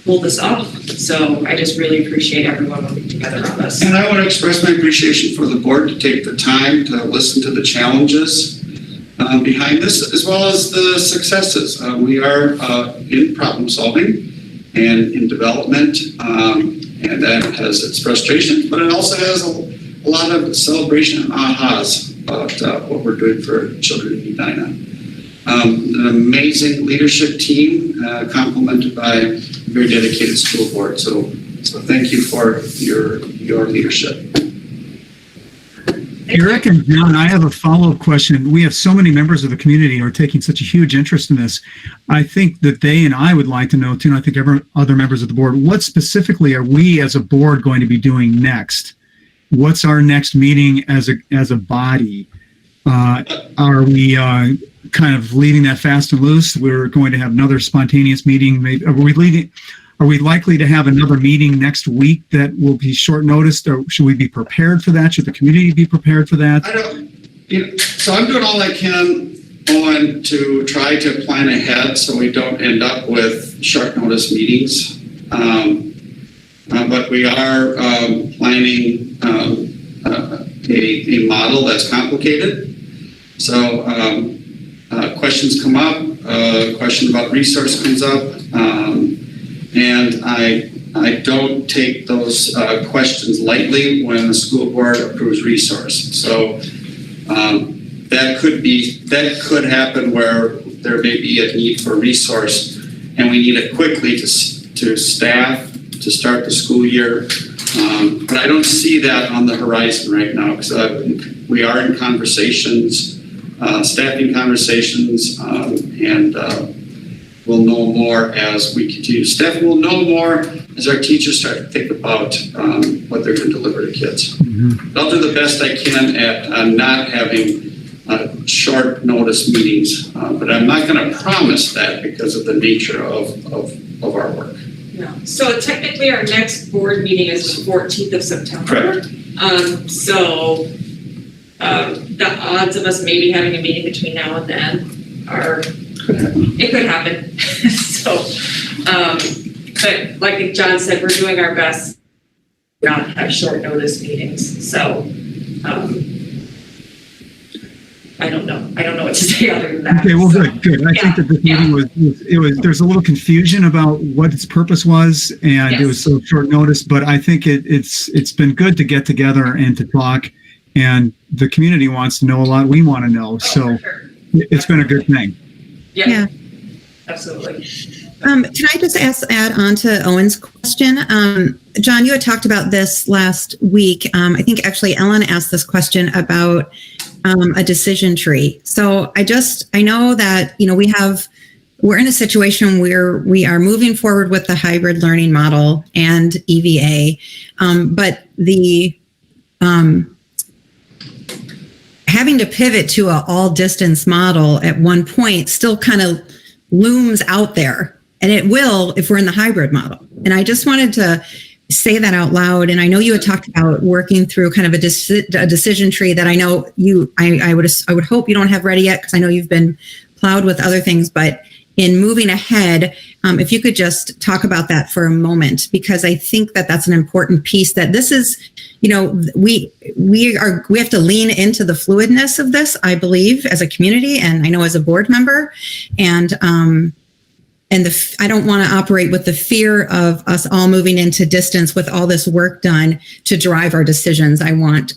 pull this off. So I just really appreciate everyone working together on this. And I want to express my appreciation for the board to take the time to listen to the challenges behind this, as well as the successes. We are in problem solving and in development, and that has its frustrations, but it also has a lot of celebration and ahas about what we're doing for children in Edina. An amazing leadership team, complemented by a very dedicated school board. So thank you for your leadership. Eric and John, I have a follow-up question. We have so many members of the community who are taking such a huge interest in this. I think that they and I would like to know too, and I think other members of the board, what specifically are we as a board going to be doing next? What's our next meeting as a body? Are we kind of leaving that fast and loose? We're going to have another spontaneous meeting. Maybe, are we likely to have another meeting next week that will be short notice, or should we be prepared for that? Should the community be prepared for that? So I'm doing all I can, Owen, to try to plan ahead so we don't end up with short notice meetings. But we are planning a model that's complicated. So questions come up, question about resource comes up, and I don't take those questions lightly when the school board approves resource. So that could happen where there may be a need for resource, and we need it quickly to staff to start the school year. But I don't see that on the horizon right now, because we are in conversations, staffing conversations, and we'll know more as we continue. Staff will know more as our teachers start to think about what they're going to deliver to kids. Mm-hmm. I'll do the best I can at not having short notice meetings, but I'm not going to promise that because of the nature of our work. Yeah. So technically our next board meeting is the 14th of September. Correct. So the odds of us maybe having a meeting between now and then it could happen. So, but like John said, we're doing our best to not have short notice meetings. So, I don't know what to say other than that. Okay, well, good. I think that this meeting was there's a little confusion about what its purpose was, and it was so short notice, but I think it's been good to get together and to talk, and the community wants to know a lot. We want to know, so it's been a good thing. Yeah. Absolutely. Can I just add on to Owen's question? John, you had talked about this last week. I think actually Ellen asked this question about a decision tree. So I know that, we're in a situation where we are moving forward with the hybrid learning model and EVA, but the having to pivot to an all distance model at one point still kind of looms out there, and it will if we're in the hybrid model. And I just wanted to say that out loud. And I know you had talked about working through kind of a decision tree that I know I would hope you don't have ready yet, because I know you've been plowed with other things, but in moving ahead, if you could just talk about that for a moment, because I think that that's an important piece, that this is, we have to lean into the fluidness of this, I believe, as a community, and I know as a board member, and I don't want to operate with the fear of us all moving into distance with all this work done to drive our decisions. I want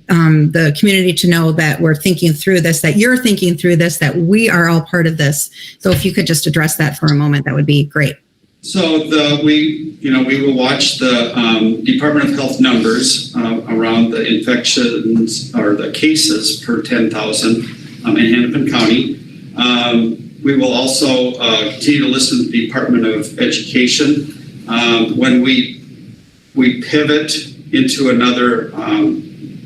the community to know that we're thinking through this, that you're thinking through this, that we are all part of this. So if you could just address that for a moment, that would be great. So we will watch the Department of Health numbers around the infections or the cases per 10,000 in Hennepin County. We will also continue to listen to the Department of Education. When we pivot into another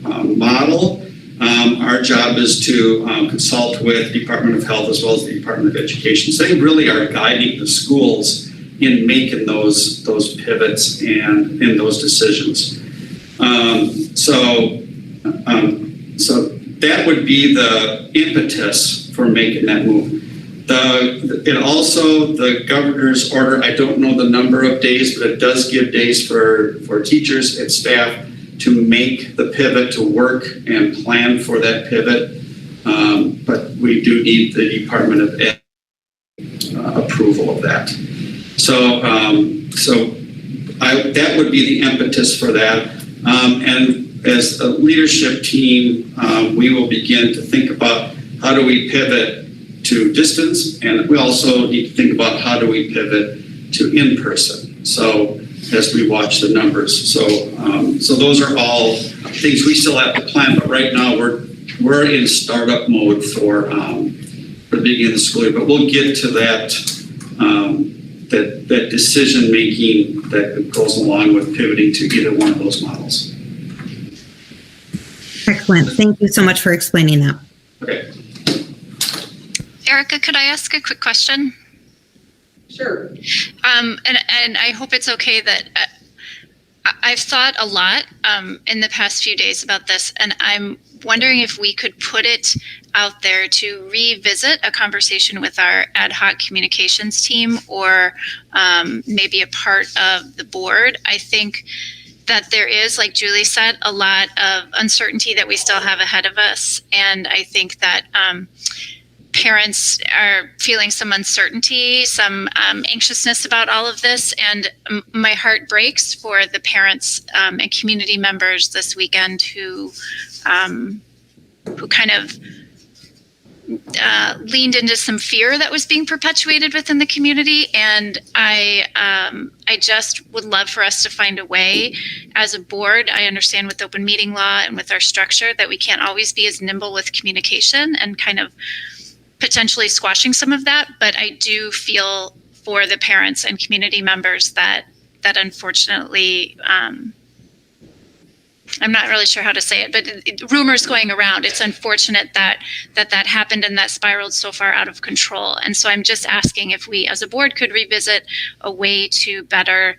model, our job is to consult with Department of Health as well as the Department of Education. So they really are guiding the schools in making those pivots and in those decisions. So that would be the impetus for making that move. And also the governor's order, I don't know the number of days, but it does give days for teachers and staff to make the pivot, to work and plan for that pivot. But we do need the Department of Ed approval of that. So that would be the impetus for that. And as a leadership team, we will begin to think about how do we pivot to distance, and we also need to think about how do we pivot to in-person. So as we watch the numbers, so those are all things we still have to plan. But right now we're in startup mode for the beginning of the school year. But we'll get to that that decision making that goes along with pivoting to either one of those models. Excellent. Thank you so much for explaining that. Okay. Erica, could I ask a quick question? Sure. And I hope it's okay that I've thought a lot in the past few days about this, and I'm wondering if we could put it out there to revisit a conversation with our ad hoc communications team, or maybe a part of the board. I think that there is, like Julie said, a lot of uncertainty that we still have ahead of us. And I think that parents are feeling some uncertainty, some anxiousness about all of this. And my heart breaks for the parents and community members this weekend who kind of leaned into some fear that was being perpetuated within the community. And I just would love for us to find a way as a board. I understand with open meeting law and with our structure that we can't always be as nimble with communication and kind of potentially squashing some of that. But I do feel for the parents and community members that unfortunately, I'm not really sure how to say it, but rumors going around. It's unfortunate that happened and that spiraled so far out of control. And so I'm just asking if we as a board could revisit a way to better